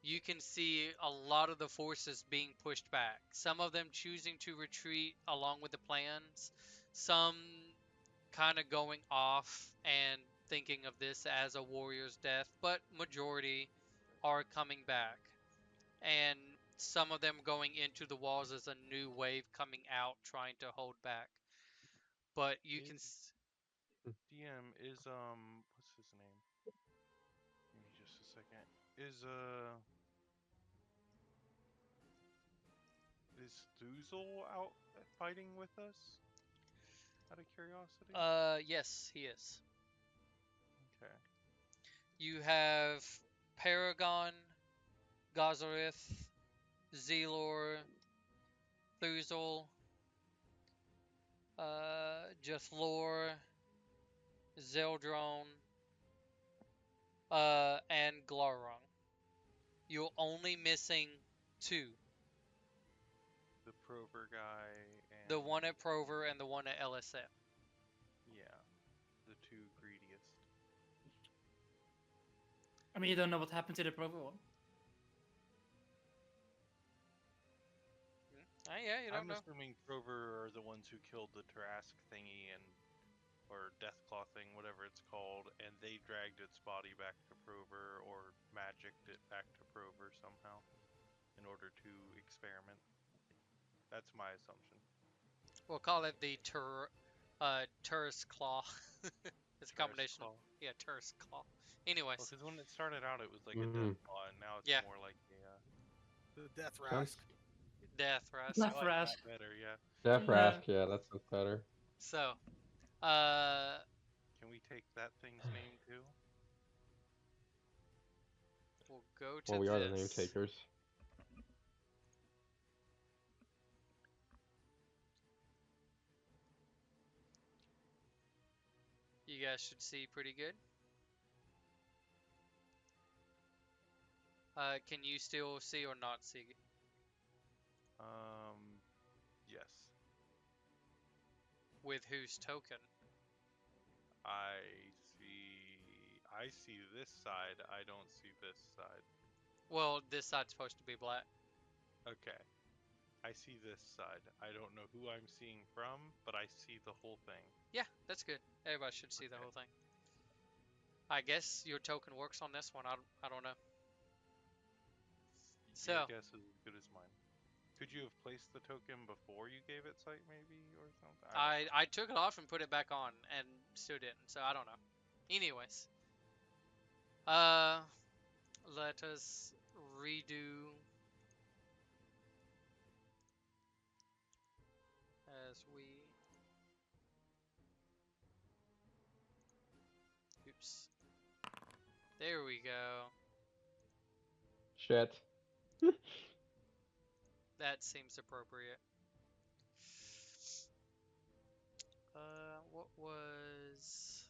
you can see a lot of the forces being pushed back. Some of them choosing to retreat along with the plans, some kind of going off and thinking of this as a warrior's death, but majority are coming back. And some of them going into the walls as a new wave coming out trying to hold back. But you can DM is what's his name? Give me just a second. Is Thuzel out fighting with us? Out of curiosity. yes, he is. Okay. You have Paragon, Gazarith, Zelor, Thuzel, Jethlor, Zeldron, and Glarung. You're only missing two. The Prover guy The and one at Prover and the one at LSM. yeah, the two greediest. I mean, you don't know what happened to the Provo one. Oh yeah, you don't I'm know. assuming Prover are the ones who killed the Trask thingy and or Deathclaw thing, whatever it's called, and they dragged its body back to Prover or magicked it back to Prover somehow in order to experiment. That's my assumption. We'll call it the Turris Claw. It's a Terrace combination of claw. Terrace Claw. Anyways, Because when it started out, it was like a Mhm. death claw, and now it's Yeah. more like a. The Death Sounds Rask. Death Rask. Death I like Rask. that better. Yeah. Death Yeah. Rask, yeah, that sounds better. So, Can we take that thing's name too? we'll go to Well, we are the name this. takers. You guys should see pretty good. Can you still see or not see? Yes. With whose token? I see. I see this side. I don't see this side. Well, this side's supposed to be black. Okay. I see this side. I don't know who I'm seeing from, but I see the whole thing. Yeah, that's good. Everybody should see the Okay. whole thing. I guess your token works on this one. I don't know. Your So, guess is as good as mine. Could you have placed the token before you gave it sight, maybe, or something? I took it off and put it back on and still didn't. So I don't know. Anyways, let us redo as we. Oops. There we go. Shit. That seems appropriate. What was?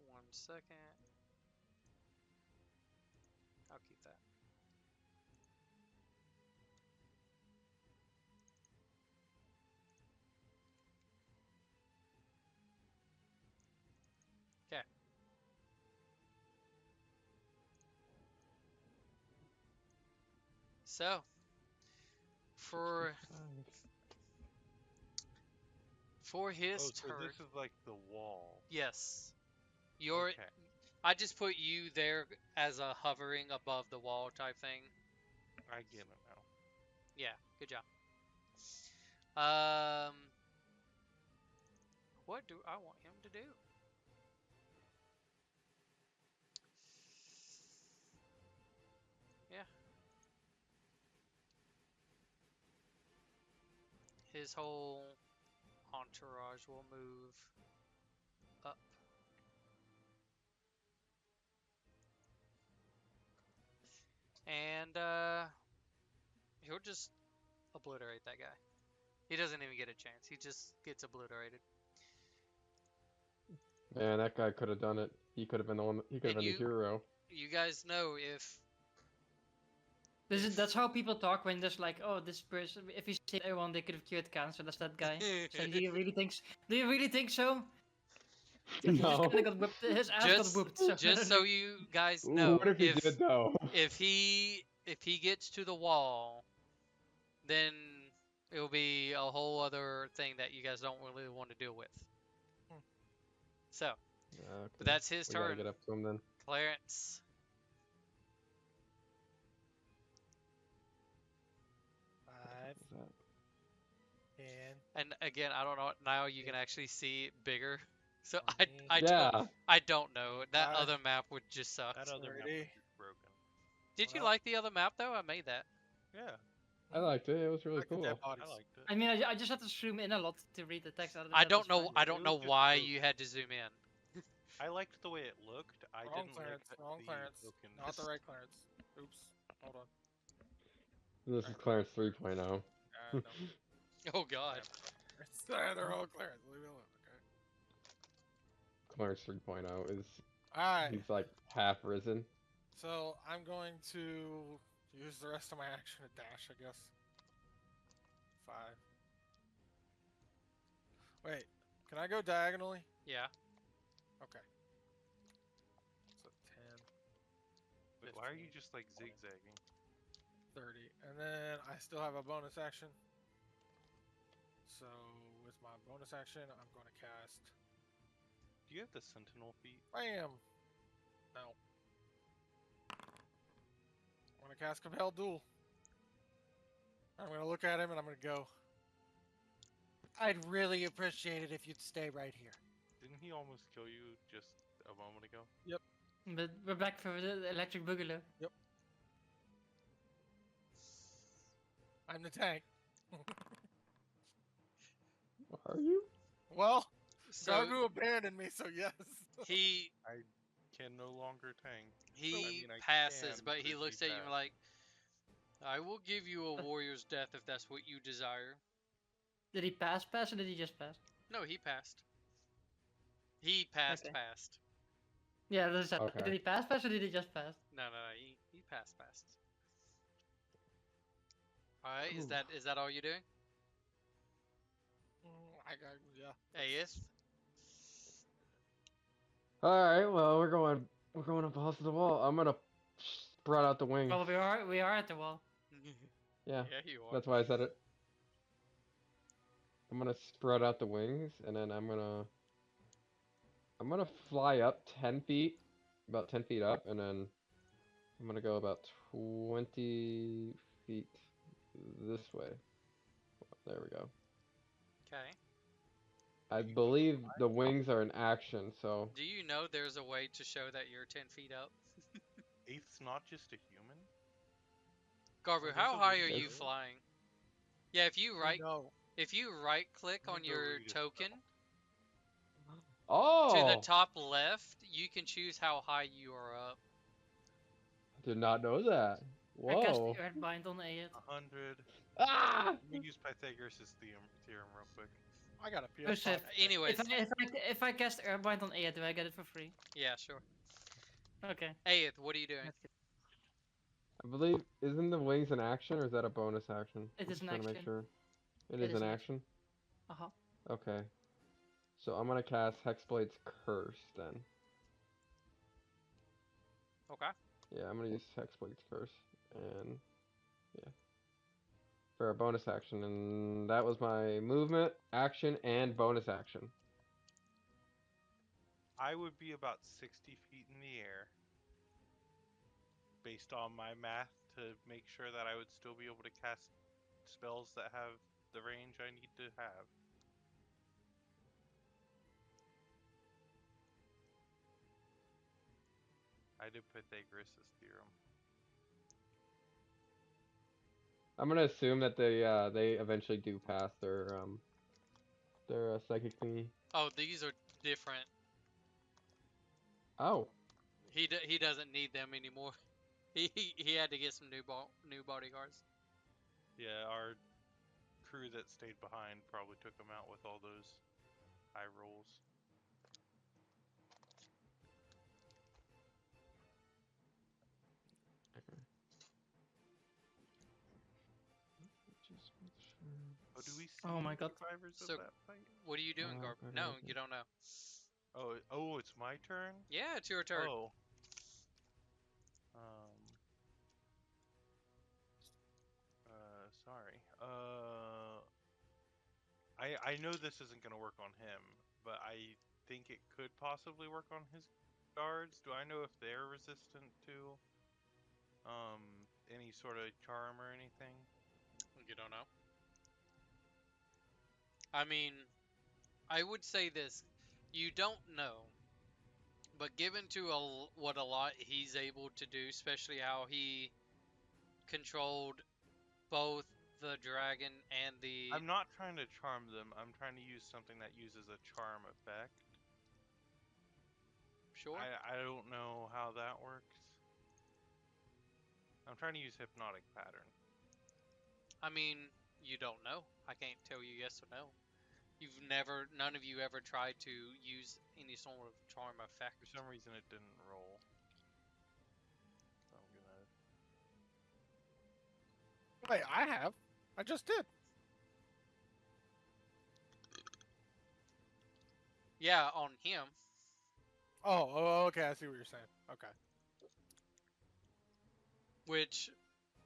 1 second. I'll keep that. Okay. So, for 65. his Oh, so turn, this is like the wall. yes, you're. Okay. I just put you there as a hovering above the wall type thing. I get it now. Yeah, good job. What do I want him to do? Yeah. His whole entourage will move up. And he'll just obliterate that guy. He doesn't even get a chance. He just gets obliterated. Man, that guy could have done it. He could have been the one. He could have And been the hero. you guys know if That's how people talk when there's like, oh, this person. If you say everyone, they could have cured cancer. That's that guy. So do you really think? Do you really think so? He just No. kind of got whipped. His ass got just whooped. So just so you guys Ooh, know, what if he did though? if he gets to the wall, then it'll be a whole other thing that you guys don't really want to deal with. So, Okay. but that's his We gotta turn. get up to him then. Clarence. 5, What's that? 10, And again, I don't know. Now you can actually see it bigger. So 20, Yeah. I don't know. That Five. other map would just suck. That other map 30. was just broken. Did you Well. like the other map though? I made that. Yeah, I liked it. It was really Like the cool. dead bodies. I liked it. I mean, I just had to zoom in a lot to read the text. Other than I that, don't it's know. fine. I don't It know was just why broken. you had to zoom in. I liked the way it looked. I Wrong didn't clearance. like Wrong the clearance. tokens. Not the right clearance. Oops. Hold on. This is Clarence 3.0. No. Oh God. They're all clearance. Leave it alone. Okay. Clarence 3.0 is Alright. he's like half risen. So I'm going to use the rest of my action to dash, I guess. 5. Wait. Can I go diagonally? Yeah. Okay. So 10, Wait, why are you 15, just like zigzagging? 30. And then I still have a bonus action. So with my bonus action, I'm going to cast. Do you have the sentinel feet? Bam! No. I'm going to cast Compel Duel. I'm going to look at him and I'm going to go. I'd really appreciate it if you'd stay right here. Didn't he almost kill you just a moment ago? But we're back for the electric boogaloo. I'm the tank. Are you? Well, So Gargu abandoned me, so yes. he I can no longer tank. he I passes, can, but he he looks at you passed. like, "I will give you a warrior's death if that's what you desire." Did he pass, or did he just pass? No, he passed. He passed, Okay. passed. Yeah, that's it. Okay. Did he pass, or did he just pass? No, he passed, passed. All right, Ooh. is that all you're doing? Yeah. Aeth? All right. Well, we're going up balls to the wall. I'm gonna spread out the wings. Well, we are at the wall. Yeah, Yeah, you are. that's why I said it. I'm gonna spread out the wings, and then I'm gonna fly up 10 feet, about 10 feet up, and then I'm gonna go about 20 feet this way. There we go. Okay. I believe the wings are in action, so Do you know there's a way to show that you're 10 feet up? Eighth's not just a human? Garbu, there's how a high way are to you do it? flying? Yeah, if you No. right click I'm on gonna go your read a token oh, to the top left, you can choose how high you are up. did not know that. I cast the Whoa. Earthbind on Aed. 100. Ah! Let me use Pythagoras' theorem real quick. I got a PS5. Joseph, Anyways, if I cast Earthbind on Aed, do I get it for free? yeah, sure. Okay. Aeth, what are you doing? That's good. I believe isn't the wings an action or is that a bonus action? It I'm is just an trying to make action. sure. It It is is an an action. Uh-huh. Okay. So I'm gonna cast Hexblade's Curse then. Okay. Yeah, I'm gonna use Hexblade's Curse and yeah. For a bonus action, and that was my movement, action, and bonus action. I would be about 60 feet in the air, based on my math, to make sure that I would still be able to cast spells that have the range I need to have. I did Pythagoras' theorem. I'm gonna assume that they eventually do pass their psychic thingy. Oh, these are different. Oh, He doesn't need them anymore. He had to get some new bodyguards. Yeah, our crew that stayed behind probably took them out with all those high rolls. just make sure. Oh, do we see Oh my any god. survivors So- of that fight? What are you doing, Oh, Garb? good No, idea. you don't know. Oh, it's my turn? Yeah, it's your turn. Oh. Um. Sorry. I know this isn't gonna work on him, but I think it could possibly work on his guards. Do I know if they're resistant to any sort of charm or anything? You don't know. I mean, I would say this: you don't know, but given to what a lot he's able to do, especially how he controlled both the dragon and the I'm not trying to charm them. I'm trying to use something that uses a charm effect. sure. I don't know how that works. I'm trying to use hypnotic pattern. I mean, you don't know. I can't tell you yes or no. None of you ever tried to use any sort of charm effect. For some reason, it didn't roll. So I'm gonna. Wait, I have. I just did. Yeah, on him. Oh, okay. I see what you're saying. Okay. Which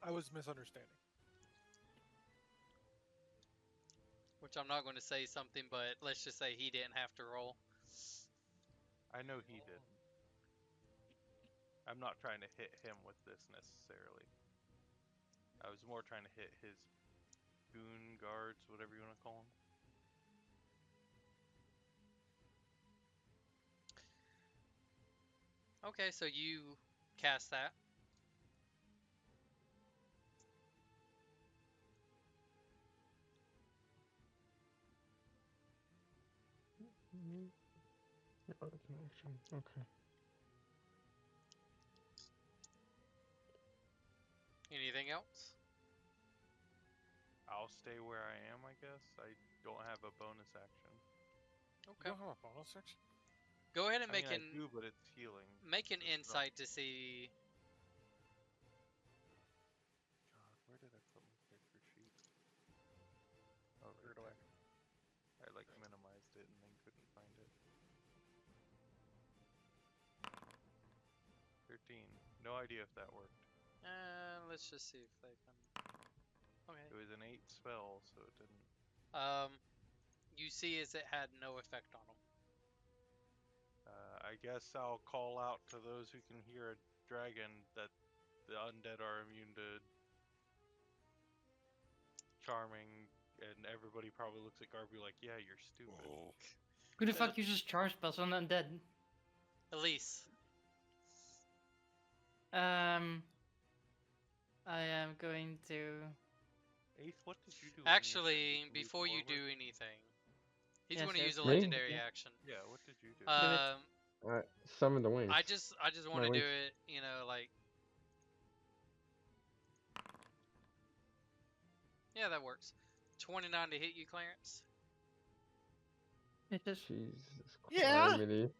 I was misunderstanding. I'm not going to say something, but let's just say he didn't have to roll. I know he didn't. I'm not trying to hit him with this necessarily. I was more trying to hit his goon guards, whatever you want to call them. Okay, so you cast that. Oh, it's an action. Okay. Anything else? I'll stay where I am, I guess. I don't have a bonus action. You Okay. don't have a bonus section? Go ahead and I mean, make I an do, but it's healing. make an It's not- insight to see. God, where did I put my character sheet? Oh, Threw right it away. there. I like minimized it and then couldn't find it. 13. No idea if that worked. Let's just see if they can. Okay. It was an 8 spell, so it didn't. You see, as it had no effect on them. I guess I'll call out to those who can hear a dragon that the undead are immune to charming, and everybody probably looks at Garby like, yeah, you're stupid. Who the fuck uses charge spells on undead? Elise. I am going to. Ace, what did you do? on your turn? Actually, Did you leap before you forward? do anything, he's Yes, going to yes. use a Me? legendary Yeah. action. Yeah, what did you do? it. Summon the wings. I just want My to do wings. it, you know, like. Yeah, that works. 29 to hit you, Clarence. It just. Jesus Yeah. Criminy.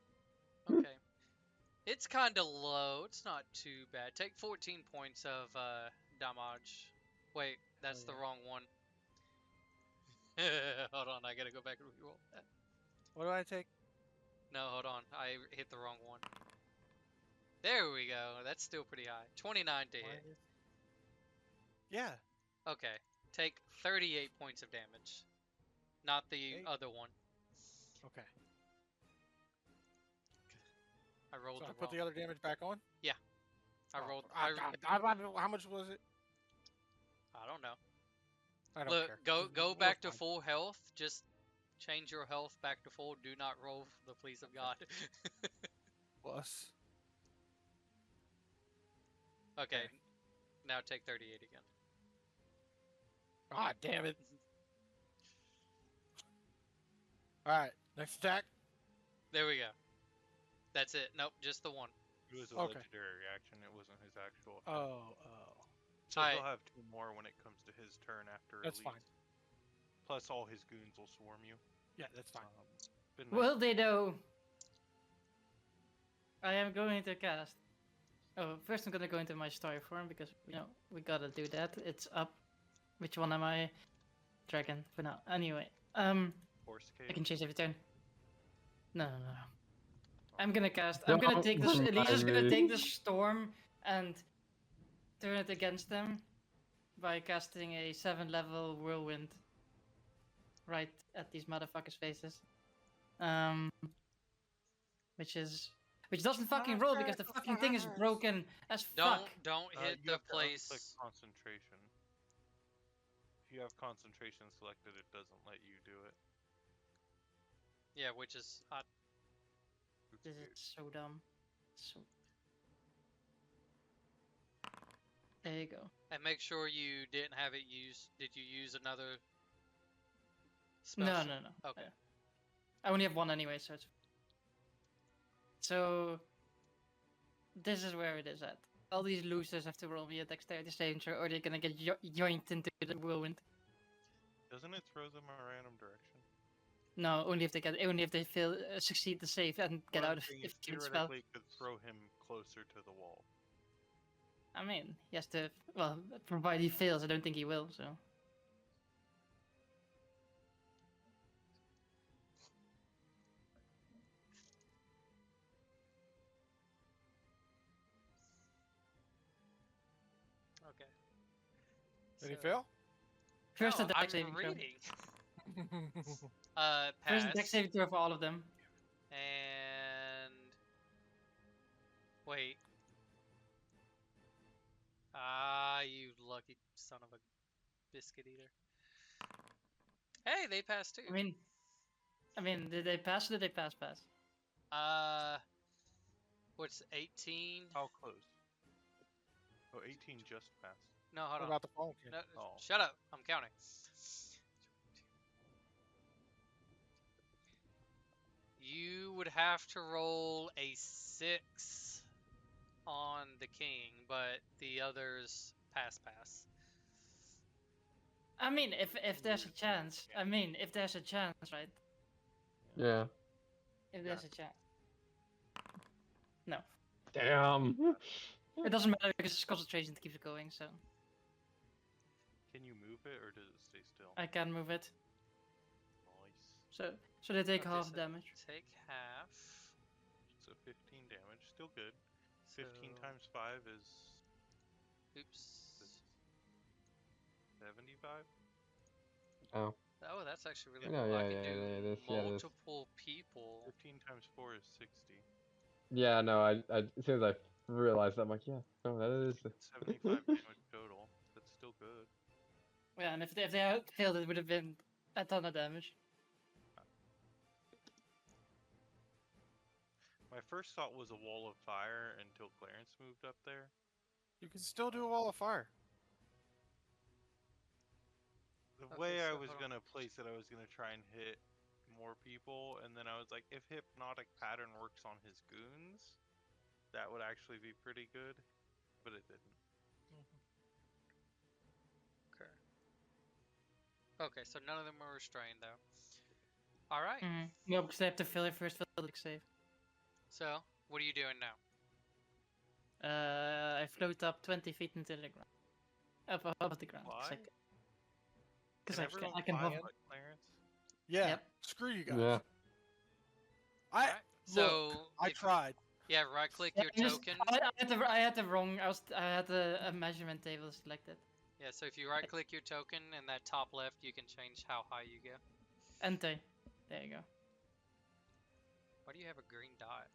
Okay. It's kind of low. It's not too bad. Take 14 points of damage. Wait, that's the yeah. wrong one. Hold on, I gotta go back and reroll that. What do I take? No, hold on. I hit the wrong one. There we go. That's still pretty high. 29 to hit. Yeah. Okay. Take 38 points of damage. Not the Eight. other one. Okay. I rolled So I the put wrong. the other damage back on? I Oh, rolled. how much was it? I don't know. I don't Look, care. go We're back to fine. full health. Just change your health back to full. Do not roll the pleas of God. Plus. Okay. Okay. Now take 38 again. Ah, damn it. Alright, next attack. There we go. That's it. Nope, just the one. It was a Okay. legendary action, it wasn't his actual attack. Oh. So Alright. he'll have 2 more when it comes to his turn after That's Elise. fine. Plus all his goons will swarm you. Yeah, that's fine. Been nice. Will they know? I am going to cast. Oh, first I'm gonna go into my story form because we gotta do that. It's up. Which one am I? Dragon for now. Anyway, Horse I cave. can change every turn. No. I'm gonna cast. I'm gonna Don't take this. remind Elisa's gonna me. take the storm and turn it against them by casting a 7-level whirlwind right at these motherfuckers' faces. Which doesn't fucking roll because the fucking thing is broken as fuck. Don't hit You the have to unclick place. concentration. If you have concentration selected, it doesn't let you do it. Yeah, which is Oops, This weird. is so dumb. So. There you go. and make sure you didn't have it used. Did you use another spell? No. Okay. I only have one anyway, so it's. So. This is where it is at. All these losers have to roll me a dexterity saving throw, or they're gonna get yoinked into the whirlwind. Doesn't it throw them a random direction? No, only if they fail, succeed the save and get What out I'm of saying if is you spell. theoretically it could throw him closer to the wall. I mean, he has to. Well, provided he fails, I don't think he will. So. Okay. Did he So- fail? First, No, a dex I'm saving throw. reading. First, a dex Pass. saving throw for all of them. And wait. Ah, you lucky son of a biscuit eater. Hey, they passed too. I mean, did they pass or did they pass? Uh, What's 18? How close? Oh, 18 just passed. No, hold What on. about the phone kid? No, Oh. shut up. I'm counting. You would have to roll a 6 on the king, but the others pass. I mean, if there's a chance. I mean, if there's a chance, right? Yeah. If there's a chance. No, Damn. it doesn't matter because it's concentration that keeps it going. So Can you move it or does it stay still? I can move it. Nice. So they take Okay, half so damage. Take half. So 15 damage, still good. 15 So- times 5 is Oops. 75. Oh. Oh, that's actually really No, cool. I yeah, can yeah, do yeah, this- yeah, this- multiple people. 15 times 4 is 60. Yeah, no, I as soon as I realized that, I'm like, yeah, no, that is. 75 damage total. That's still good. Yeah, and if they had failed, it would have been a ton of damage. My first thought was a wall of fire until Clarence moved up there. You can still do a wall of fire. The Okay, way I so was hold on. gonna place it, I was gonna try and hit more people, and then I was like, if hypnotic pattern works on his goons, that would actually be pretty good, but it didn't. Okay. Okay, so none of them are restrained though. All right. No, because they have to fail their first failed save. So what are you doing now? I float up 20 feet into the ground. Up above the ground. Fly? Because Can I everyone can fly hover. but Clarence? Yeah. Yep. Screw you guys. Yeah. I So look. I if- tried. Yeah, right click Yeah, your just- token. I had the wrong. I had a measurement table selected. Yeah, so if you right click your token in that top left, you can change how high you go. Enter. There you go. Why do you have a green dot?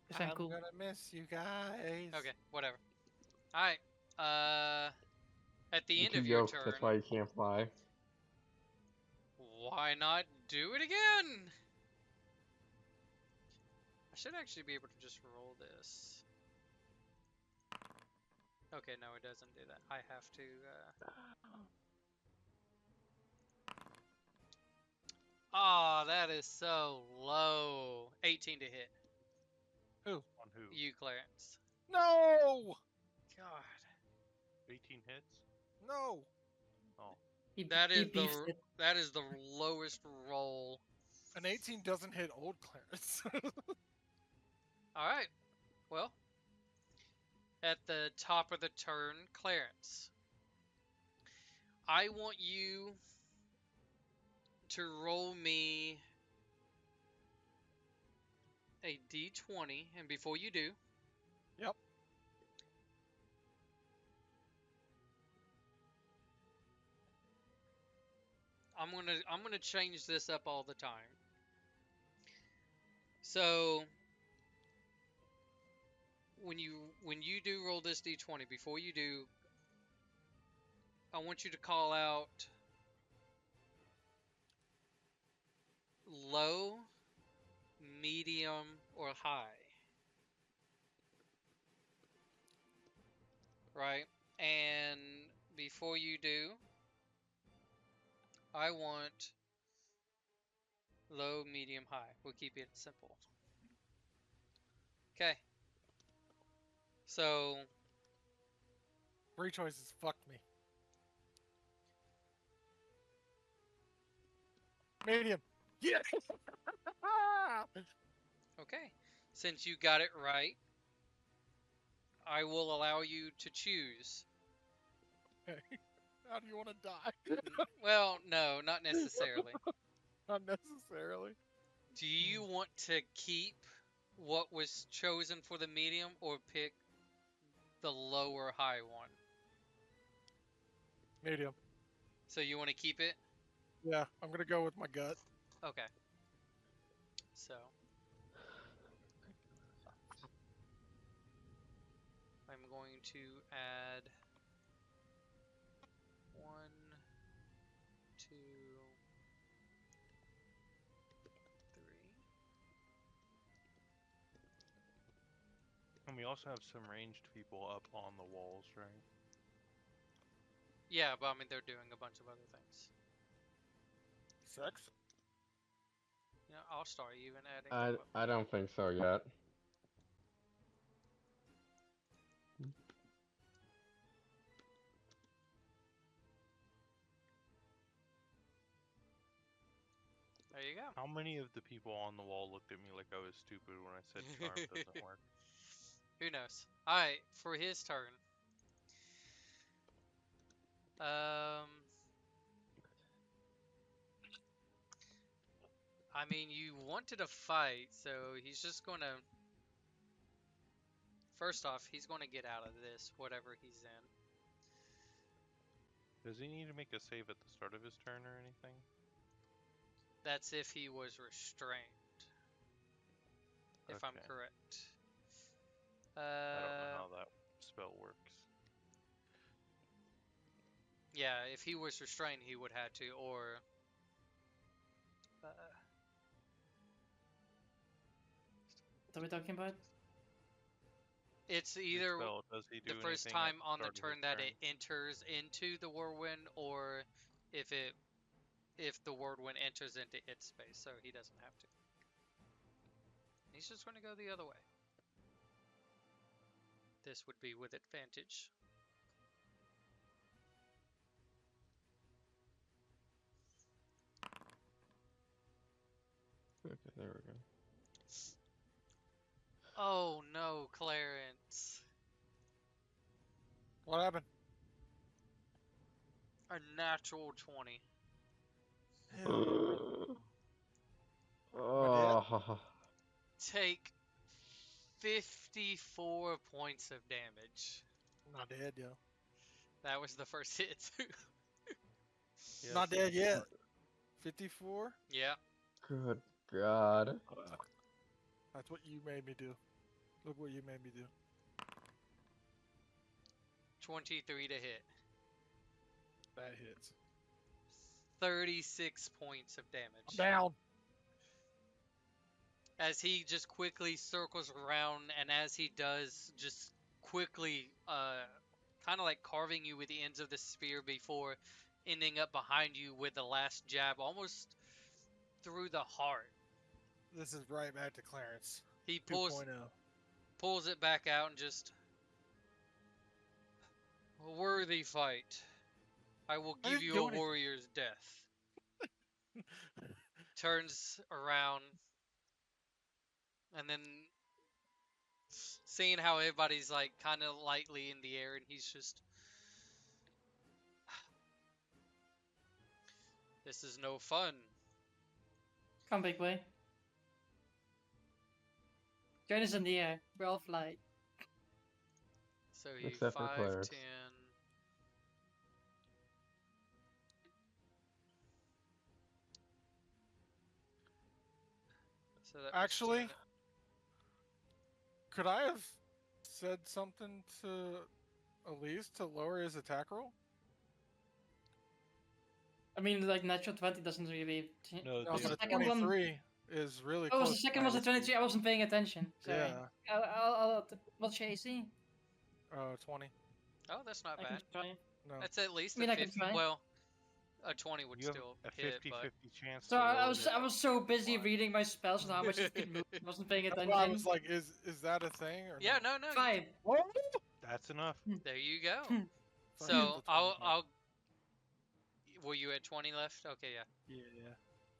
Because I'm cool. gonna miss you guys. Okay, whatever. Alright. At the You're end too of your yoked, turn, that's why you can't fly. why not do it again? I should actually be able to just roll this. Okay, no, it doesn't do that. I have to, Oh, that is so low. 18 to hit. On who? You, Clarence. No. God. 18 hits? No. Oh. That he is beefed the it. that is the lowest roll. An 18 doesn't hit old Clarence. All right. Well, at the top of the turn, Clarence, I want you to roll me a d20, and before you do, Yep. I'm gonna change this up all the time. So when you do roll this d20, before you do, I want you to call out low, medium, or high. Right? And before you do, I want low, medium, high. We'll keep it simple. Okay. So, Three choices fucked me. Medium. Yeah. okay. Since you got it right, I will allow you to choose. How do you want to die? Well, no, not necessarily. Not necessarily. Do you want to keep what was chosen for the medium or pick the low or high one? Medium. So you want to keep it? Yeah, I'm gonna go with my gut. Okay. So I'm going to add 1, 2, 3, And we also have some ranged people up on the walls, right? Yeah, but I mean they're doing a bunch of other things. Sex? Yeah, I'll start even adding I them up. I don't think so yet. There you go. How many of the people on the wall looked at me like I was stupid when I said charm doesn't work? Who knows? Alright, for his turn. I mean, you wanted a fight, so he's just gonna. First off, he's gonna get out of this, whatever he's in. Does he need to make a save at the start of his turn or anything? That's if he was restrained. If I'm Okay. correct. I don't know how that spell works. Yeah, if he was restrained, he would have to, or. What are we talking about? It's His either spell, does he do the first anything at time on the start of his turn that turn? it enters into the whirlwind, or if the whirlwind enters into its space, so he doesn't have to. He's just going to go the other way. This would be with advantage. Okay, there we go. Oh no, Clarence. What happened? A natural 20. Oh, Take 54 points of damage. Not dead, yo. That was the first hit, too. Yes. Not dead yet. 54? Yeah. good God. That's what you made me do. Look what you made me do. 23 to hit. That hits. 36 points of damage. I'm down. As he just quickly circles around, and as he does, just quickly, kind of like carving you with the ends of the spear before ending up behind you with the last jab, almost through the heart. This is right back to Clarence. He 2.0. pulls it back out and just, a worthy fight. I will I give didn't you do a anything. warrior's death. Turns around, and then seeing how everybody's like kind of lightly in the air, and he's just, this is no fun. Come, big boy. Join us in the air. We're all fly. So he Except for 5, Clarence. 10. So that was Actually, 10. could I have said something to Elise to lower his attack roll? I mean, like, natural 20 doesn't really. No, No, Was so the the second one- 23 is really Oh, close. was the to second my was a AC. 23? I wasn't paying attention. Sorry. Yeah. What's your AC? 20. Oh, that's not I bad. can try. No. That's at least I mean, a I can 50. try. Well, a 20 would you have still a hit, 50-50 but chance. So to I lower was it I was so busy Why? reading my spells and how much it could move. I wasn't paying That's attention. why I was like, is that a thing or yeah, no? no, 5. That's enough. there you go. Hmm. Fuck So it, the 20 I'll. Were you at 20 left? Okay, yeah. Yeah.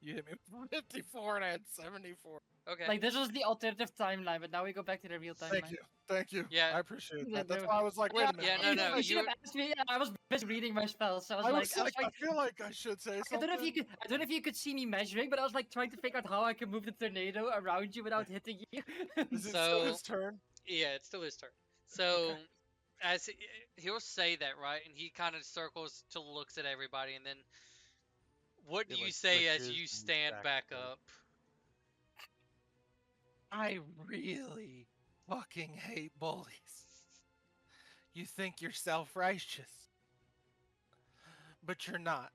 You hit me with 54 and I had 74. Okay. Like, this was the alternative timeline, but now we go back to the real timeline. Thank you. Thank you. Yeah. I appreciate Yeah, that. That's bro. why I was like, wait a minute. Yeah, no, You should have you- asked me. I was busy reading my spells, so I was I like, was like, I feel like I should say I something. don't know if you could. I don't know if you could see me measuring, but I was like trying to figure out how I can move the tornado around you without hitting you. Is it So- still his turn? Yeah, it's still his turn. So, Okay. as he'll say that, right? And he kind of circles to looks at everybody, and then what do It, you like, say as switches you and stand back goes. up? I really fucking hate bullies. You think you're self-righteous, but you're not.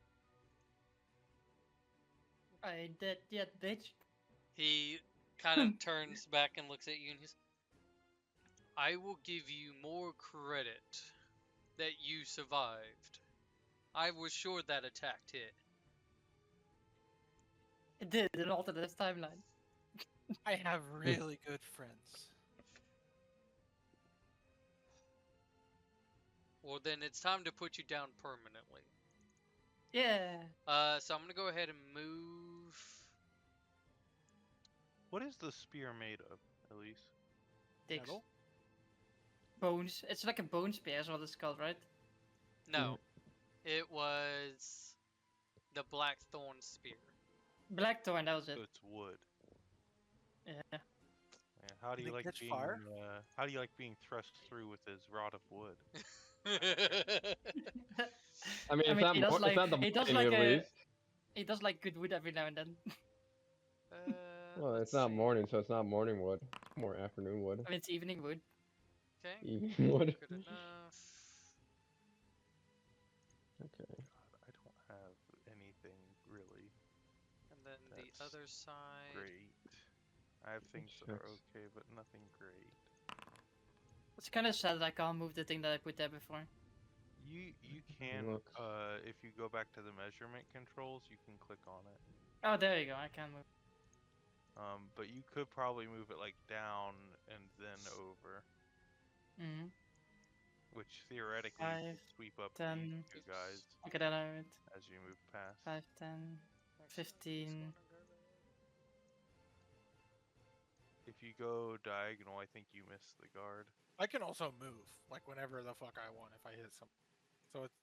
I did yet, bitch. He kind of turns back and looks at you, and he's, I will give you more credit that you survived. I was sure that attack hit. It did in alternate timeline. I have really good friends. Well, then it's time to put you down permanently. Yeah. So I'm gonna go ahead and move. What is the spear made of, Elise? Dicks. Metal? Bones. It's like a bone spear, is what it's called, right? No, it was the Blackthorn spear. Blackthorn, that was it. So it's wood. Yeah. Yeah, how do Did you it like catch being fire? how do you like being thrust through with his rod of wood? I mean, it's not he does it's like not the he does morning like at a least. he does like good wood every now and then. Well, Let's it's not see. morning, so it's not morning wood. More afternoon wood. I mean, it's evening wood. Okay, Evening wood. good enough. Okay. God, I don't have anything really And then the That's other side. great. I have things that are Shucks. okay, but nothing great. It's kind of sad that I can't move the thing that I put there before. You can Looks- if you go back to the measurement controls, you can click on it. Oh, there you go. I can move. But you could probably move it like down and then over, Mm-hmm. which theoretically you 5, could sweep up 10. these two guys Okay, then I went as you move past. 5, 10, 15. If you go diagonal, I think you miss the guard. I can also move, like whenever the fuck I want if I hit something. So it's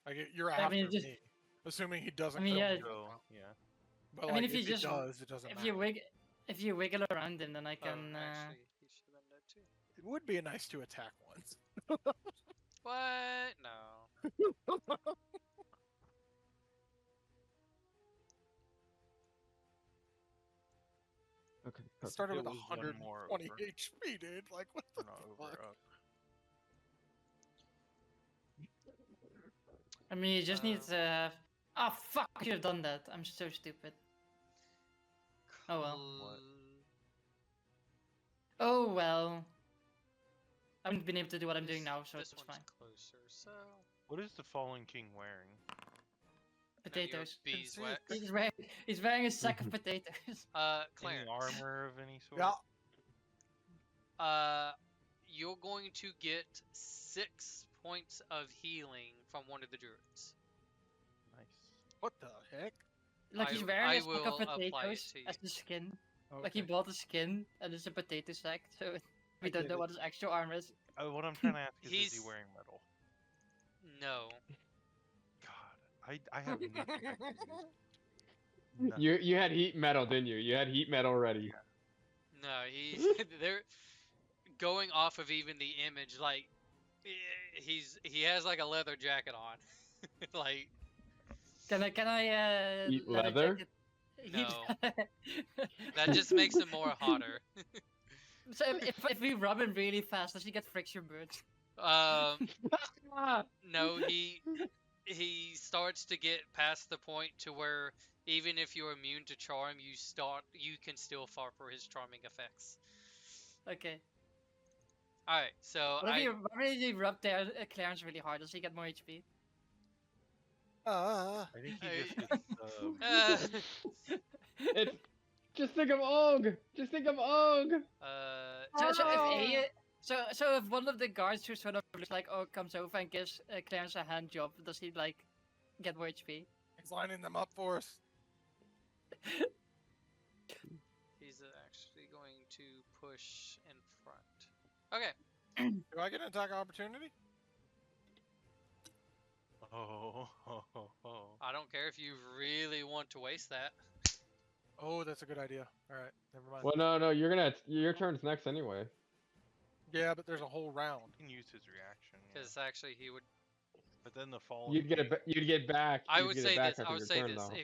like you're I after mean, just- me, assuming he doesn't. I mean, kill yeah, me, Go, well. yeah. But I like, mean, if you he just- does, it doesn't If matter. you wiggle around him, then I Oh, can. actually, he should have done that too. It would be nice to attack once. What? No. Okay. I started It with was one 120 more over. HP, dude. Like, what the Or not over, fuck? up. I mean, you just need to. Ah, fuck! I should have done that. I'm so stupid. Oh well. What? Oh well. I haven't been able to do what I'm doing This- now, so this it's one's fine. closer. So What is the Fallen King wearing? none of your Potatoes. beeswax. He's wearing a sack of potatoes. Any Clarence. armor of any sort? Yeah. You're going to get 6 points of healing from one of the druids. Nice. What the heck? Like he's I wearing a sack will of apply it potatoes to you. as the skin. Okay. Like he bought a skin and it's a potato sack, so we don't get know it. what his actual armor is. What I'm trying to ask is he He's- wearing metal? No. God, I have nothing I can use. Nothing. You had heat metal, didn't you? You had heat metal ready. No, he's they're going off of even the image. Like he has like a leather jacket on. Like Can I Eat leather leather? jacket- No. that just makes him more hotter. So if we rub him really fast, does he get friction burns? No, he starts to get past the point to where even if you're immune to charm, you can still fall for his charming effects. Okay. All right, so What if you rub there Clarence really hard? Does he get more HP? Uh, I think he I- just gets, It's just think of Og. Just think of Og. So if one of the guards who sort of looks like comes over and gives Clarence a hand job, does he like get more HP? he's lining them up for us. he's actually going to push in front. Okay. Do I get an attack opportunity? oh. I don't care if you really want to waste that. Oh, that's a good idea. All right, never mind. Well, no, your turn's next anyway. Yeah, but there's a whole round. He can use his reaction. Yeah. Because actually he would. But then the Fallen You'd get King- it. You'd get back. I you'd would get say it back this. after I would your say turn, this. though.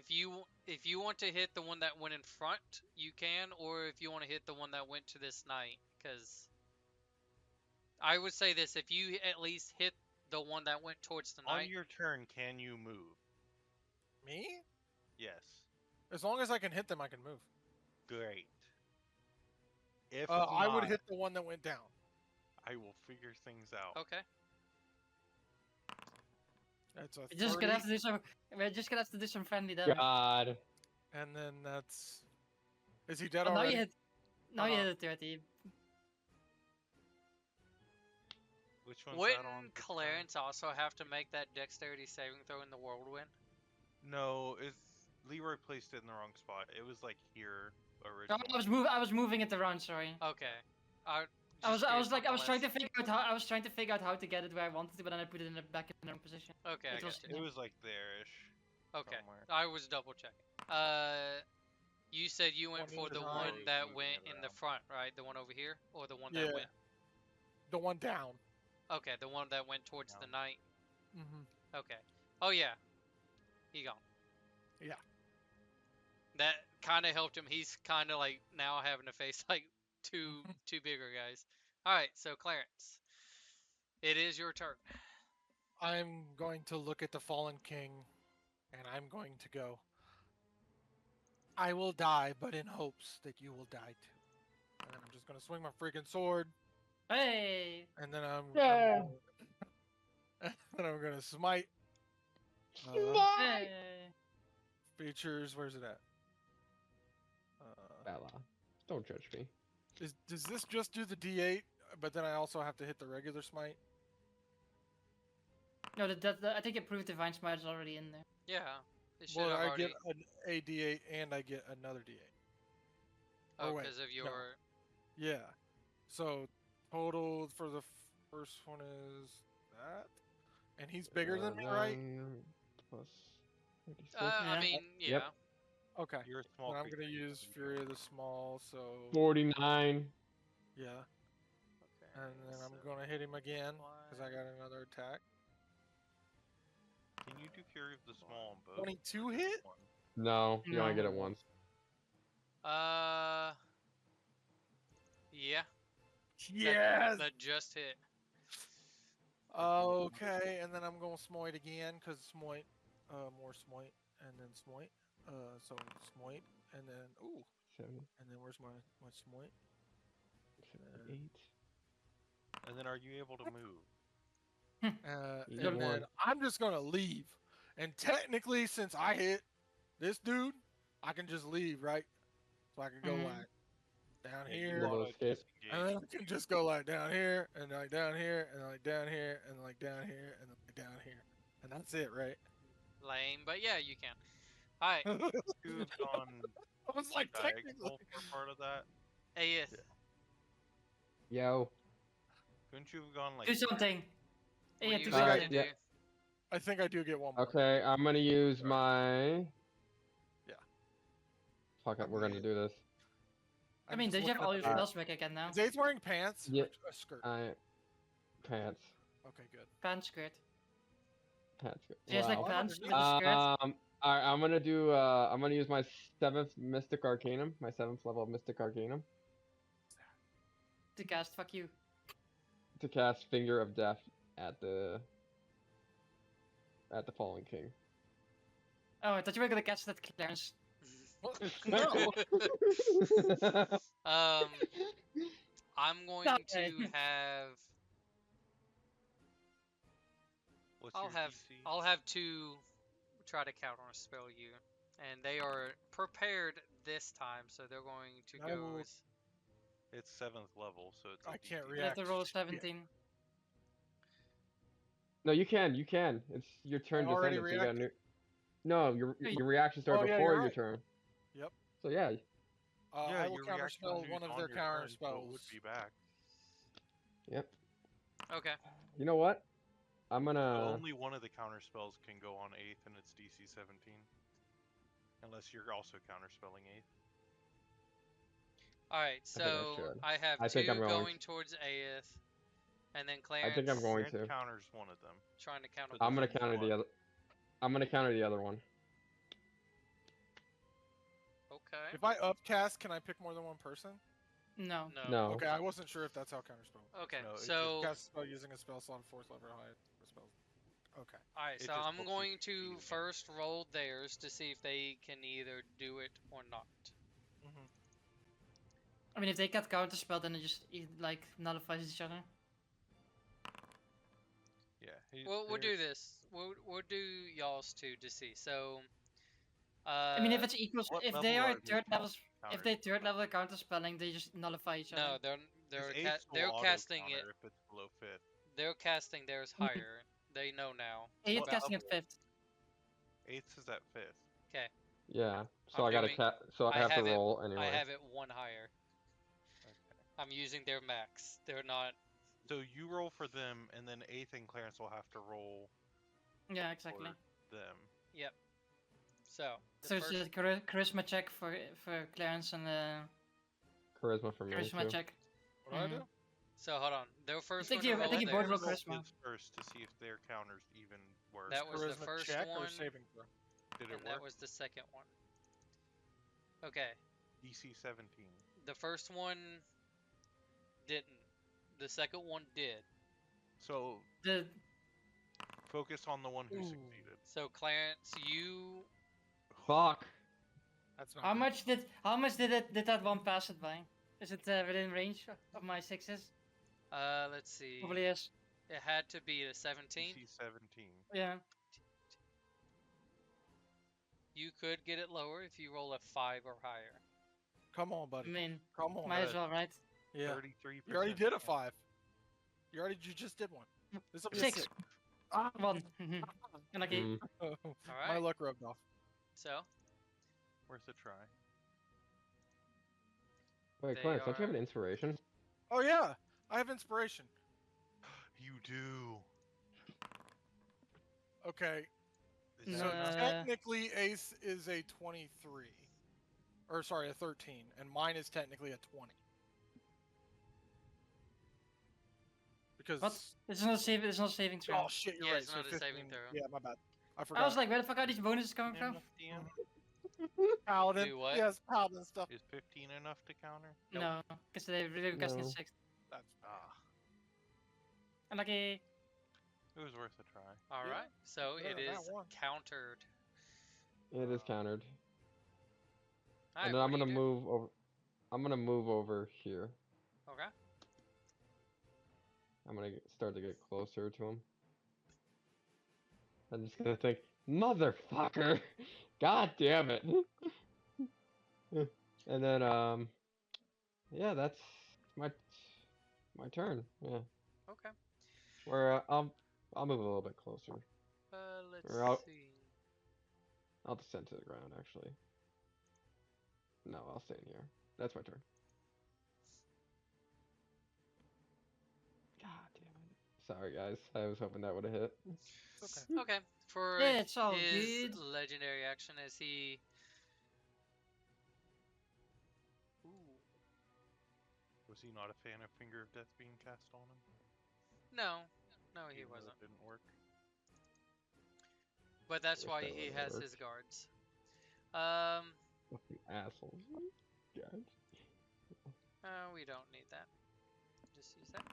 If you want to hit the one that went in front, you can, or if you want to hit the one that went to this knight, because I would say this: if you at least hit the one that went towards the On knight, your turn, can you move? Me? Yes. As long as I can hit them, I can move. Great. If I would not- hit the one that went down. I will figure things out. Okay. That's a We're just 30, gonna have to do some. We're just gonna have to do some friendly damage. God. and then that's. Is he dead Oh, now already? you hit. Now you Uh-huh. hit a 30. Which one's that Wouldn't on? this time? Clarence also have to make that dexterity saving throw in the whirlwind? No, Leroy placed it in the wrong spot. It was like here Oh, originally. I was moving it around. Sorry. Okay. I Just was curious like I was trying to nonetheless. figure out how I was trying to figure out how to get it where I wanted to, but then I put it in the back in the wrong position. Okay, I It was- got you. It was like there-ish. Okay, somewhere. I was double checking. You said you went for the 29. one Or that moving went it in the around. front, right? The one over here, or the one Yeah. that went? The one down. Okay, the one that went towards the Down. knight. Mm-hmm. Okay. Oh yeah, he gone. Yeah. That kind of helped him. He's kind of like now having to face like two bigger guys. All right, so Clarence, it is your turn. I'm going to look at the fallen king, and I'm going to go. I will die, but in hopes that you will die too. And then I'm just gonna swing my freaking sword, Hey. and then I'm Yeah. and then I'm gonna smite. Hey. Features, where's it at? Bella. Don't judge me. Does this just do the D8? But then I also have to hit the regular smite. No, I think approved divine smite is already in there. Yeah, it should Well, have I already. get an AD8 and I get another D8. Oh, oh, wait, because of no. your. Yeah. So total for the first one is that, and he's bigger than me, right? 9 plus 36. I Yeah. mean, yeah. Yep. Okay. You're a small Then I'm creature, gonna you use can do Fury it. of the Small, so 49. yeah, Okay. and then I'm so gonna hit him again because I got another attack. Can you do Fury of the Small on both? 22 hit? One. No, you only No. get it once. Yeah. Yes. That just hit. Okay, and then I'm gonna smite again because smite, more smite, and then smite. So smite, and then ooh, 7, and then where's my smite? 8. And then are you able to move? You And get then one. I'm just gonna leave. And technically, since I hit this dude, I can just leave, right? So I can go Mhm. like down Yeah, you here, Little wanna escape. and then disengage. I can just go like down here, and like down here, and like down here, and like down here, and like down here, and that's it, right? Lame, but yeah, you can. All right, You have gone I was like, technically. diagonal for part of that. Aeth. Yo. Couldn't you have gone like Do something. What Yeah, you do guys Alright, gonna something. do? yeah. I think I do get one more. Okay, I'm gonna use my. Yeah. Fuck it, I'm we're gonna gonna- do this. I mean, just they have looking all at your the- spells back again now. Is Ace wearing pants? Yeah. Or a skirt. Pants. Okay, good. Pants skirt. Pants. She has like Wow. pants with underneath. a skirt. Alright, I'm gonna do. I'm gonna use my 7th Mystic Arcanum, my 7th level of Mystic Arcanum, To cast, fuck you. to cast Finger of Death at the Fallen King. Oh, I thought you were gonna cast that Clarence. No. I'm going No to way. have. what's I'll your have. DC? I'll have two try to counter spell you, and they are prepared this time, so they're going to I go. will- As, It's 7th level, so it's. a I can't DC. You have to react. roll a Shit. 17. No, you can. It's your turn just already ended, so you got a reacted? new. No, your reaction started Oh, yeah, before you're your right. turn. Yep. So yeah, Yeah, I will your counter reaction spell is one of on their your counter turn, so it would spells. be back. yep. okay. You know what? I'm But gonna. only one of the counter spells can go on 8th, and it's DC 17. Unless you're also counter spelling 8th. All right. think I So should. I have I two think I'm going going towards Aeth, and then Clarence I think I'm going Grant to. counters one of them. trying to counter. But I'm gonna there's counter only the one. other. I'm gonna counter the other one. Okay. If I upcast, can I pick more than one person? No. No. No. Okay, I wasn't sure if that's how counter spell. Okay. No, it So Cast a spell using a spell slot 4th level or higher spells. Okay. all right. it So just I'm helps you going succeed to again. first roll theirs to see if they can either do it or not. Mm-hmm. I mean, if they can't counter spell, then it just like nullifies each other. We'll do this. We'll do y'all's two to see. So, I mean, if it's equals, what if level they are are these third levels, if counters? they third level counter spelling, they just nullify each no, other. they're Eighths will they're auto casting it. counter if it's below fifth. They're casting theirs higher. They know now. Hey, it's What casting at level? fifth. Eighths is at fifth. Okay. Yeah. So I'm I gotta doing- so I have to have it. roll I anyway. have it one higher. Okay. I'm using their max. They're not. So you roll for them, and then Eighth and Clarence will have to roll Yeah, exactly. for them. Yep. So the So it's first. a charisma check for Clarence and Charisma for me charisma too. check. What do I do? So hold on. Their first think one to you- I roll think you both theirs- roll charisma. Kids first to see if their counters even work. That was the Charisma first check one, or saving throw? Did it and work? that was the second one. Okay. DC 17. The first one didn't. The second one did. So The focus on the one who Ooh. succeeded. So Clarence, you Fuck. That's not. how good. much did that one pass it by? Is it within range of my sixes? let's see. Probably is. It had to be a 17. DC 17. Yeah. You could get it lower if you roll a 5 or higher. Come on, I buddy. mean, Come on. might as well, right? Yeah. 33%. You already did a 5. You just did one. This will be a 6. 6. One. Unlucky. Mm. My Alright. luck rubbed off. So Worth a try. Wait, They Clarence, don't you have are- an inspiration? Oh yeah, I have inspiration. You do. Okay, Is so No. that enough? technically Ace is a 23, or sorry, a 13, and mine is technically a 20. Because What? It's not saving. It's not saving throw. oh shit, you're Yeah, right. it's so not a saving 15. throw. Yeah, my bad. I forgot. I was like, where the fuck are these bonuses coming from? Enough, DM? Paladin. Do what? Yes, Paladin stuff. Is 15 enough to counter? No, because they really casting No. at 6. That's Unlucky. It was worth a try. all right. So Yeah, it that is one. countered. It is countered. All right, And then I'm what do gonna you do? move over. I'm gonna move over here. Okay. I'm gonna start to get closer to him. I'm just gonna think, motherfucker! God damn it! And then yeah, that's my turn. Yeah. Okay. Where I'll move a little bit closer. Let's Or I'll- see. I'll descend to the ground actually. No, I'll stay in here. That's my turn. God damn it! Sorry guys, I was hoping that would have hit. it's okay. Okay. For Yeah, it's all his good. legendary action, as he. Ooh. Was he not a fan of Finger of Death being cast on him? No, no, he Even though wasn't. It didn't work. But that's Wish why that he would've has worked. his guards. Fucking assholes. God. We don't need that. Just use that.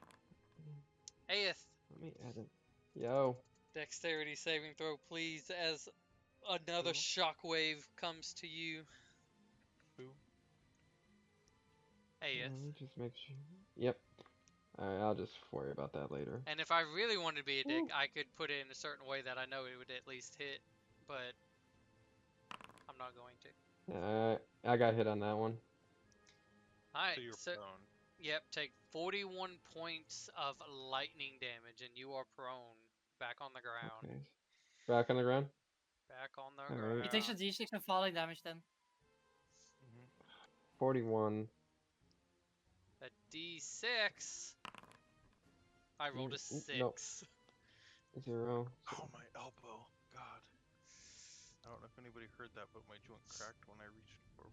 Aeth, Let me add it. Yo. dexterity saving throw, please, as another Who? shockwave comes to you. Who? Aeth. Let me just make sure. Yep. Alright, I'll just worry about that later. And if I really wanted to be a dick, Ooh. I could put it in a certain way that I know it would at least hit, but I'm not going to. Alright, I got hit on that one. Alright, So you're so prone. yep, take 41 points of lightning damage, and you are prone, back on the ground. Okay. Back on the ground? Back on the Alright. ground. He takes a d6 of falling damage then. Mhm. 41. A d6. I rolled a Nope. 6. 0. Oh, my elbow. God. I don't know if anybody heard that, but my joint cracked when I reached forward.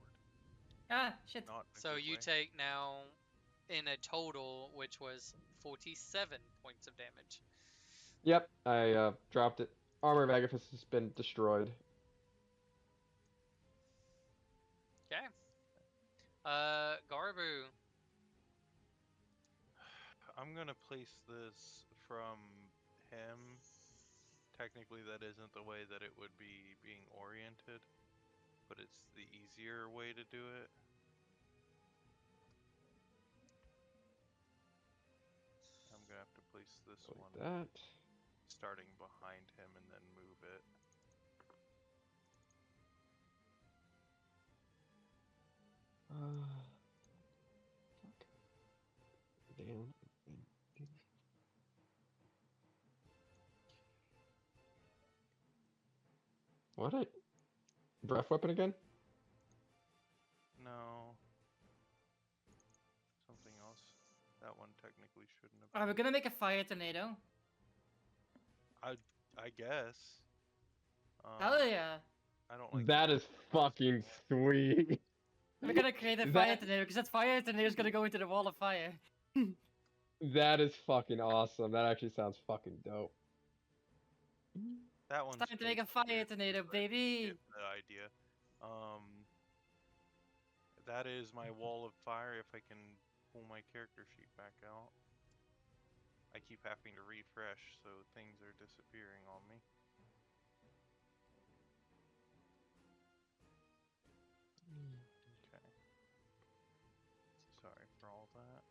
Ah, shit. Not in a So good you way. take now, in a total, which was 47 points of damage. Yep, I dropped it. Armor of Agathis has been destroyed. Okay. Garbu. I'm gonna place this from him. Technically, that isn't the way that it would be being oriented, but it's the easier way to do it. I'm gonna have to place this Like one that. starting behind him and then move it. Fuck. Damn. What? Breath weapon again? No. Something else. That one technically shouldn't have Are we been. gonna make a fire tornado? I guess. Hell yeah! I don't like That the is fucking sweet. We're gonna create a fire tornado because that fire tornado is gonna go into the wall of fire. That is fucking awesome. That actually sounds fucking dope. that one's It's time to make a still fire weird, tornado, but I baby! get the idea. That is my wall of fire if I can pull my character sheet back out. I keep having to refresh, so things are disappearing on me. Okay. Sorry for all that.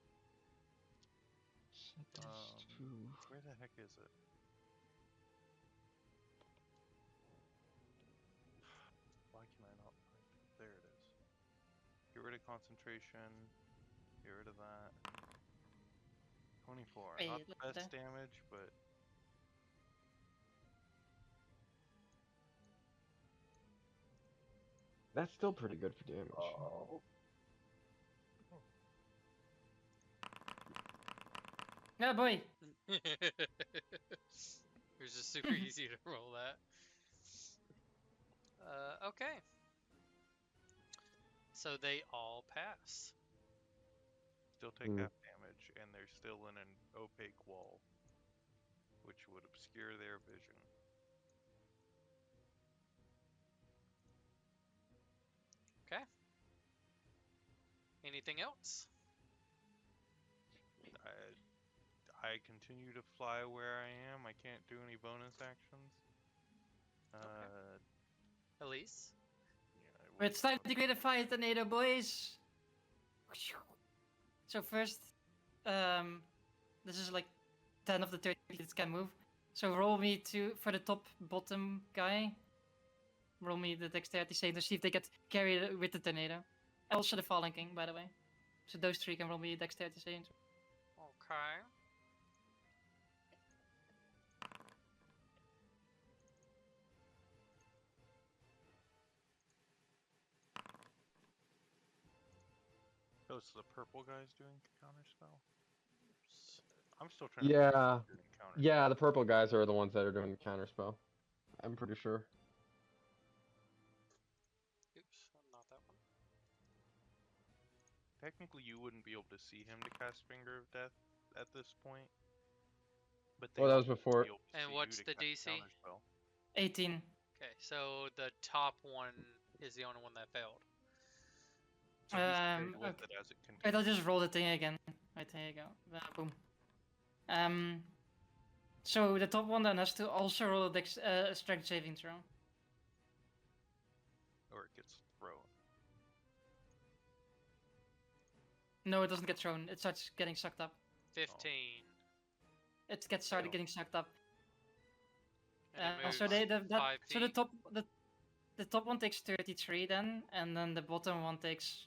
Where the heck is it? Why can I not find it? There it is. Get rid of concentration. Get rid of that. 24. Wait, Not the what best the- damage, but That's still pretty good for damage. Yeah, boy! It was just super easy to roll that. Okay. So they all pass. still take half damage, and they're still in an opaque wall, which would obscure their vision. Okay. Anything else? I continue to fly where I am. I can't do any bonus actions. Elise? Yeah, It's time to create a fire tornado, boys! So first, this is like 10 of the 30 that can move. So roll me for the top bottom guy. Roll me the dexterity save to see if they get carried with the tornado. Also the Fallen King, by the way. So those three can roll me dexterity save. Okay. Oh, so the purple guy's doing counter spell? I'm still trying to Yeah. figure out who's doing counter Yeah, the purple guys are the ones that are doing counter spell. I'm pretty sure. Oops, not that one. Technically, you wouldn't be able to see him to cast Finger of Death at this point. But Well, that was would before. be able to And see what's you to the cast DC? Counterspell. 18. Okay, so the top one is the only one that failed. So he stayed with Okay. it as it Wait, continued. I'll just roll the thing again. Right, there you go. Boom. So the top one then has to also roll a strength saving throw. Or it gets thrown. No, it doesn't get thrown. It starts getting sucked up. 15. It gets started Fail. getting sucked up. And it moves So they 5 so the feet. top one takes 33 then, and then the bottom one takes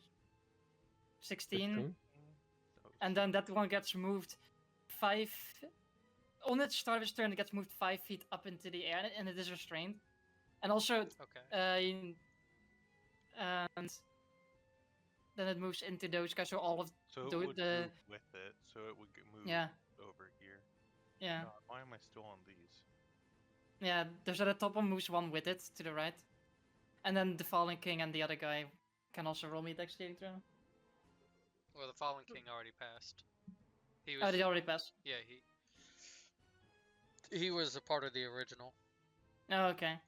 16, 16? So and then that one gets moved 5. On its start of its turn, it gets moved 5 feet up into the air, and it is restrained. And also, Okay. and then it moves into those guys. So all of So it the- would the- move with it, so it would move yeah, over here. yeah, God, why am I still on these? yeah. There's at the top one moves one with it to the right, and then the Fallen King and the other guy can also roll me a dexterity throw. Well, the Fallen King already passed. He Oh, was. did he already pass? Yeah, he was a part of the original. Oh, okay.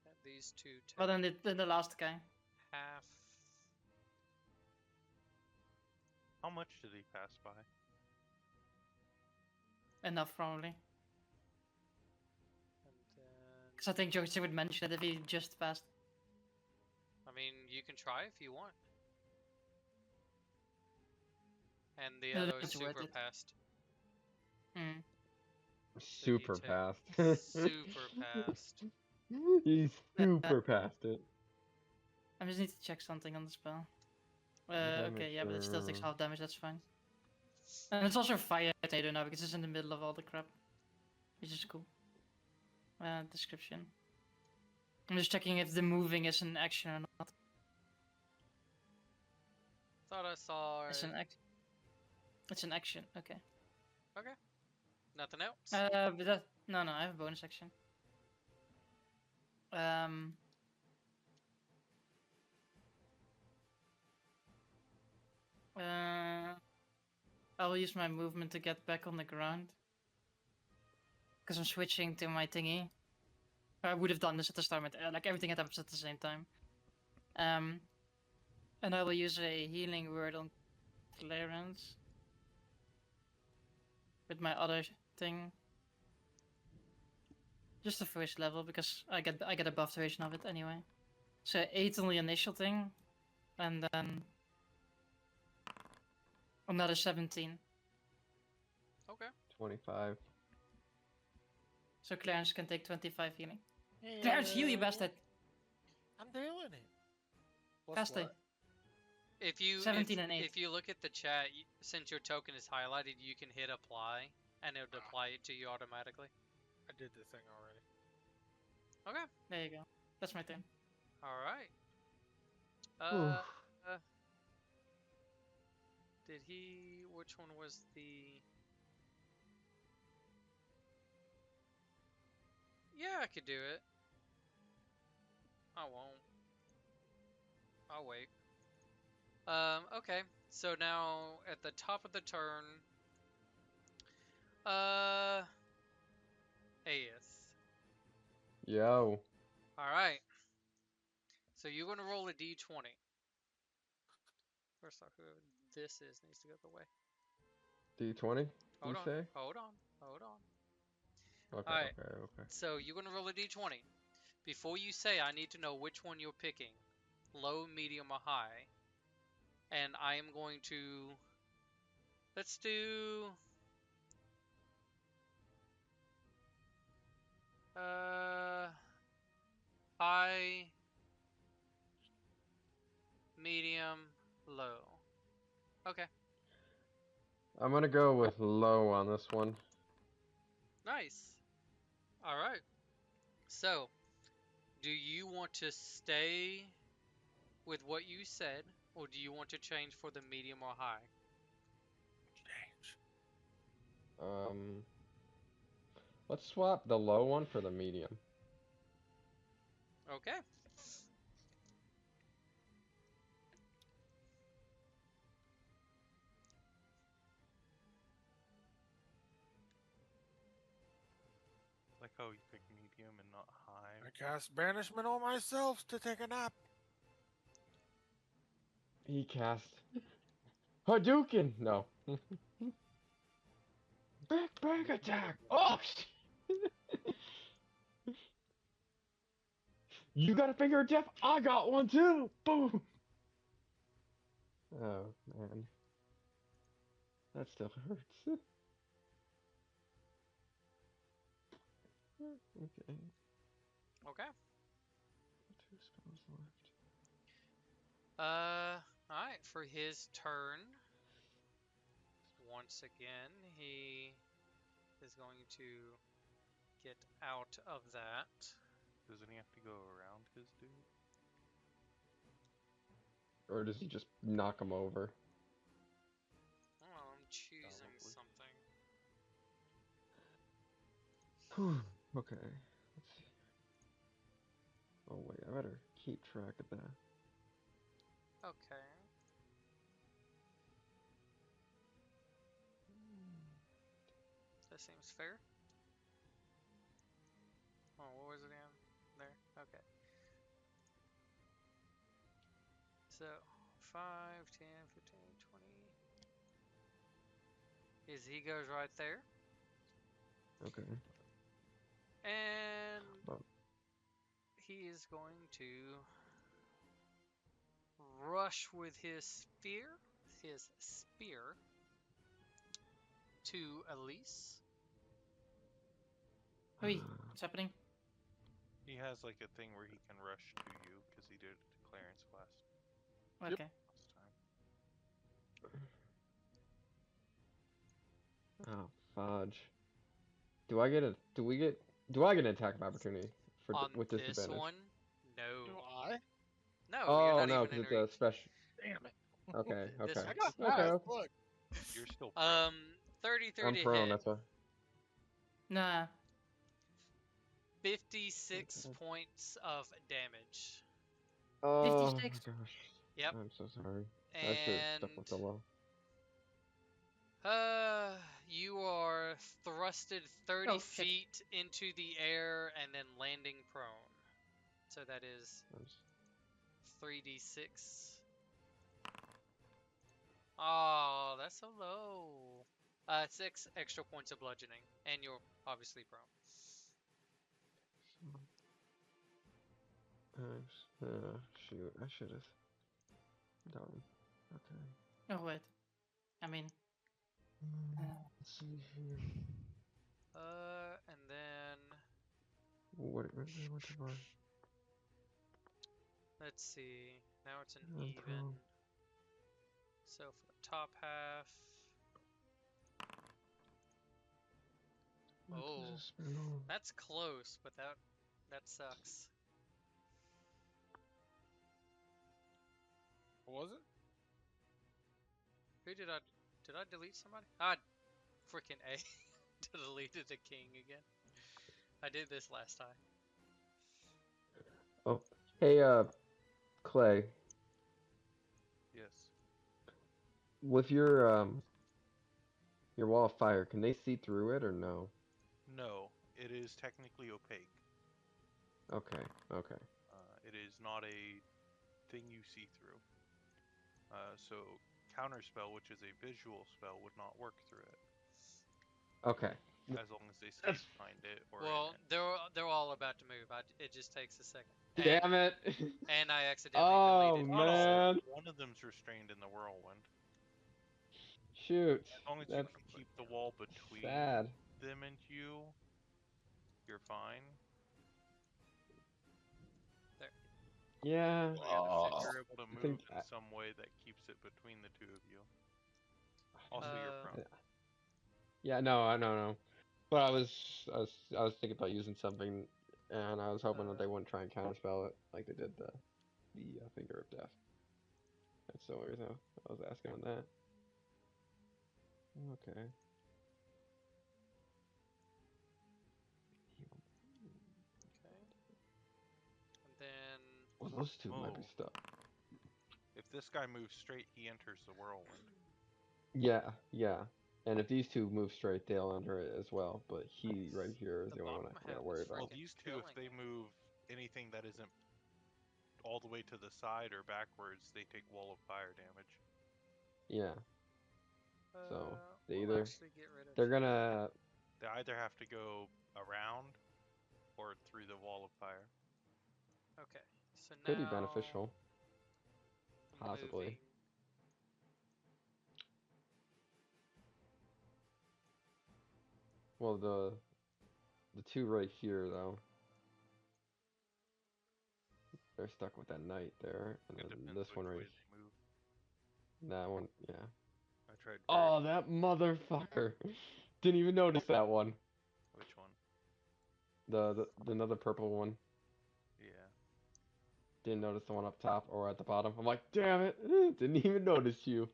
And these two take Well, then the last guy. half. How much did he pass by? Enough, probably. And then, Because I think Josie would mention it if he just passed. I mean, you can try if you want. And the No, other it's worth super it. passed. Hmm. super take past. super past. He's super past it. I just need to check something on the spell. Damage Okay, yeah, but it still takes or- half damage, that's fine. And it's also fire tornado now because it's in the middle of all the crap. Which is cool. Description. I'm just checking if the moving is an action or not. Thought I saw It's it. an action. It's an action, okay. Okay. Nothing else? But that, no, I have a bonus action. I will use my movement to get back on the ground. Because I'm switching to my thingy. I would have done this at the start, like everything happens at the same time. And I will use a healing word on Clarence. With my other thing. Just the first level, because I get a buff duration of it anyway. So 8 on the initial thing. And then another 17. Okay. 25. So Clarence can take 25 healing. Clarence, heal you bastard! I'm doing it. Plus Faster. what? If you 17 and 8. if you look at the chat, since your token is highlighted, you can hit apply, and it'll apply it to you automatically. I did the thing already. Okay. There you go. That's my turn. All right. Oof. Did he? Which one was the? Yeah, I could do it. I won't. I'll wait. Okay. So now at the top of the turn, Aeth. Yo. All right. So you're gonna roll a d20. First off, whoever this is needs to go the way. D20, Hold you on. say? Hold on. Hold on. Okay, Alright. okay. So you're gonna roll a d20. Before you say, I need to know which one you're picking, low, medium, or high. And I am going to. Let's do. High, medium, low. Okay. I'm gonna go with low on this one. Nice. All right. So, do you want to stay with what you said, or do you want to change for the medium or high? Change. Let's swap the low one for the medium. Okay. Like how you pick medium and not high. I cast banishment on myself to take a nap. He cast Hadouken. No. Back attack. Oh shit. You got a finger of death? I got one too. Boom. Oh man. That still hurts. Okay. Okay. 2 spells left. Alright, for his turn, once again, he is going to get out of that. Doesn't he have to go around his dude? Or does he just knock him over? Oh, I'm choosing Probably. something. Whew. Okay. Let's see. Oh wait, I better keep track of that. Okay. That seems fair. Oh, what was it again? There? Okay. So, 5, 10, 15, 20. He goes right there. Okay. And Oh. he is going to rush with his spear to Elise. Oi, what's happening? He has like a thing where he can rush to you because he did it to Clarence Yep. Okay. time. Oh, fudge. Do I get an attack of opportunity On with this disadvantage? one, Do no. I? No, you're Oh not no, even because in it's a reach. special. Damn it. Okay, This okay. I one's got Okay, fast. okay. Look. You're still prone. 33 I'm to prone. hit, That's why. Nah. 56 Okay. points of damage. Oh my 56. gosh. Yep. I'm so sorry. I should have stuck with the And low. you are thrusted 30 Oh, shit. feet into the air and then landing prone. So that is 3d6. Oh, that's so low. 6 extra points of bludgeoning, and you're obviously prone. Shoot, I should have done. Okay. Oh, wait. I mean, Let's see here. And then What to buy? let's see. Now it's an I'm even. prone. So for the top half. What Oh, does this spell on? that's close, but that sucks. What was it? Who did I delete somebody? Ah, freaking A. Deleted the king again. I did this last time. Oh, hey, Clay. Yes. With your wall of fire, can they see through it or no? No, it is technically opaque. Okay, okay. It is not a thing you see through. So counterspell, which is a visual spell, would not work through it Okay. as long as they stay behind it or Well, in it. they're all about to move. It just takes a second. Damn it! And I accidentally Oh deleted. Not all. man! One of them's restrained in the whirlwind. Shoot. As long as you That's can keep the wall between sad. them and you, you're fine. Yeah. If you're able to I move think in some way that keeps it between the two of you. Also, you're prone. Yeah, no, I don't know. But I was thinking about using something, and I was hoping that they wouldn't try and counterspell it like they did the finger of death. That's the only reason I was asking on that. Okay. Okay. And then Well, those two might be Whoa. stuck. If this guy moves straight, he enters the whirlwind. Yeah, yeah. And if these two move straight, they'll enter it as well. But he right here is The the only one bottom I gotta half worry is about. Well, freaking these two, if killing they it. move anything that isn't all the way to the side or backwards, they take wall of fire damage. Yeah. So they we'll either actually get rid of they're gonna They either have to go around or through the wall of fire. Okay, so now could be beneficial. the Possibly. moving. Well, the two right here though, they're stuck with that knight there, and It then depends this which one way right, they move. that one, yeah. I tried. Oh, that motherfucker! Didn't even notice that one. Which one? The another purple one. Yeah. Didn't notice the one up top or at the bottom. I'm like, damn it! Didn't even notice you.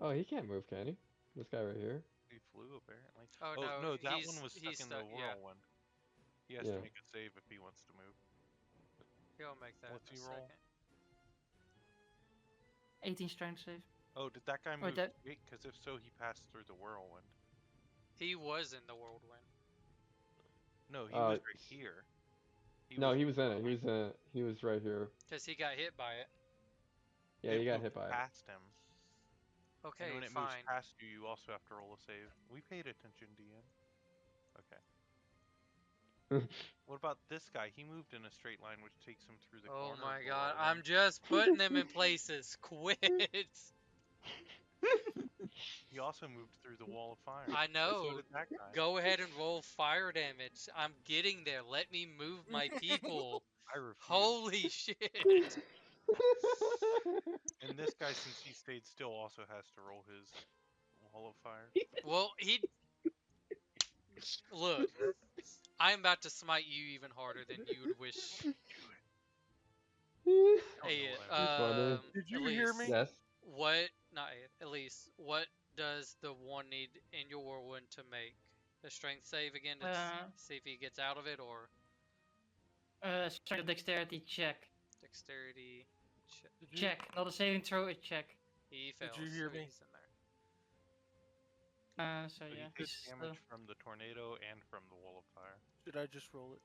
Oh, he can't move, can he? This guy right here. He flew apparently. Oh, no, that he's one was stuck in the yeah. whirlwind. He has Yeah. to make a save if he wants to move. He'll make that What's in a he roll? second. 18 strength save. Oh, did that guy Or move? that- Because if so, he passed through the whirlwind. He was in the whirlwind. No, he was right here. No, he was in it. He was right here. Because he got hit by it. Yeah, It he got moved hit by it. past him. Okay, And when it fine. moves past you, you also have to roll a save. We paid attention, DM. Okay. What about this guy? He moved in a straight line, which takes him through the Oh corner. my of the god, whirlwind. I'm just putting them in places. Quit. He also moved through the wall of fire. I And so know. did that guy. Go ahead and roll fire damage. I'm getting there. Let me move my people. I refuse. Holy shit. And this guy, since he stayed still, also has to roll his wall of fire. Well, he. Look, I'm about to smite you even harder than you would wish. Hey, Funny. Did you Elise, hear me? Yes. what? Not Elise. What does the one need in your whirlwind to make a strength save again to see if he gets out of it, or Strength dexterity check. dexterity check? Did you, Check, not a saving throw, a check. He Did fails. you hear so me? He's in there. So So yeah, he takes he's damage from the tornado and from the wall of fire. Should I just roll it?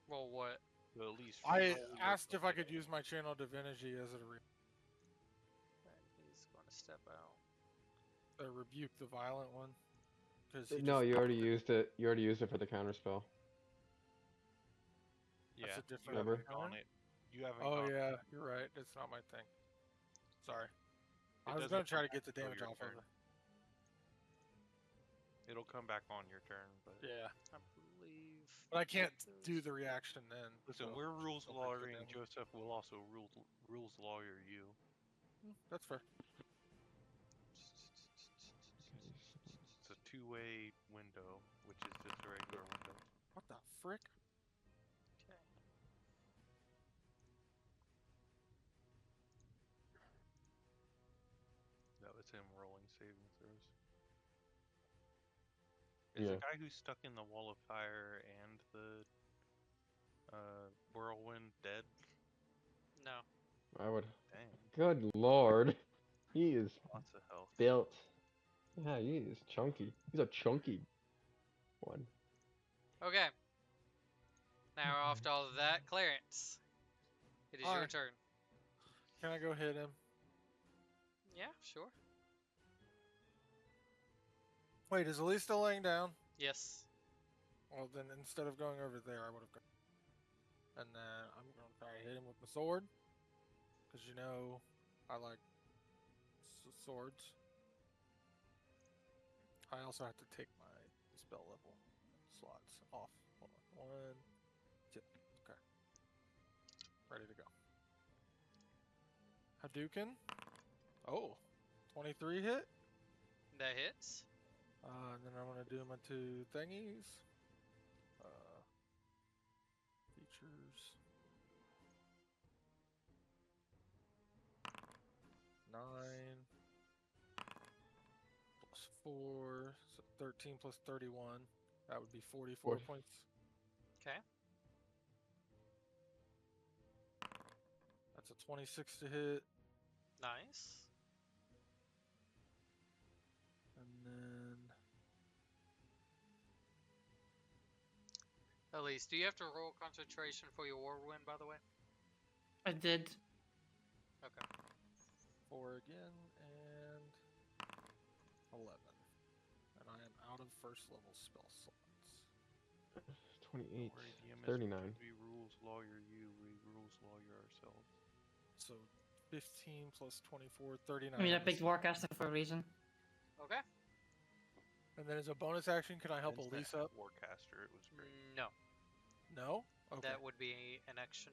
Roll what? So at least I roll your asked if I could tornado. use my channel divinity as a He's going to step out. rebuke the violent one. Because No, you already used it. You already used it for the counter spell. Yeah, a you different haven't counter? gone it. You haven't Oh gone yeah, you're right. It's not my thing. Sorry. It I was doesn't gonna try come to get the back until damage your off of turn. it. It'll come back on your turn, but Yeah, I believe. but I can't that do does- the reaction then. listen, so we're rules still takes the lawyering damage. Joseph. Will also rules lawyer you. That's fair. It's a two-way window, which is just a regular window. What the frick? Okay. That was him rolling saving throws. Is Yeah. the guy who's stuck in the wall of fire and the whirlwind dead? No. I would. Dang, Good lord. He is lots of health. built. Yeah, he is chunky. He's a chunky one. Okay. Now we're off to all of that. Clarence, it is your Alright. turn. Can I go hit him? Yeah, sure. Wait, is Elise still laying down? Yes. Well, then instead of going over there, I would have gone. And then I'm gonna try to hit him with my sword, because you know I like swords. I also have to take my spell level slots off. Hold on. 1, 2. Okay. Ready to go. Hadouken. Oh, 23 hit. That hits. And then I'm gonna do my 2 thingies. Features. 9 plus 4, so 13 plus 31. That would be 44 Forty. points. Okay. That's a 26 to hit, Nice. and then Elise, do you have to roll concentration for your whirlwind, by the way? I did. Okay. 4 again, and 11. And I am out of first level spell slots. 28. Worry, DM is 39. We rules lawyer you. We rules lawyer ourselves. So 15 plus 24, 39. I mean, I picked Warcaster for a reason. Okay. And then as a bonus action, can I help Hence Elise that up? Warcaster, it was great. No. No? Okay. That would be an action.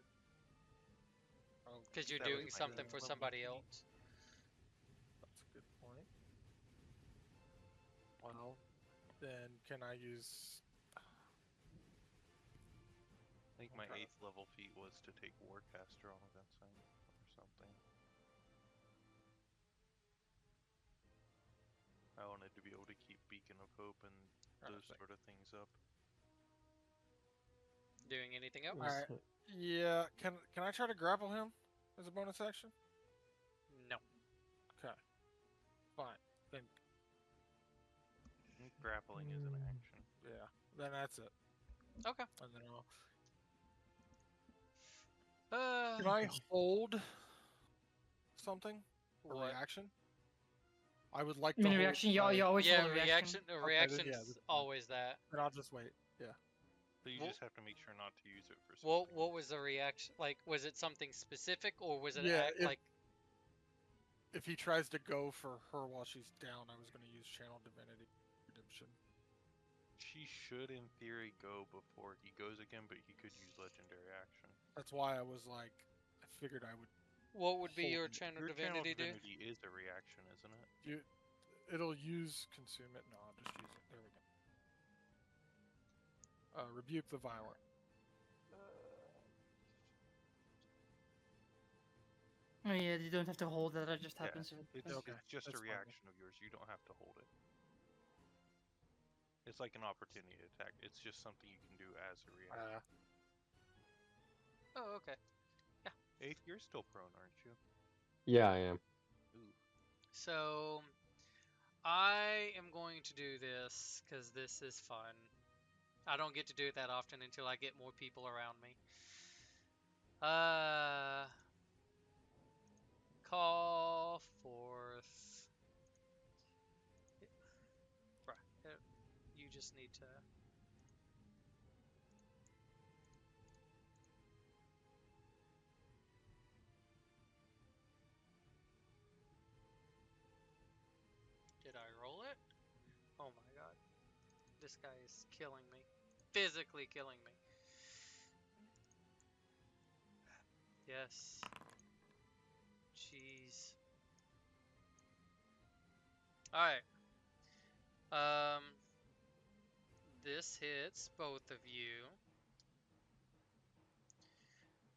Oh, Because you're That was doing my something good for level somebody feat. else. that's a good point. Well, then can I use... I think my Okay. 8th level feat was to take Warcaster on Vincent or something. I wanted to be able to keep Beacon of Hope and those Alright, sort of things up. Doing anything else? Alright. Yeah, can I try to grapple him as a bonus action? No. Okay. Fine. Then, I think grappling is an action. yeah. Then that's it. Okay. And then I'll... Uh, Can I hold something? A what? reaction? I would like I mean, to a hold reaction, you, my- you always Yeah, hold a reaction. A then reaction's yeah, that's fine. always that. Then I'll just wait. Yeah. So you Well- just have to make sure not to use it for something. What was the reaction? Like, was it something specific, or was it Yeah, act if- like? if he tries to go for her while she's down, I was gonna use Channel Divinity Redemption. She should, in theory, go before he goes again, but he could use legendary action. That's why I was like, I figured I would. What would be Hold your it. channel Your divinity channel do? divinity is a reaction, isn't it? It'll use consume it. No, I'll just use it. There we go. Rebuke the violent. Oh yeah, you don't have to hold it. That just Yeah, happens. It's, Okay, it's just a that's fine. reaction of yours. You don't have to hold it. It's like an opportunity attack. It's just something you can do as a reaction. Oh, okay. Eighth, you're still prone, aren't you? Yeah, I am. Ooh. So I am going to do this because this is fun. I don't get to do it that often until I get more people around me. Call forth. Right. You just need to. Did I roll it? Oh my god. This guy is killing me. Physically killing me. Yes. Jeez. Alright. This hits both of you.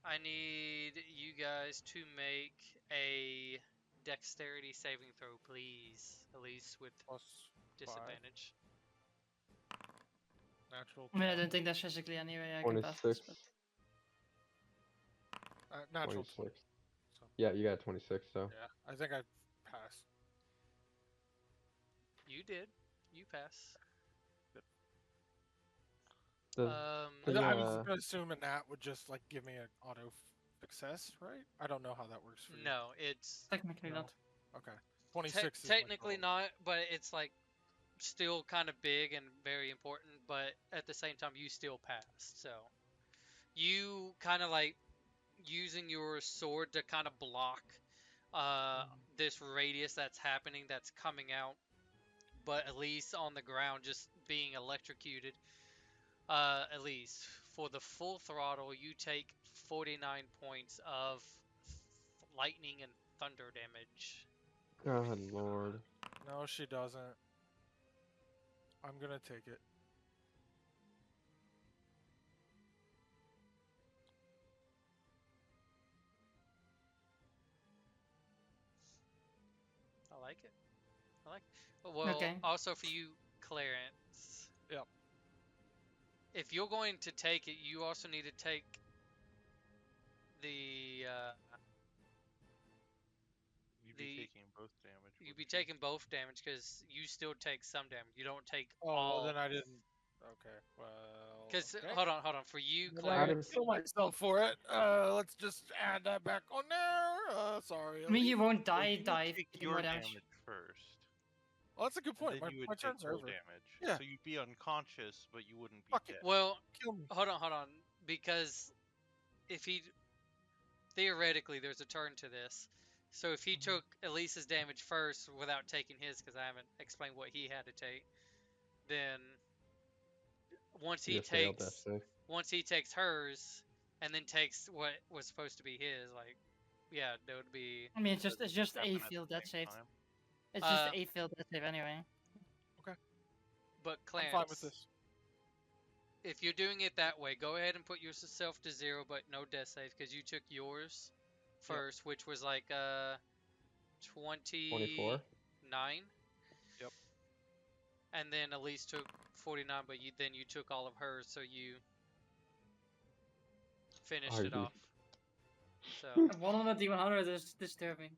I need you guys to make a dexterity saving throw, please. At least with Plus disadvantage. 5. Natural. I mean, I 20. don't think that's physically anyway. I can pass 26. this. Natural 26. 20. So, Yeah, you got 26, so. yeah, I think I passed. You did. You pass. Does, I Can, was uh, gonna assume that would just like give me an auto success, right? I don't know how that works for you. No, it's Technically No. not. Okay. 26 is my technically total. not, but it's like still kind of big and very important, but at the same time you still passed. So you kind of like using your sword to kind of block this radius that's happening, that's coming out, but at least on the ground just being electrocuted. At least for the full throttle you take 49 points of lightning and thunder damage. God lord. No, she doesn't. I'm gonna take it. I like it. I like it. Well, Okay. also for you, Clarence. Yep. If you're going to take it, you also need to take the You'd be taking both damage. you'd be wouldn't you? taking both damage because you still take some damage. You don't take Oh, all. well, then I didn't. Okay, well. Because okay. hold on. For you, Then I Clarence. would kill myself for it. Let's just add that back on there. Sorry. I mean, you won't Well, die. you would Die. take If you do your more damage. damage first. Well, that's a good And point. then you would My take turns are full over. damage. Yeah. So you'd be unconscious, but you wouldn't be Fuck it. dead. Well, Kill me. hold on. Because if he theoretically there's a turn to this. So if he took Elise's damage first without taking his, because I haven't explained what he had to take, then once he You failed that takes save. once he takes hers and then takes what was supposed to be his, like, yeah, that would be. I mean, it's just Happen a at the field that same saved. time. It's just Uh, a field that save anyway. But I'm Clarence, fine with this. if you're doing it that way, go ahead and put yourself to 0, but no death save because you took yours first, which was like 29. 24? Yep. And then Elise took 49, but then you took all of hers, so you finished it Argue. off. So One on a D100 is disturbing.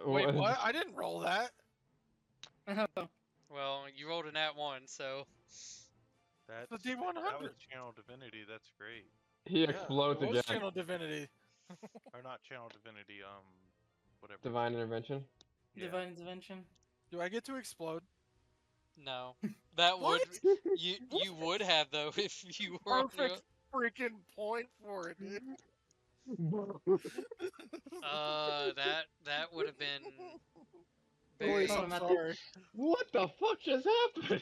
Wait, what? I didn't roll that. well, you rolled an at 1, so That's The D100. That was channel divinity. That's great. He explodes it was again. Channel Divinity. Or not channel divinity. Whatever. Divine intervention. Yeah. Divine intervention. Do I get to explode? no. That would What? you would have though if you were on your, Perfect freaking point for it, dude. that that would have been Luis, very. I'm Problematic. sorry. What the fuck just happened?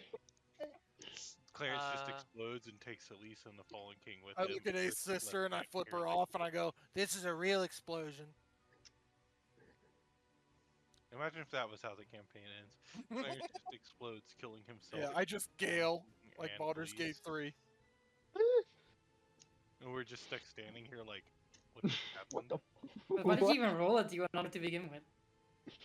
Clarence just Uh, explodes and takes Elisa and the Fallen King with I him. look at but A's we're just left sister and I back flip here her like, off and I go, "This is a real explosion." Imagine if that was how the campaign ends. Clarence just explodes, killing himself. Yeah, I just Fallen gale King, like and Baldur's Gate Elise. 3. And we're just stuck standing here like, what just happened? What the? But why did you even roll it? You wanted to begin with.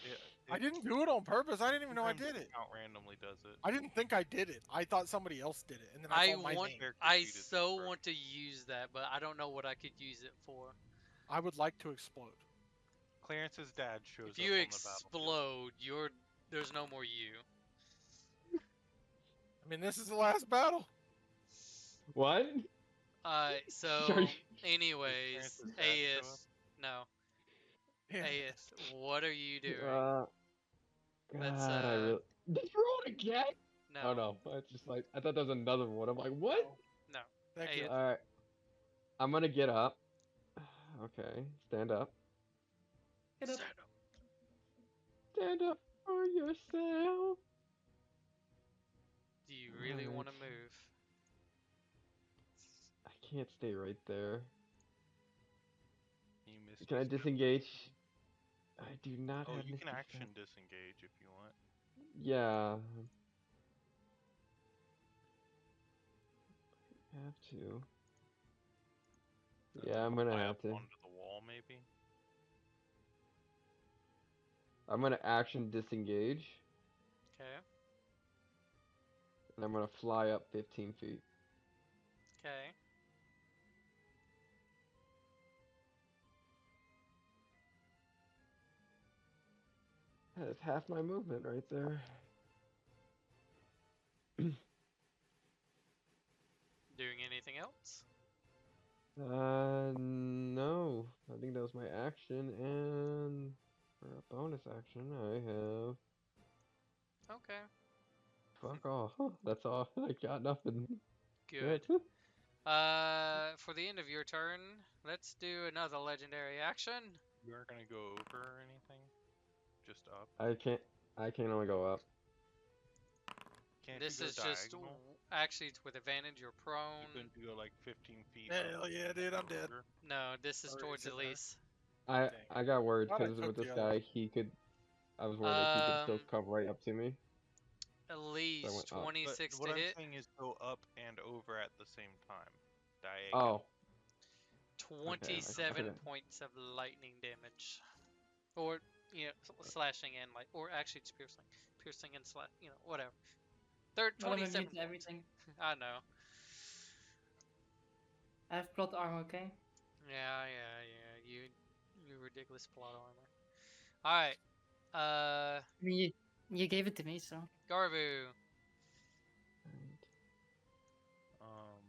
Yeah, I didn't do it on purpose. I didn't even know I sometimes did it. Count randomly does it. I didn't think I did it. I thought somebody else did it, and then I I saw my want. name. Character I sheet is so incorrect. want to use that, but I don't know what I could use it for. I would like to explode. Clarence's dad shows If you up on the battlefield. explode, there's no more you. I mean, this is the last battle. What? So Sorry. anyways, Clarence's dad show Aeth, no, Yeah. Aeth, what are you doing? God, Let's, I really. Did you roll it again? No, Oh no, it's just like I thought that was another one. I'm like, what? no. Thank you. Aeth, All right, I'm gonna get up. Okay, stand up. Get up. stand up. Stand up for yourself. Do you really want to Alright. move? I can't stay right there. You missed Can I his move. disengage? I do not Oh, have. you can Misty action Step. disengage if you want. Yeah. Have to. Yeah, I'm gonna Fly have up to. onto the wall, maybe. I'm gonna action disengage, Okay, and I'm gonna fly up 15 feet. okay. That is half my movement right there. Doing anything else? No. I think that was my action, and for a bonus action, I have. Okay, Fuck off. That's all. I got nothing. good. Good. For the end of your turn, let's do another legendary action. You aren't gonna go over or anything. Just up. I can only go up. Can't This you go is just diagonal? actually it's with advantage. You're You prone. couldn't go like 15 feet. Hell up yeah, dude, I'm dead. over? No, this is Already towards said that. Elise. I Dang. I got worried Thought I because took with this the other. guy, he could. I was worried like he could still come right up to me. Elise, went up. 26 But what to I'm hit, saying is go up and over at the same time. Diagonal. Oh, 27 forgot. points of lightning damage, or slashing and like, or actually it's piercing and slash, whatever. Third Well, I'm 27 immune to everything. I know. I have plot armor, okay? Yeah. You ridiculous plot armor. All right. I mean, you gave it to me, so. Garvu. Um,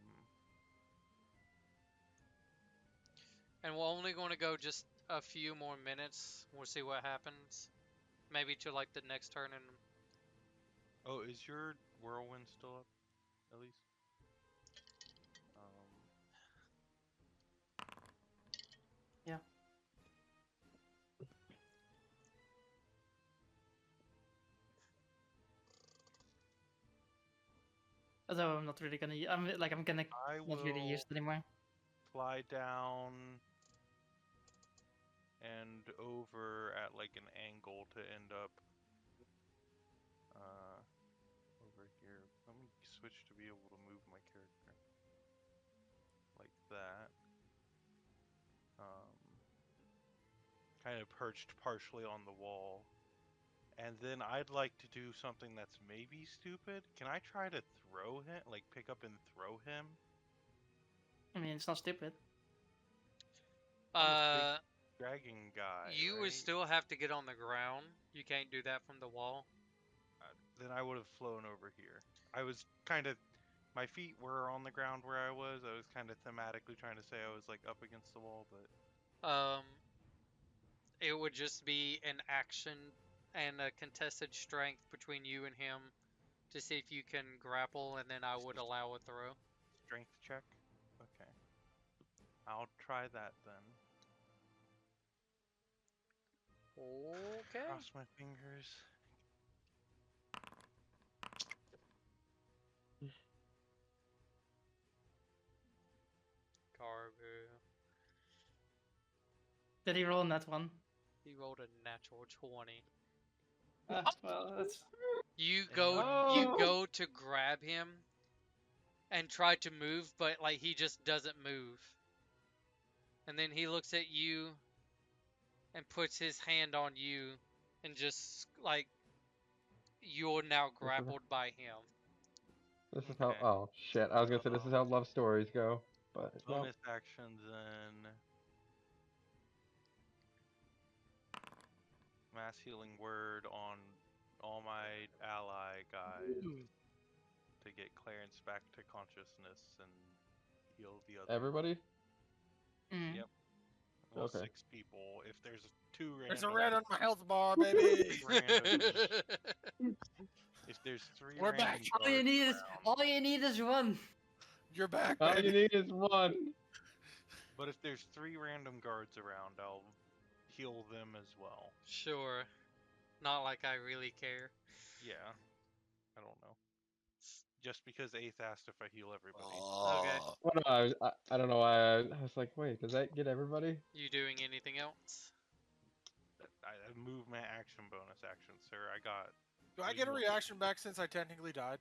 And we're only going to go just a few more minutes. We'll see what happens. Maybe to like the next turn and oh, is your whirlwind still up, at least? Yeah. Although I'm not really gonna. I'm gonna I not really use will it anymore. fly down and over at like an angle to end up over here. Let me switch to be able to move my character like that. Kind of perched partially on the wall. And then I'd like to do something that's maybe stupid. Can I try to throw him? Like pick up and throw him? I mean, it's not stupid. I'm a big dragon guy. you would right? still have to get on the ground. You can't do that from the wall. Then I would have flown over here. I was kind of, my feet were on the ground where I was. I was kind of thematically trying to say I was like up against the wall, but It would just be an action and a contested strength between you and him to see if you can grapple, and then I would allow a throw. strength check. Okay, I'll try that then. Okay. Cross my fingers. Carbu. Did he roll in that one? He rolled a natural 20. Well, that's You And go you Oh! go to grab him and try to move, but like he just doesn't move. And then he looks at you and puts his hand on you and just like you're now This is grappled by him. this is how. Okay. Oh shit! I was gonna say this is how love stories go, but no. Bonus actions and mass healing word on all my ally guys to get Clarence back to consciousness and heal the other. Everybody. mm. Yep. Well, Okay. 6 people. If there's 2 random. There's a red on my health bar, baby. If there's 3 We're random back. All you guards need is around, all you need is one. You're back, All you baby. need is one. but if there's 3 random guards around, I'll heal them as well. Sure. Not like I really care. Yeah. I don't know. Just because 8th asked if I heal everybody. Okay. Well, no, I don't know why I was like, wait, does that get everybody? You doing anything else? I movement action bonus action, sir. I got. Do I get a reaction back since I technically died?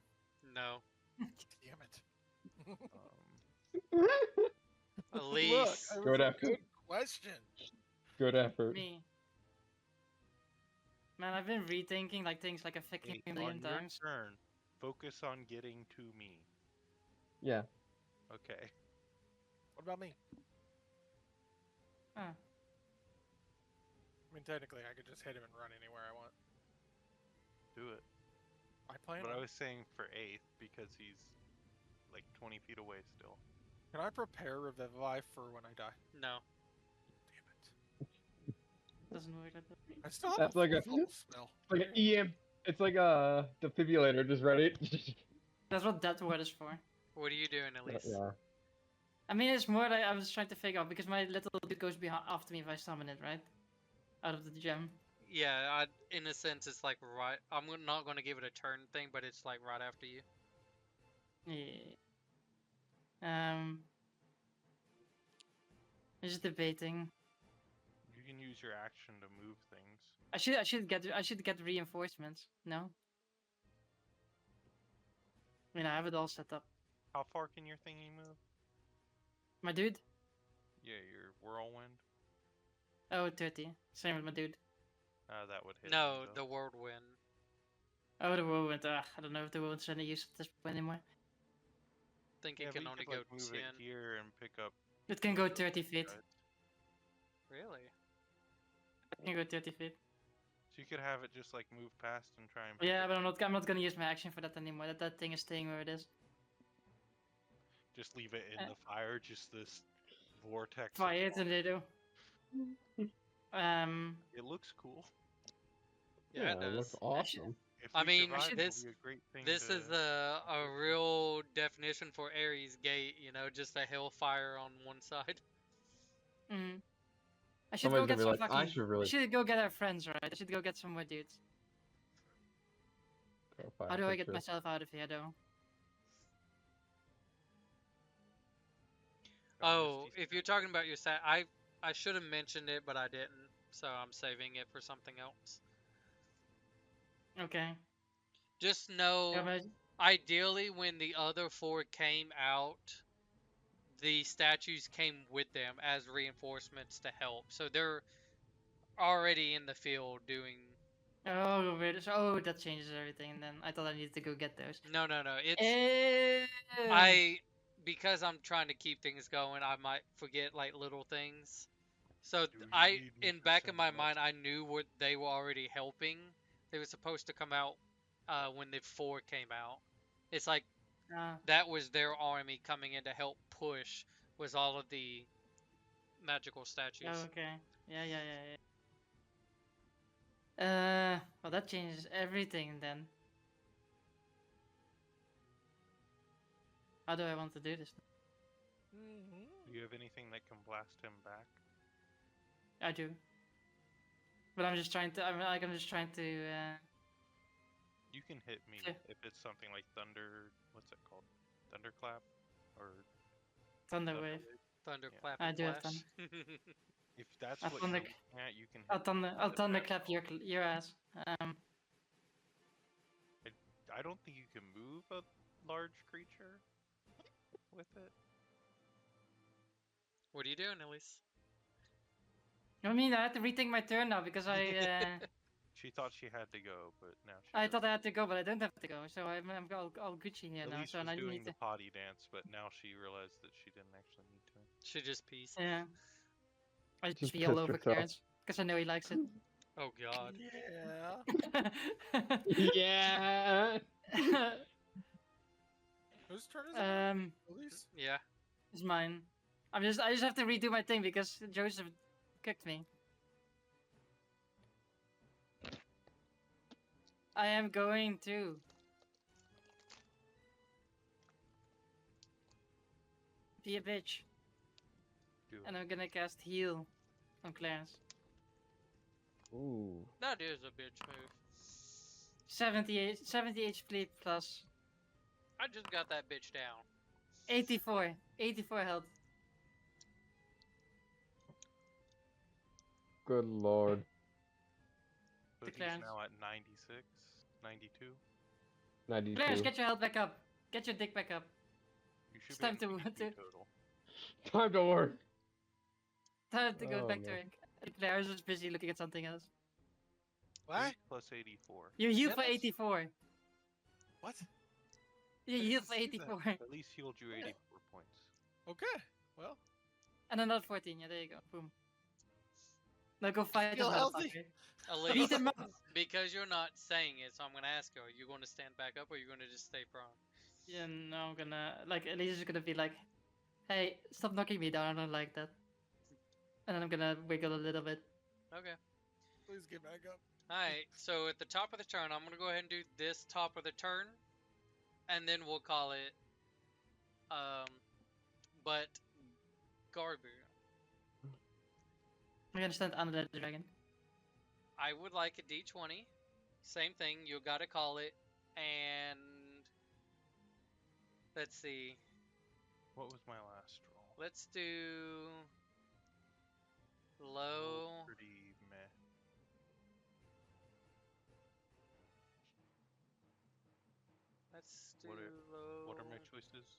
No. Damn it. Um, Elise. Look, it was Good a effort. good question. Good effort. Me. Man, I've been rethinking like things like a fucking Eight, million on your times. turn, focus on getting to me. Yeah. Okay. What about me? Huh. I mean, technically, I could just hit him and run anywhere I want. Do it. I plan But I on. was saying for 8th because he's like 20 feet away still. Can I prepare Revivify for when I die? No. Damn it. Doesn't work like that. I still have That's a like a- fourth level spell. Like an EM. It's like a defibrillator, just ready. That's what that word is for. What are you doing, Elise? Yeah. I mean, it's more like I was trying to figure out because my little dude goes behind after me if I summon it, right? Out of the gem. Yeah, in a sense, it's like right. I'm not going to give it a turn thing, but it's like right after you. Yeah. I'm just debating. You can use your action to move things. I should get reinforcements. No. I mean, I have it all set up. How far can your thingy move? My dude? Yeah, your whirlwind. Oh, 30. Same with my dude. That would hit. No, me, the though. whirlwind. Oh, the whirlwind. I don't know if the whirlwind's any use at this point anymore. I think Yeah, it but can you only could, go like, move 10. it here and pick up. It can go 30 feet. guys. Really? It can go 30 feet. So you could have it just like move past and try and. Yeah, pick but up- I'm not gonna use my action for that anymore. That thing is staying where it is. Just leave it in the fire. Just this vortex. of Fire it fire. and they do. It looks cool. Yeah, it it looks does. awesome. If I we mean, survive, this- it'll be a great thing This to... is a real definition for Aresgate, you know, just a hellfire on one side. Mm. I should Somebody's go get gonna some be like, fucking. I should really should go get our friends, right? I should go get some more dudes. go find How do I get pictures. myself out of here, though? Oh, if you're talking about your stat, I should have mentioned it, but I didn't, so I'm saving it for something else. Okay. Just know, Yeah, but ideally, when the other 4 came out, the statues came with them as reinforcements to help. So they're already in the field doing. oh, weird. Oh, that changes everything. Then I thought I needed to go get those. No, it's. Ew. Because I'm trying to keep things going, I might forget like little things. So Do you need me in to back of send my them mind, up? I knew what they were already helping. They were supposed to come out when the 4 came out. It's like that was their army coming in to help push. Was all of the magical statues. Oh, okay. Yeah. Well, that changes everything then. How do I want to do this? Do you have anything that can blast him back? I do. But I'm just trying to. I'm just trying to. You can hit me Yeah. if it's something like thunder. What's that called? Thunderclap, or Thunder thunder wave. wave? Thunderclap I and do have flash. If that's I'll what thunder- you're looking at, you can. I'll Hit thunder. me I'll with the thunderclap basketball. your ass. I don't think you can move a large creature with it. What are you doing, Elise? I mean, I had to retake my turn now because I. She thought she had to go, but now she. I thought I doesn't. had to go, but I don't have to go. So I'm all Gucci here now. Elise So was I doing need the to. potty dance, but now she realized that she didn't actually need to. She just pees. Yeah. I Just just pee all pissed over yourself. Clarence because I know he likes it. Oh God. Yeah. Yeah. Whose turn is it? Elise? Yeah. It's mine. I just have to redo my thing because Joseph kicked me. I am going to. Be a bitch. Do it. And I'm gonna cast heal on Clarence. Ooh. That is a bitch move. 70 HP plus I just got that bitch down. 84 health. Good lord. So he's Clarence. now at 96, 92. 92. Clarence, get your health back up. Get your dick back up. You should It's be time at to- 92 to- total. Time to work. Time to go Oh, back to no. rank. Clarence is busy looking at something else. What? 8 plus 84. You heal for Yes. 84. What? You I heal didn't for see that. 84. At least healed you 84 points. Okay. Well, And another 14. Yeah, there you go. Boom. Now go fight this feel healthy. motherfucker. Beat Elise, him up. because you're not saying it, so I'm gonna ask you: are you going to stand back up, or are you going to just stay prone? Yeah, no, I'm gonna like Elise is gonna be like, "Hey, stop knocking me down. I don't like that." And then I'm gonna wiggle a little bit. Okay. Please get back up. Alright, so at the top of the turn, I'm gonna go ahead and do this top of the turn, and then we'll call it, but Garbu. I'm gonna stand under the dragon. I would like a D20. Same thing, you gotta call it, and let's see, What was my last roll? let's do Rolled low. pretty meh. Let's do What are- low. What are my choices?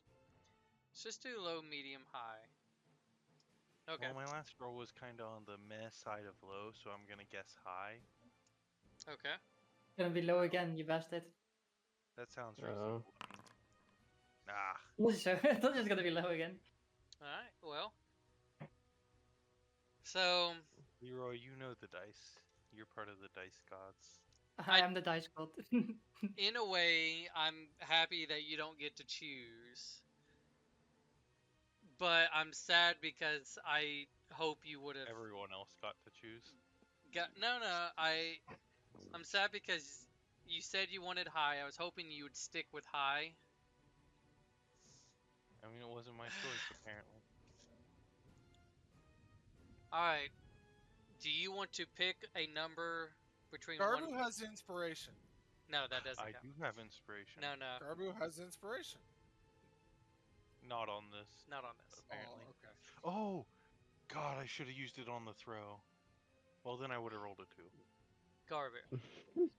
Let's just do low, medium, high. Okay. Well, my last roll was kind of on the meh side of low, so I'm gonna guess high. Okay. Gonna be low again, you bastard. That sounds Oh. reasonable. to me. Ah, So I thought it was gonna be low again. Alright, well. So, Leroy, you know the dice. You're part of the dice gods. I am the dice god. in a way, I'm happy that you don't get to choose. But I'm sad because I hope you would have Everyone else got to choose. got. No, I'm sad because you said you wanted high. I was hoping you would stick with high. I mean, it wasn't my choice, apparently. Alright. Do you want to pick a number between one? Garbu has inspiration. No, that doesn't I count. do have inspiration. No, no, Garbu has inspiration. Not on this, not on this. apparently. Oh, okay. Oh, God, I should have used it on the throw. Well, then I would have rolled a 2. Garbu.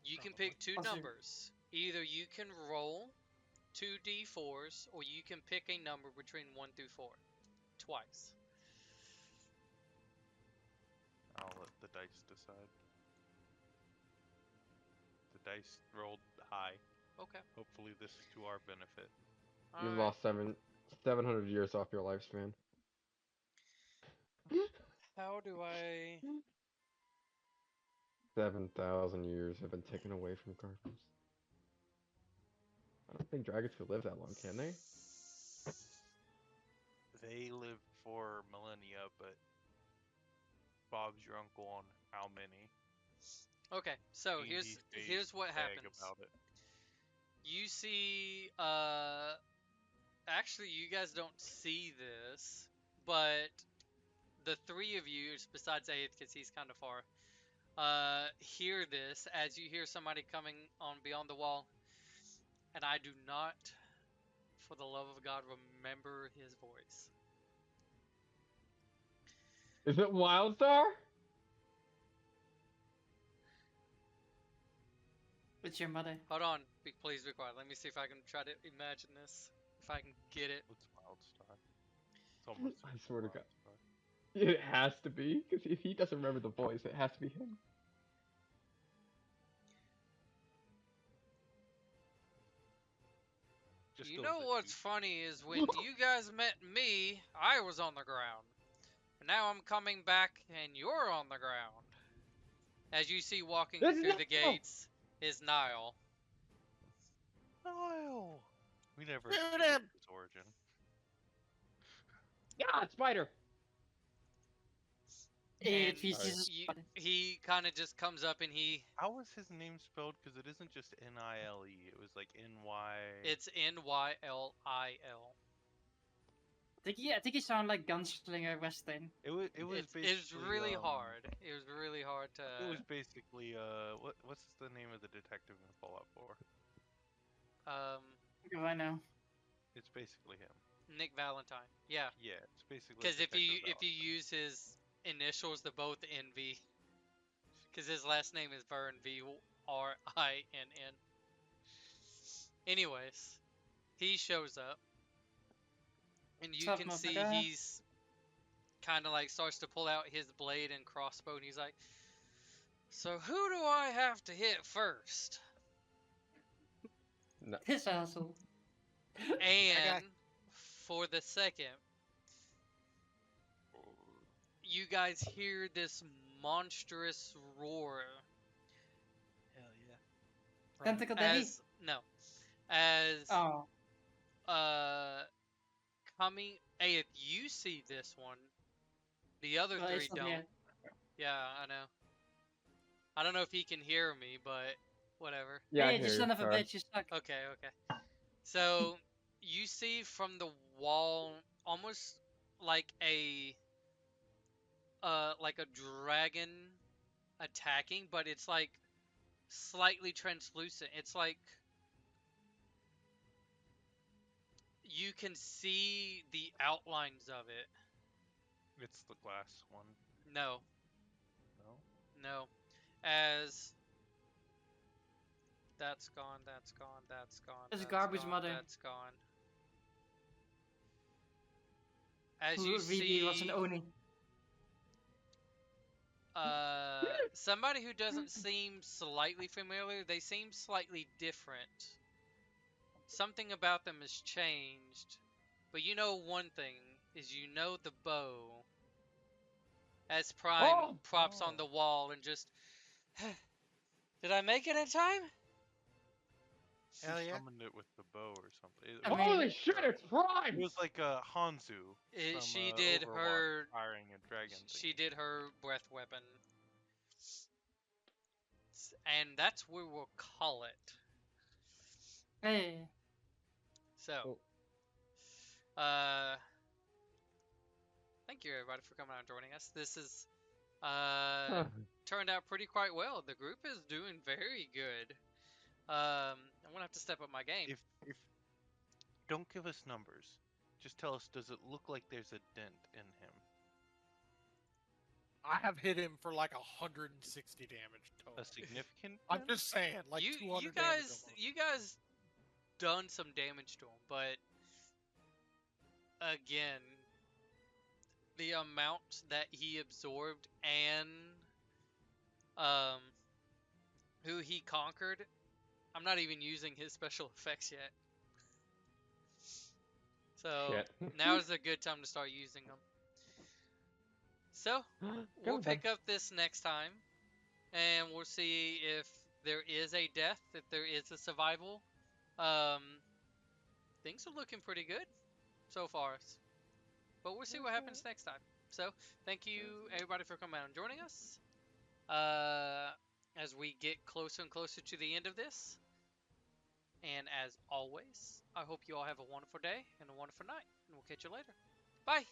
You can pick two Awesome. numbers. Either you can roll 2d4s, or you can pick a number between 1 through 4. Twice. I'll let the dice decide. The dice rolled high. Okay. Hopefully this is to our benefit. You Alright. lost 700 years off your lifespan. How do I... 7,000 years have been taken away from Garfield. I don't think dragons could live that long, can they? They lived for millennia, but Bob's your uncle on how many? Okay, so D&D here's what vague happens. about it. You see, actually you guys don't see this, but the three of you, besides Aeth, because he's kind of far, hear this as you hear somebody coming on beyond the wall, and I do not, for the love of God, remember his voice. Is it Wildstar? It's your mother. Hold on, please be quiet. Let me see if I can try to imagine this. If I can get it. It's Wildstar. It's almost. I swear to God. Wildstar. It has to be, because if he doesn't remember the voice, it has to be him. Just You go know with it, what's dude. funny is when you guys met me, I was on the ground. And now I'm coming back and you're on the ground. As you see walking This is through the Niall! gates is Niall. Niall. We never Shoot figured him! his origin. Yeah, spider! And He's Sorry. just he kind of just comes up and How was his name spelled? Because it isn't just Nile. It was like Ny. it's Nylil. I think he sounded like Gunslinger Western. It was. It was It basically. was really hard. It was really hard to. It was basically. What's the name of the detective in Fallout 4? Oh, I know. It's basically him. Nick Valentine. Yeah, Yeah, it's basically. because if you Detective use his initials, they're both NV. Because his last name is Vern, Vrinn. Anyways, he shows up, and you What's up, can see motherfucker? he's kind of like starts to pull out his blade and crossbow, and he's like, "So who do I have to hit first?" No. This asshole. And for the second, you guys hear this monstrous roar Hell yeah. Tentacle Daddy? as Oh. coming. Hey, if you see this one, the other Well, three it's not don't. here. Yeah, I know. I don't know if he can hear me, but whatever. Yeah, I Hey, hear you you, son of a sorry. bitch, you suck. Okay. So you see from the wall almost like a dragon attacking, but it's like slightly translucent. It's like you can see the outlines of it. It's the glass one. No, No. no. As that's gone, that's gone, that's gone. It's that's Garbage gone, Mother. That's gone. As Who you really was an see, Oni. somebody who doesn't seem slightly familiar, they seem slightly different. Something about them has changed. But you know one thing, is you know the bow. As Prime props on the wall and just... Did I make it in time? She Hell yeah. summoned it with the bow or something. It I was mean- Holy like, shit, it's It Prime! was like a Hanzu. From, She did Overwatch her... firing a dragon. She thingy. did her breath weapon. And that's where we'll call it. Hey. So, thank you everybody for coming out and joining us. This is turned out pretty quite well. The group is doing very good. I'm gonna have to step up my game. If don't give us numbers, just tell us. Does it look like there's a dent in him? I have hit him for like 160 damage total. A significant? I'm dent? just saying, like you 200 damage guys almost. you guys done some damage to him, but again, the amount that he absorbed and who he conquered, I'm not even using his special effects yet. So Shit. now is a good time to start using them. So we'll pick up this next time, and we'll see if there is a death, if there is a survival. Things are looking pretty good so far, but we'll see what happens next time. So thank you everybody for coming out and joining us. As we get closer and closer to the end of this. And as always, I hope you all have a wonderful day and a wonderful night. And we'll catch you later. Bye!